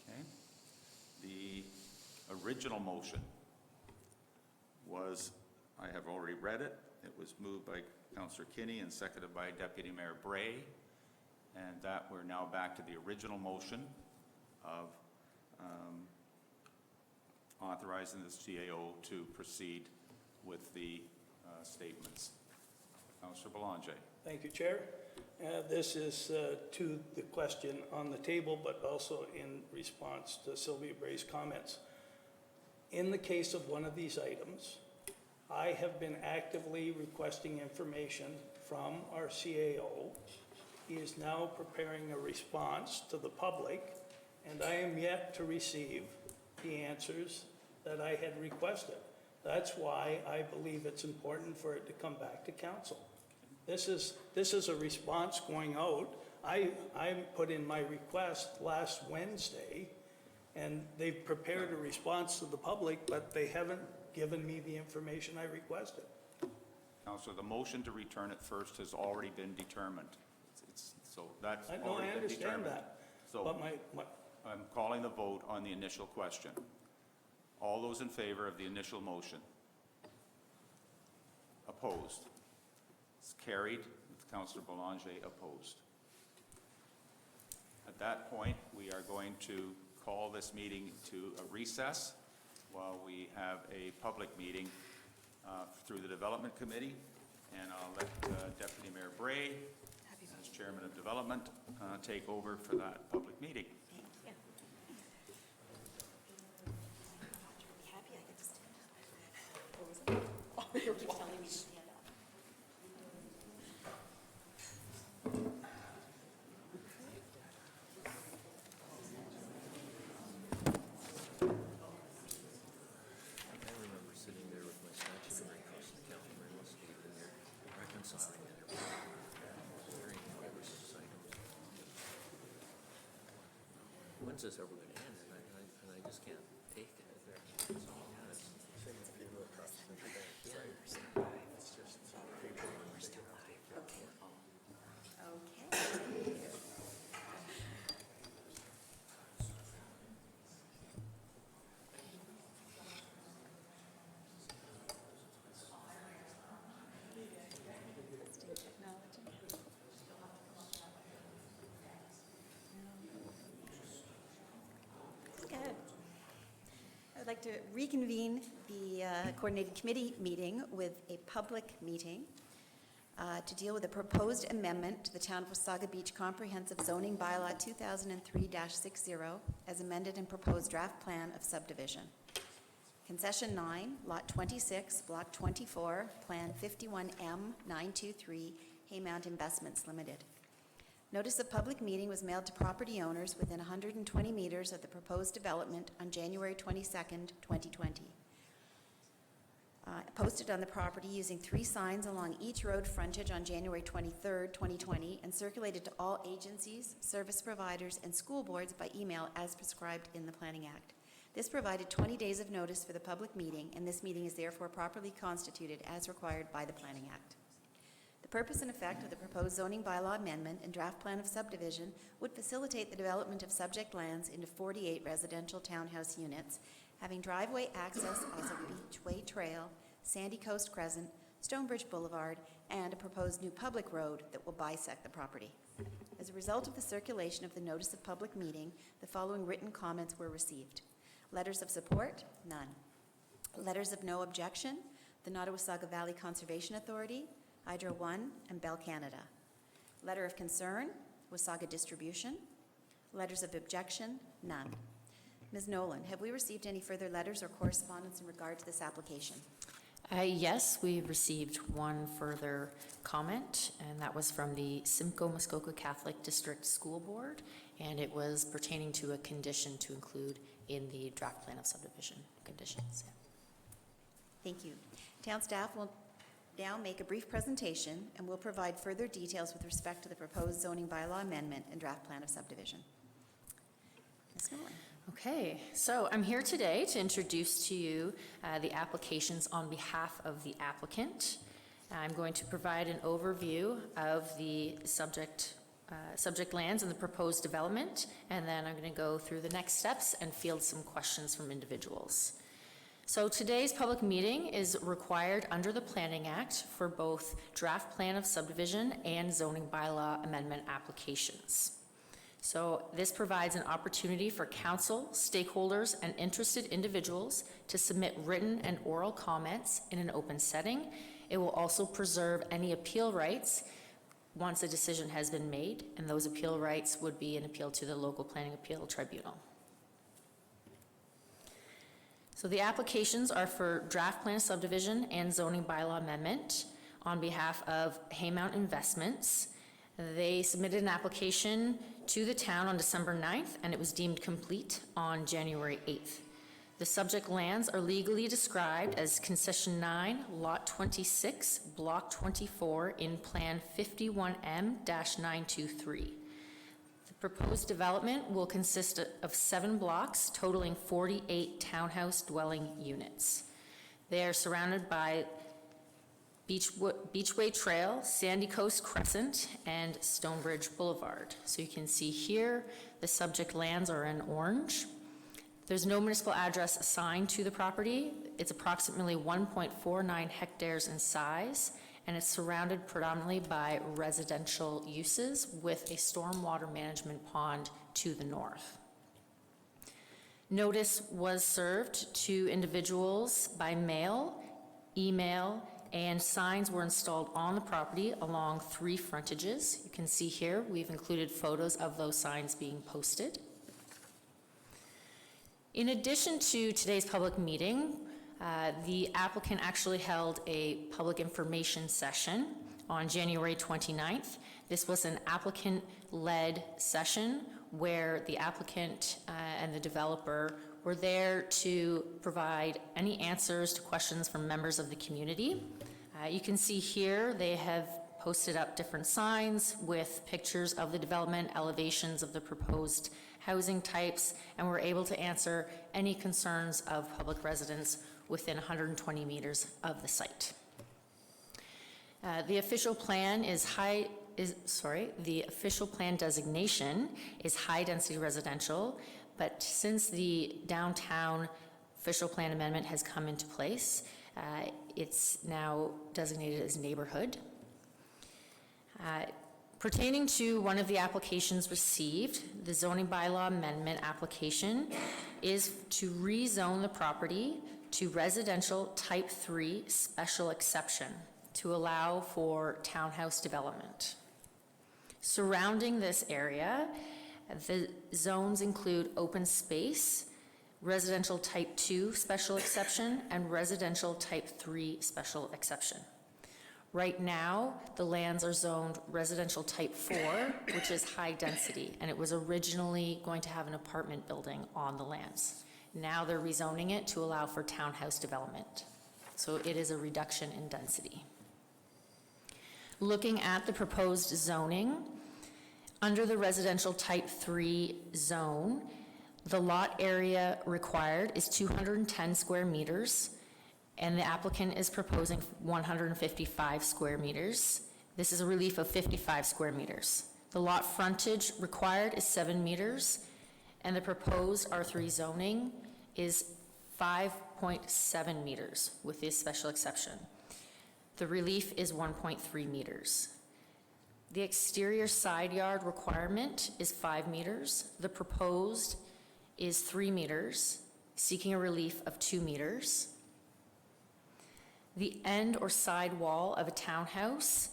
S6: Okay. The original motion was, I have already read it. It was moved by Councillor Kinney and seconded by Deputy Mayor Bray, and that we're now back to the original motion of authorizing the CAO to proceed with the statements. Councillor Belanger.
S1: Thank you, Chair. This is to the question on the table, but also in response to Sylvia Bray's comments. In the case of one of these items, I have been actively requesting information from our CAO. He is now preparing a response to the public, and I am yet to receive the answers that I had requested. That's why I believe it's important for it to come back to council. This is a response going out. I put in my request last Wednesday, and they've prepared a response to the public, but they haven't given me the information I requested.
S6: Councillor, the motion to return it first has already been determined. So that's
S1: I
S6: already been
S1: understand
S6: determined.
S1: that.
S6: So
S1: But
S6: I'm calling the vote on the initial question. All those in favor of the initial motion? Opposed? It's carried with Councillor Belanger opposed. At that point, we are going to call this meeting to a recess while we have a public meeting through the Development Committee. And I'll let Deputy Mayor Bray, as Chairman of Development, take over for that public meeting.
S5: You're telling me to stand up.
S13: I remember sitting there with my statutory cost accountant, and I was in there reconciling it every very oversized items. When's this ever going to end? And I just can't take it. So, yeah, it's
S5: Good. I'd like to reconvene the coordinated committee meeting with a public meeting to deal with a proposed amendment to the Town of Wasaga Beach Comprehensive Zoning Bylaw 2003-60 as amended and proposed draft plan of subdivision. Concession 9, Lot 26, Block 24, Plan 51M923, Haymount Investments Limited. Notice of public meeting was mailed to property owners within 120 meters of the proposed development on January 22nd, 2020. posted on the property using 3 signs along each road frontage on January 23rd, 2020, and circulated to all agencies, service providers, and school boards by email as prescribed in the Planning Act. This provided 20 days of notice for the public meeting, and this meeting is therefore properly constituted as required by the Planning Act. The purpose and effect of the proposed zoning bylaw amendment and draft plan of subdivision would facilitate the development of subject lands into 48 residential townhouse units, having driveway access as a beachway trail, Sandy Coast Crescent, Stonebridge Boulevard, and a proposed new public road that will bisect the property. As a result of the circulation of the notice of public meeting, the following written comments were received. Letters of support? None. Letters of no objection? The Wasaga Valley Conservation Authority, Hydro One, and Bell Canada. Letter of concern? Wasaga Distribution. Letters of objection? None. Ms. Nolan, have we received any further letters or correspondence in regard to this application?
S21: Yes, we received one further comment, and that was from the Simcoe Muskoka Catholic District School Board, and it was pertaining to a condition to include in the draft plan of subdivision conditions. Yeah.
S5: Thank you. Town staff will now make a brief presentation and will provide further details with respect to the proposed zoning bylaw amendment and draft plan of subdivision. Ms. Nolan.
S21: Okay, so I'm here today to introduce to you the applications on behalf of the applicant. I'm going to provide an overview of the subject lands and the proposed development, and then I'm going to go through the next steps and field some questions from individuals. So today's public meeting is required under the Planning Act for both draft plan of subdivision and zoning bylaw amendment applications. So this provides an opportunity for council, stakeholders, and interested individuals to submit written and oral comments in an open setting. It will also preserve any appeal rights once a decision has been made, and those appeal rights would be an appeal to the local planning appeal tribunal. So the applications are for draft plan subdivision and zoning bylaw amendment on behalf of Haymount Investments. They submitted an application to the town on December 9th, and it was deemed complete on January 8th. The subject lands are legally described as Concession 9, Lot 26, Block 24 in Plan 51M-923. The proposed development will consist of 7 blocks totaling 48 townhouse dwelling units. They are surrounded by Beachway Trail, Sandy Coast Crescent, and Stonebridge Boulevard. So you can see here the subject lands are in orange. There's no municipal address assigned to the property. It's approximately 1.49 hectares in size, and it's surrounded predominantly by residential uses with a stormwater management pond to the north. Notice was served to individuals by mail, email, and signs were installed on the property along 3 frontages. You can see here we've included photos of those signs being posted. In addition to today's public meeting, the applicant actually held a public information session on January 29th. This was an applicant-led session where the applicant and the developer were there to provide any answers to questions from members of the community. You can see here they have posted up different signs with pictures of the development, elevations of the proposed housing types, and we're able to answer any concerns of public residents within 120 meters of the site. The official plan the official plan designation is high-density residential, but since the downtown official plan amendment has come into place, it's now designated as neighborhood. Pertaining to one of the applications received, the zoning bylaw amendment application is to rezone the property to residential type 3 special exception to allow for townhouse development. Surrounding this area, the zones include open space, residential type 2 special exception, and residential type 3 special exception. Right now, the lands are zoned residential type 4, which is high density, and it was originally going to have an apartment building on the lands. Now they're rezoning it to allow for townhouse development. So it is a reduction in density. Looking at the proposed zoning, under the residential type 3 zone, the lot area required is 210 square meters, and the applicant is proposing 155 square meters. This is a relief of 55 square meters. The lot frontage required is 7 meters, and the proposed R3 zoning is 5.7 meters with this special exception. The relief is 1.3 meters. The exterior side yard requirement is 5 meters. The proposed is 3 meters, seeking a relief of 2 meters. The end or side wall of a townhouse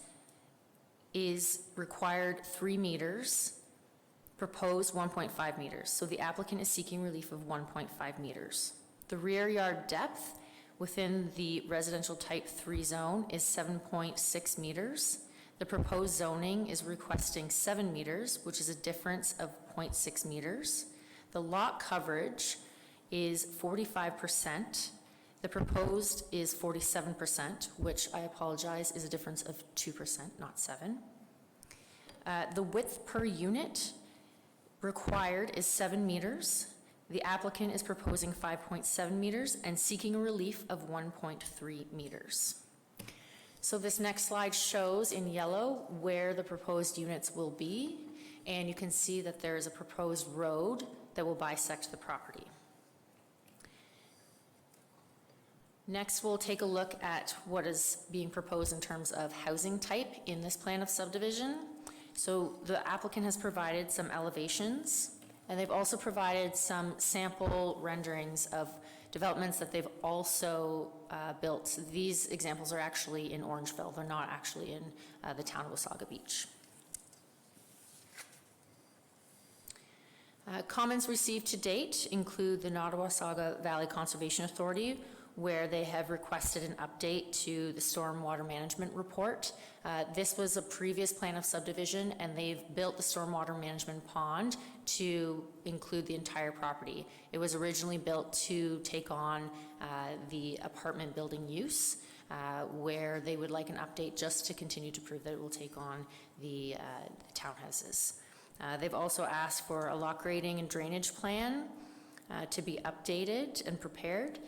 S21: is required 3 meters, proposed 1.5 meters. So the applicant is seeking relief of 1.5 meters. The rear yard depth within the residential type 3 zone is 7.6 meters. The proposed zoning is requesting 7 meters, which is a difference of 0.6 meters. The lot coverage is 45%. The proposed is 47%, which I apologize is a difference of 2%, not 7. The width per unit required is 7 meters. The applicant is proposing 5.7 meters and seeking a relief of 1.3 meters. So this next slide shows in yellow where the proposed units will be, and you can see that there is a proposed road that will bisect the property. Next, we'll take a look at what is being proposed in terms of housing type in this plan of subdivision. So the applicant has provided some elevations, and they've also provided some sample renderings of developments that they've also built. These examples are actually in Orangeville. They're not actually in the town of Wasaga Beach. Comments received to date include the Nottawasaga Valley Conservation Authority, where they have requested an update to the stormwater management report. This was a previous plan of subdivision, and they've built the stormwater management pond to include the entire property. It was originally built to take on the apartment building use, where they would like an update just to continue to prove that it will take on the townhouses. They've also asked for a lot grading and drainage plan to be updated and prepared.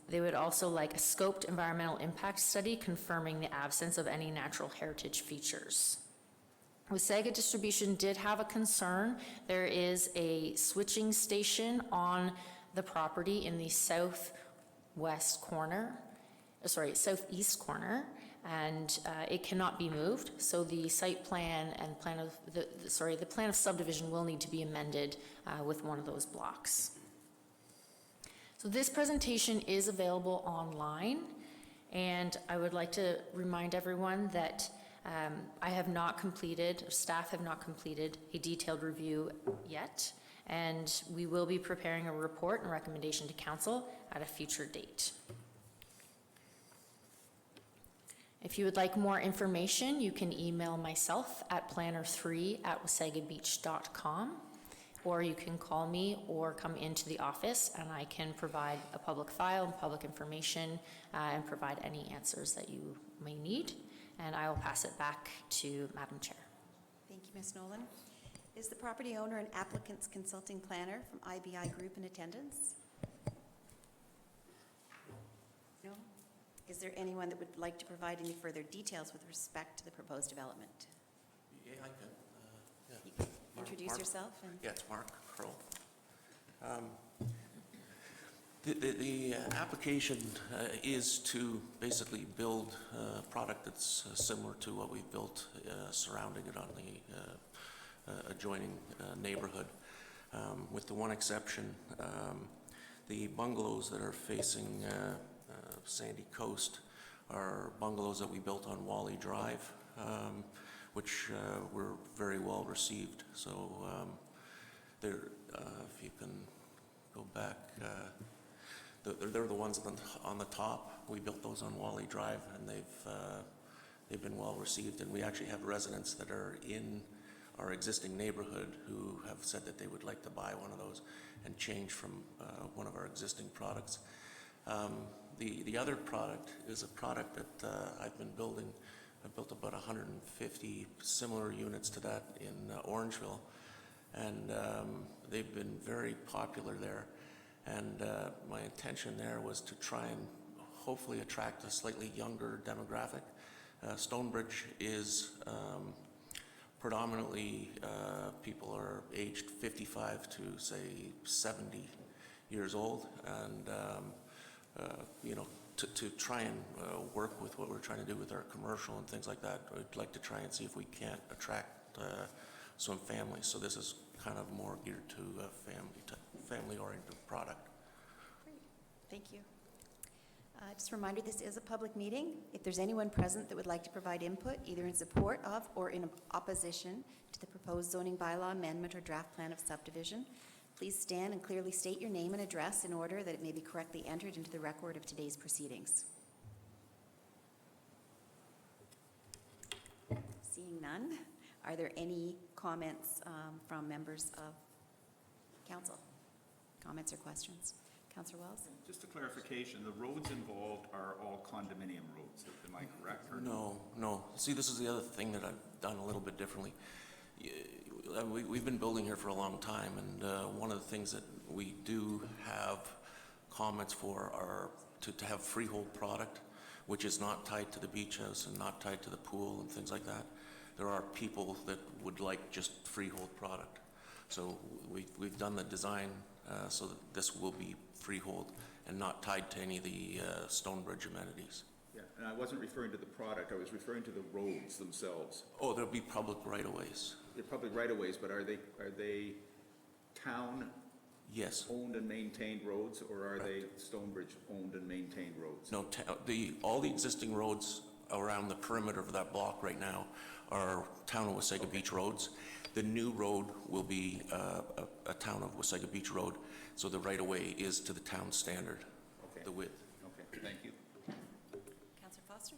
S21: They would also like a scoped environmental impact study confirming the absence of any natural heritage features. Wasaga Distribution did have a concern. There is a switching station on the property in the southeast corner, and it cannot be moved. So the site plan and the plan of subdivision will need to be amended with one of those blocks. So this presentation is available online, and I would like to remind everyone that I have not completed, or staff have not completed, a detailed review yet, and we will be preparing a report and recommendation to council at a future date. If you would like more information, you can email myself at planner3@wasagabeach.com. Or you can call me or come into the office, and I can provide a public file and public information and provide any answers that you may need. And I will pass it back to Madam Chair.
S5: Thank you, Ms. Nolan. Is the property owner and applicant's consulting planner from IBI Group in attendance? No? Is there anyone that would like to provide any further details with respect to the proposed development?
S2: Yeah, I can.
S5: Introduce yourself.
S2: Yeah, it's Mark Kroll. The application is to basically build a product that's similar to what we've built surrounding it on the adjoining neighborhood, with the one exception. The bungalows that are facing Sandy Coast are bungalows that we built on Wally Drive, which were very well received. So if you can go back, they're the ones on the top. We built those on Wally Drive, and they've been well received. And we actually have residents that are in our existing neighborhood who have said that they would like to buy one of those and change from one of our existing products. The other product is a product that I've been building. I've built about 150 similar units to that in Orangeville, and they've been very popular there. And my intention there was to try and hopefully attract a slightly younger demographic. Stonebridge is predominantly people are aged 55 to say 70 years old, and you know, to try and work with what we're trying to do with our commercial and things like that, we'd like to try and see if we can't attract some families. So this is kind of more geared to a family-oriented product.
S5: Great, thank you. Just a reminder, this is a public meeting. If there's anyone present that would like to provide input, either in support of or in opposition to the proposed zoning bylaw amendment or draft plan of subdivision, please stand and clearly state your name and address in order that it may be correctly entered into the record of today's proceedings. Seeing none, are there any comments from members of council? Comments or questions? Councillor Wells?
S6: Just a clarification, the roads involved are all condominium roads, am I correct? Or
S2: No. See, this is the other thing that I've done a little bit differently. We've been building here for a long time, and one of the things that we do have comments for are to have freehold product, which is not tied to the beach house and not tied to the pool and things like that. There are people that would like just freehold product. So we've done the design so that this will be freehold and not tied to any of the Stonebridge amenities.
S6: Yeah, and I wasn't referring to the product, I was referring to the roads themselves.
S2: Oh, there'll be public right-of-ways.
S6: They're public right-of-ways, but are they town?
S2: Yes.
S6: Owned and maintained roads, or are they Stonebridge owned and maintained roads?
S2: No, all the existing roads around the perimeter of that block right now are town of Wasaga Beach roads. The new road will be a town of Wasaga Beach road, so the right-of-way is to the town standard, the width.
S6: Okay, thank you.
S5: Councillor Foster?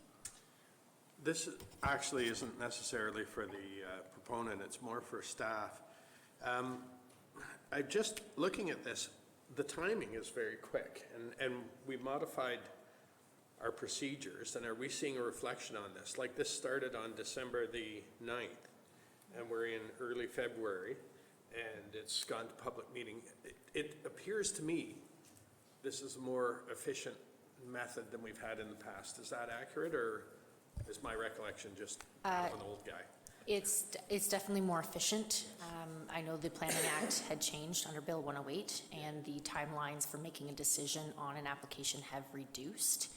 S12: This actually isn't necessarily for the proponent, it's more for staff. I'm just looking at this, the timing is very quick, and we modified our procedures, and are we seeing a reflection on this? Like, this started on December the 9th, and we're in early February, and it's gone to public meeting. It appears to me this is a more efficient method than we've had in the past. Is that accurate, or is my recollection just kind of an old guy?
S21: It's definitely more efficient. I know the Planning Act had changed under Bill 108, and the timelines for making a decision on an application have reduced.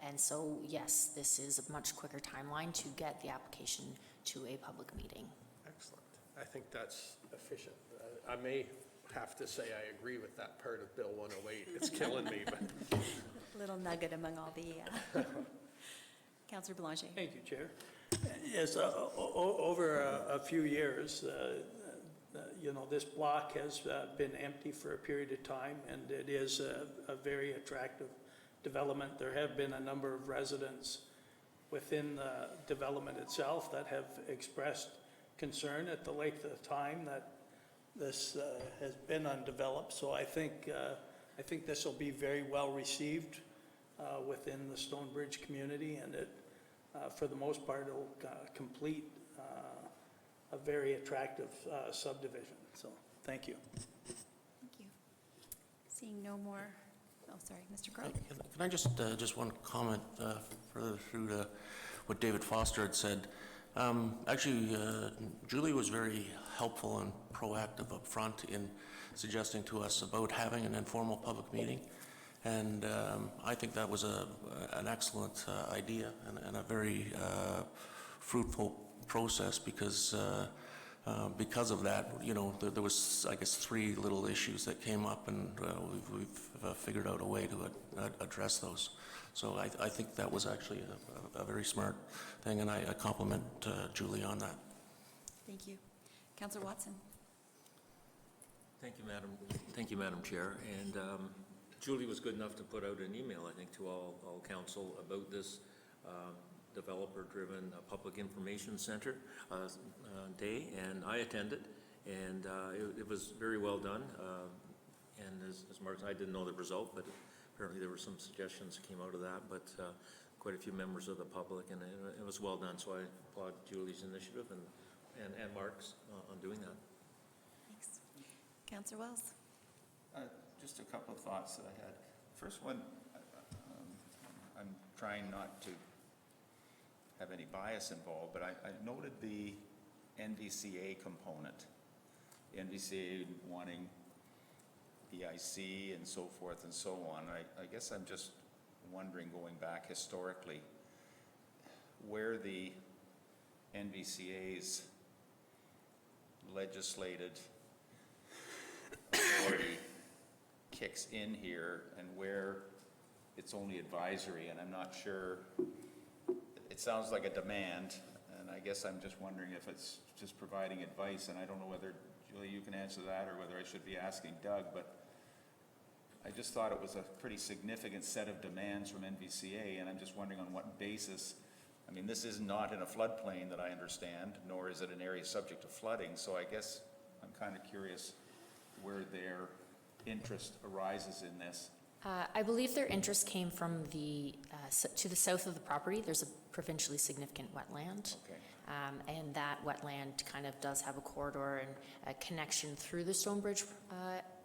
S21: And so, yes, this is a much quicker timeline to get the application to a public meeting.
S12: Excellent. I think that's efficient. I may have to say I agree with that part of Bill 108. It's killing me, but...
S5: Little nugget among all the... Councillor Belanger.
S1: Thank you, Chair. Yes, over a few years, you know, this block has been empty for a period of time, and it is a very attractive development. There have been a number of residents within the development itself that have expressed concern at the length of time that this has been undeveloped. So I think this will be very well received within the Stonebridge community, and it, for the most part, it'll complete a very attractive subdivision. So thank you.
S5: Thank you. Seeing no more, oh, sorry, Mr. Crowe.
S2: Can I just one comment further through to what David Foster had said? Actually, Julie was very helpful and proactive up front in suggesting to us about having an informal public meeting. And I think that was an excellent idea and a very fruitful process, because of that, you know, there was, I guess, 3 little issues that came up, and we've figured out a way to address those. So I think that was actually a very smart thing, and I compliment Julie on that.
S5: Thank you. Councillor Watson.
S13: Thank you, Madam Chair. And Julie was good enough to put out an email, I think, to all council about this developer-driven public information center day, and I attended, and it was very well done. And as Mark, I didn't know the result, but apparently there were some suggestions that came out of that, but quite a few members of the public, and it was well done, so I applaud Julie's initiative and Mark's on doing that.
S5: Thanks. Councillor Wells?
S6: Just a couple of thoughts that I had. First one, I'm trying not to have any bias involved, but I noted the NVCA component. The NVCA wanting EIC and so forth and so on. I guess I'm just wondering, going back historically, where the NVCA's legislated authority kicks in here and where it's only advisory, and I'm not sure. It sounds like a demand, and I guess I'm just wondering if it's just providing advice, and I don't know whether, Julie, you can answer that, or whether I should be asking Doug, but I just thought it was a pretty significant set of demands from NVCA, and I'm just wondering on what basis. I mean, this is not in a floodplain that I understand, nor is it an area subject to flooding, so I guess I'm kind of curious where their interest arises in this.
S21: I believe their interest came from to the south of the property. There's a provincially significant wetland.
S6: Okay.
S21: And that wetland kind of does have a corridor and a connection through the Stonebridge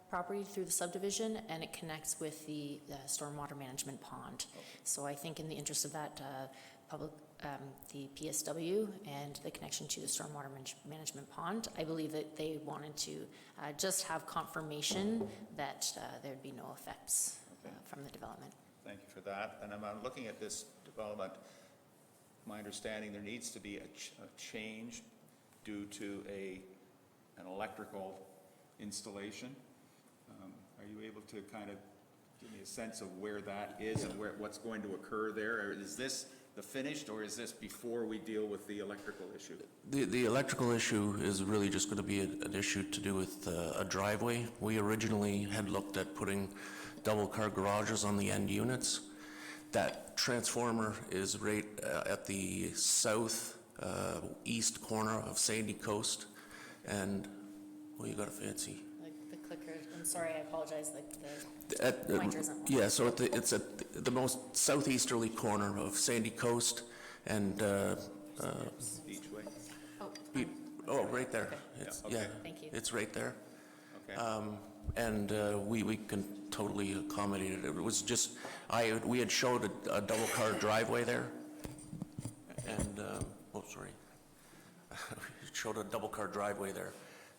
S21: property, through the subdivision, and it connects with the stormwater management pond.
S6: Okay.
S21: So I think in the interest of that the PSW and the connection to the stormwater management pond, I believe that they wanted to just have confirmation that there'd be no effects from the development.
S6: Thank you for that. And I'm looking at this development. My understanding, there needs to be a change due to an electrical installation. Are you able to kind of give me a sense of where that is and what's going to occur there? Or is this the finished, or is this before we deal with the electrical issue?
S2: The electrical issue is really just going to be an issue to do with a driveway. We originally had looked at putting double-car garages on the end units. That transformer is right at the south east corner of Sandy Coast, and well, you got a fancy.
S21: Like the clicker. I'm sorry, I apologize. Like the pointer isn't.
S2: Yeah, so it's at the most southeasterly corner of Sandy Coast and
S6: Beachway.
S21: Oh,
S2: right there.
S21: Okay.
S2: It's,
S6: Yeah, okay.
S21: Thank you.
S2: It's right there.
S6: Okay.
S2: And we can totally accommodate it. It was just, we had showed a double car driveway there, and, sorry. We showed a double car driveway there,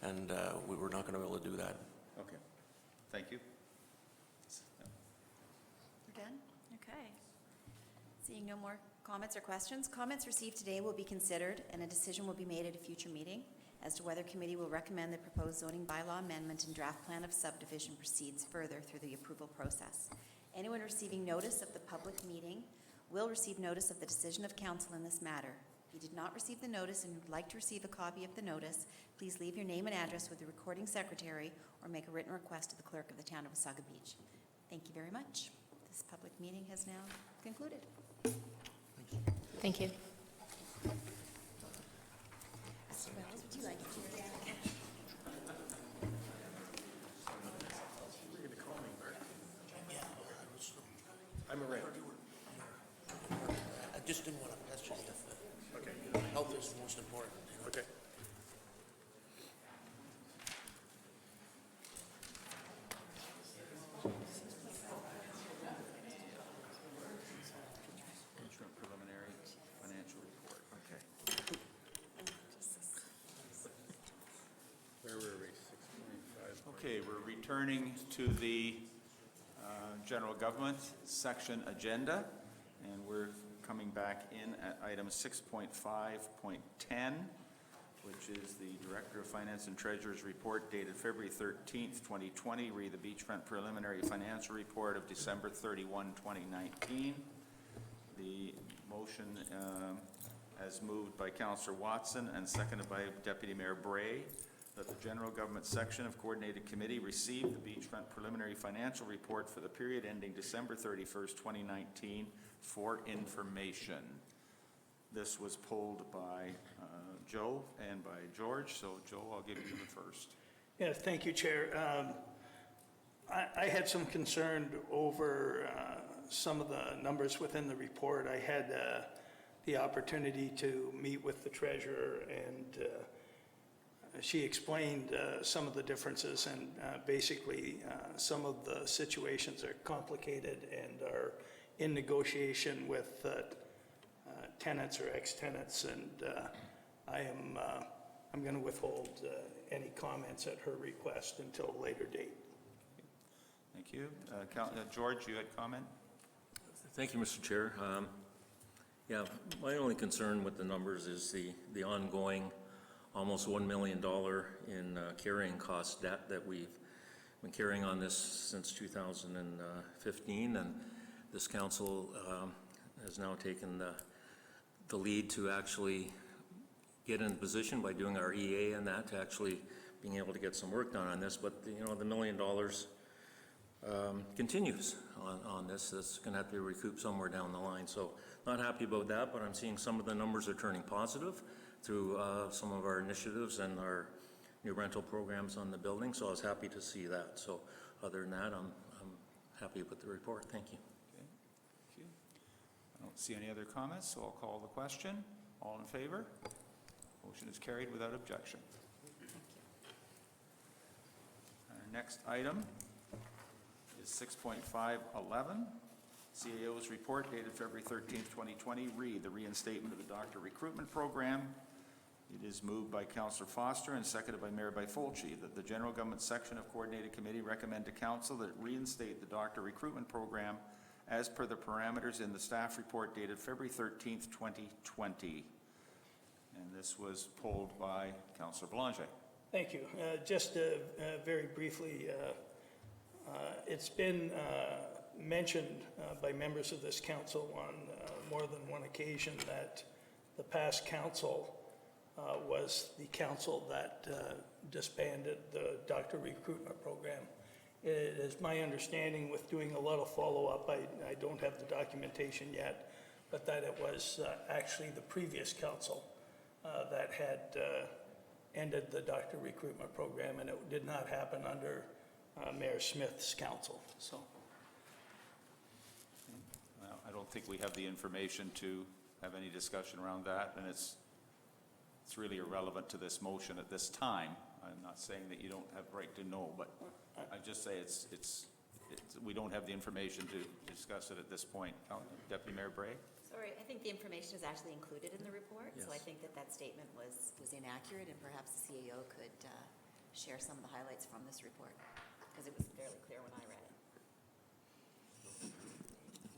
S2: and we were not going to be able to do that.
S6: Okay. Thank you.
S5: We're done? Okay. Seeing no more comments or questions, comments received today will be considered and a decision will be made at a future meeting as to whether committee will recommend the proposed zoning bylaw amendment and draft plan of subdivision proceeds further through the approval process. Anyone receiving notice of the public meeting will receive notice of the decision of council in this matter. If you did not receive the notice and would like to receive a copy of the notice, please leave your name and address with the recording secretary or make a written request to the clerk of the town of Wasaga Beach. Thank you very much. This public meeting has now concluded.
S21: Thank you.
S5: Mr. Wells, would you like to do that?
S12: I'm around.
S2: I just didn't want to mess you up. Okay. Health is most important.
S12: Okay.
S6: Interim preliminary financial report. Okay.
S12: Where were we? 6.5.
S6: Okay, we're returning to the general government section agenda, and we're coming back in at item 6.5.10, which is the Director of Finance and Treasurer's report dated February 13th, 2020, re the beachfront preliminary financial report of December 31, 2019. The motion as moved by Councillor Watson and seconded by Deputy Mayor Bray, that the General Government Section of Coordinated Committee receive the beachfront preliminary financial report for the period ending December 31st, 2019 for information. This was pulled by Joe and by George, so Joe, I'll give you the first.
S1: Yes, thank you, Chair. I had some concern over some of the numbers within the report. I had the opportunity to meet with the treasurer, and she explained some of the differences, and basically some of the situations are complicated and are in negotiation with tenants or ex-tenants, and I'm going to withhold any comments at her request until a later date.
S6: Thank you. George, you had comment?
S13: Thank you, Mr. Chair. Yeah, my only concern with the numbers is the ongoing almost $1 million in carrying cost debt that we've been carrying on this since 2015, and this council has now taken the lead to actually get in position by doing our EA and that to actually being able to get some work done on this. But you know, the $1 million continues on this. That's going to have to be recouped somewhere down the line. So not happy about that, but I'm seeing some of the numbers are turning positive through some of our initiatives and our new rental programs on the building. So I was happy to see that. So other than that, I'm happy with the report. Thank you.
S6: Okay. Thank you. I don't see any other comments, so I'll call the question. All in favor? Motion is carried without objection. Our next item is 6.511, CAO's report dated February 13th, 2020. Read the reinstatement of the doctor recruitment program. It is moved by Councillor Foster and seconded by Mayor Byfolchi that the General Government Section of Coordinated Committee recommend to Council that it reinstate the doctor recruitment program as per the parameters in the staff report dated February 13th, 2020. And this was pulled by Councillor Belanger.
S1: Thank you. Just very briefly, it's been mentioned by members of this council on more than one occasion that the past council was the council that disbanded the doctor recruitment program. It is my understanding, with doing a lot of follow-up, I don't have the documentation yet, but that it was actually the previous council that had ended the doctor recruitment program, and it did not happen under Mayor Smith's council. So,
S6: Well, I don't think we have the information to have any discussion around that, and it's really irrelevant to this motion at this time. I'm not saying that you don't have right to know, but I just say we don't have the information to discuss it at this point. Deputy Mayor Bray?
S5: Sorry, I think the information is actually included in the report, so I
S13: Yes.
S5: think that statement was inaccurate, and perhaps the CAO could share some of the highlights from this report, because it was fairly clear when I read it.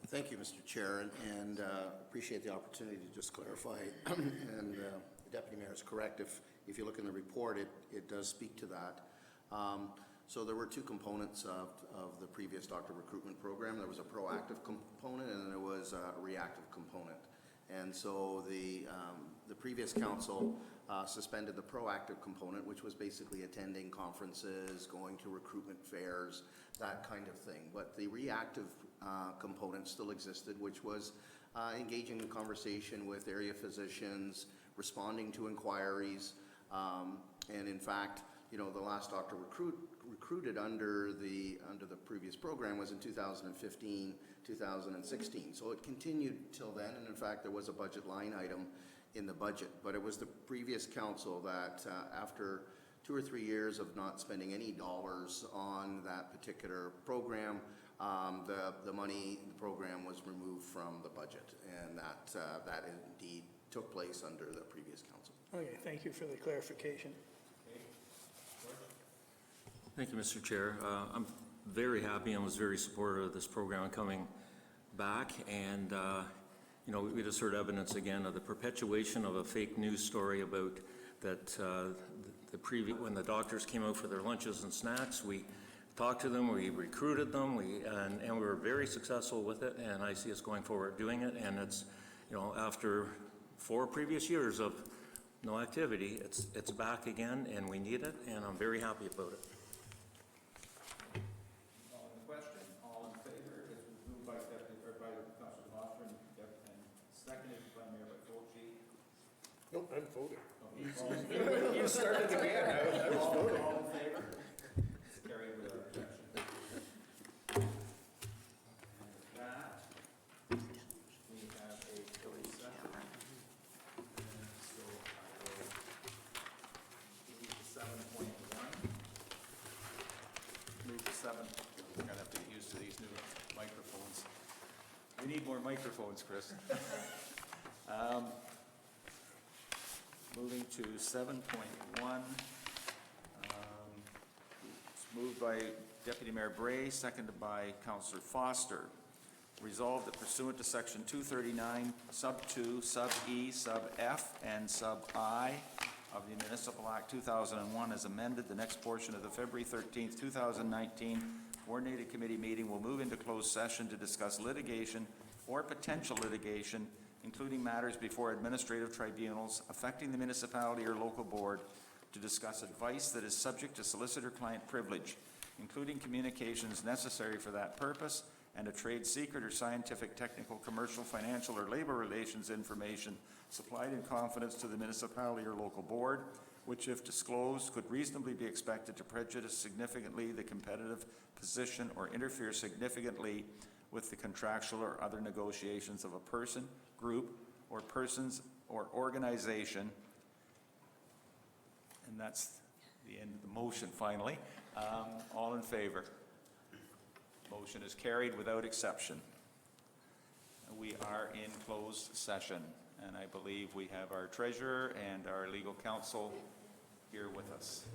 S19: Thank you, Mr. Chair, and appreciate the opportunity to just clarify. And the Deputy Mayor is correct. If you look in the report, it does speak to that. So there were two components of the previous doctor recruitment program. There was a proactive component and there was a reactive component. And so the previous council suspended the proactive component, which was basically attending conferences, going to recruitment fairs, that kind of thing. But the reactive component still existed, which was engaging in conversation with area physicians, responding to inquiries, and in fact, you know, the last doctor recruited under the previous program was in 2015, 2016. So it continued till then, and in fact, there was a budget line item in the budget. But it was the previous council that, after 2 or 3 years of not spending any dollars on that particular program, the money, the program was removed from the budget, and that indeed took place under the previous council.
S1: Okay, thank you for the clarification.
S13: Thank you, Mr. Chair. I'm very happy and was very supportive of this program coming back. And, you know, we just heard evidence again of the perpetuation of a fake news story about that when the doctors came out for their lunches and snacks, we talked to them, we recruited them, and we were very successful with it. And I see us going forward doing it. And it's, you know, after 4 previous years of no activity, it's back again, and we need it, and I'm very happy about it.
S3: Nope, I'm voting.
S6: You started again. I was voting. All in favor? Carried without objection. Move to 7. We're gonna have to get used to these new microphones. We need more microphones, Chris. Moving to 7.1. It's moved by Deputy Mayor Bray, seconded by Councillor Foster. Resolved that pursuant to Section 239, Sub 2, Sub E, Sub F, and Sub I of the Municipal Act 2001 as amended, the next portion of the February 13th, 2019 Coordinated Committee meeting will move into closed session to discuss litigation or potential litigation, including matters before administrative tribunals affecting the municipality or local board, to discuss advice that is subject to solicitor-client privilege, including communications necessary for that purpose, and a trade secret or scientific, technical, commercial, financial, or labor relations information supplied in confidence to the municipality or local board, which, if disclosed, could reasonably be expected to prejudice significantly the competitive position or interfere significantly with the contractual or other negotiations of a person, group, or persons or organization. And that's the end of the motion, finally. All in favor? Motion is carried without exception. We are in closed session, and I believe we have our treasurer and our legal counsel here with us.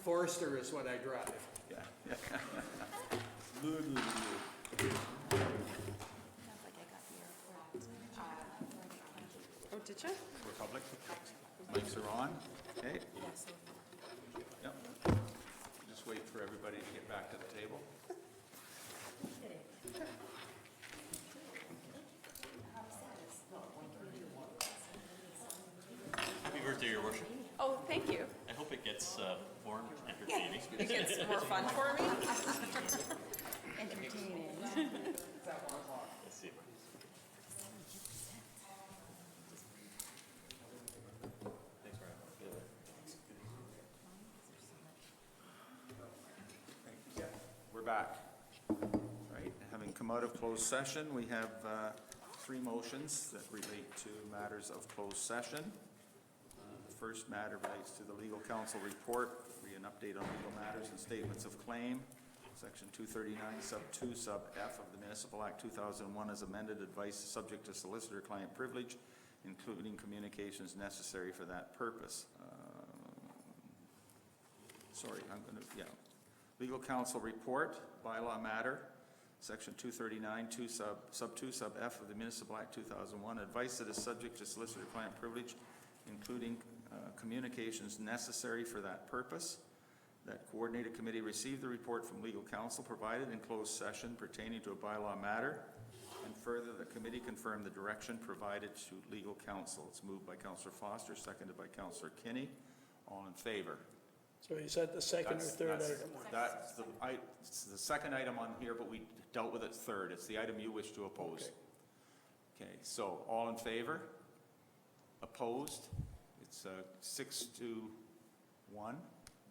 S12: Forester is what I drive.
S6: Yeah.
S17: Oh, did you?
S6: Republic. Mics are on. Okay. Yep. Just wait for everybody to get back to the table.
S7: Happy birthday, Your Worship.
S17: Oh, thank you.
S7: I hope it gets more entertaining.
S17: It gets more fun for me.
S5: Entertaining.
S7: Let's see. Thanks, Brian.
S6: We're back. Right, having come out of closed session, we have three motions that relate to matters of closed session. The first matter relates to the legal counsel report, an update on legal matters and statements of claim. Section 239, sub 2, sub F of the Municipal Act 2001 as amended, advice subject to solicitor-client privilege, including communications necessary for that purpose. Legal counsel report, bylaw matter, section 239, sub 2, sub F of the Municipal Act 2001, advice that is subject to solicitor-client privilege, including communications necessary for that purpose. That coordinated committee received the report from legal counsel provided in closed session pertaining to a bylaw matter. And further, the committee confirmed the direction provided to legal counsel. It's moved by Councillor Foster, seconded by Councillor Kinney. All in favor?
S1: So is that the second or third item?
S6: It's the second item on here, but we dealt with it third. It's the item you wish to oppose. Okay, so all in favor? Opposed? It's 6-1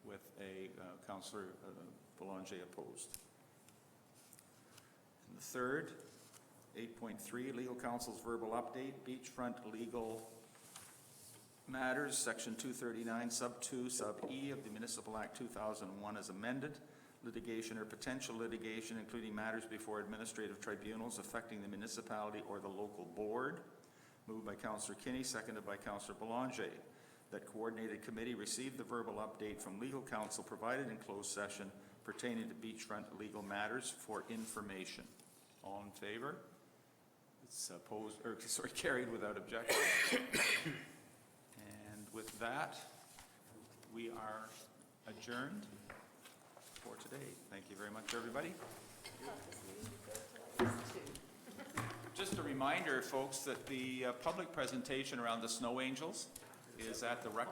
S6: with a Councillor Belanger opposed. And the third, 8.3, legal counsel's verbal update, beachfront legal matters, section 239, sub 2, sub E of the Municipal Act 2001 as amended, litigation or potential litigation, including matters before administrative tribunals affecting the municipality or the local board. Moved by Councillor Kinney, seconded by Councillor Belanger. That coordinated committee received the verbal update from legal counsel provided in closed session pertaining to beachfront legal matters for information. All in favor? It's carried without objection. And with that, we are adjourned for today. Thank you very much, everybody. Just a reminder, folks, that the public presentation around the snow angels is at the rec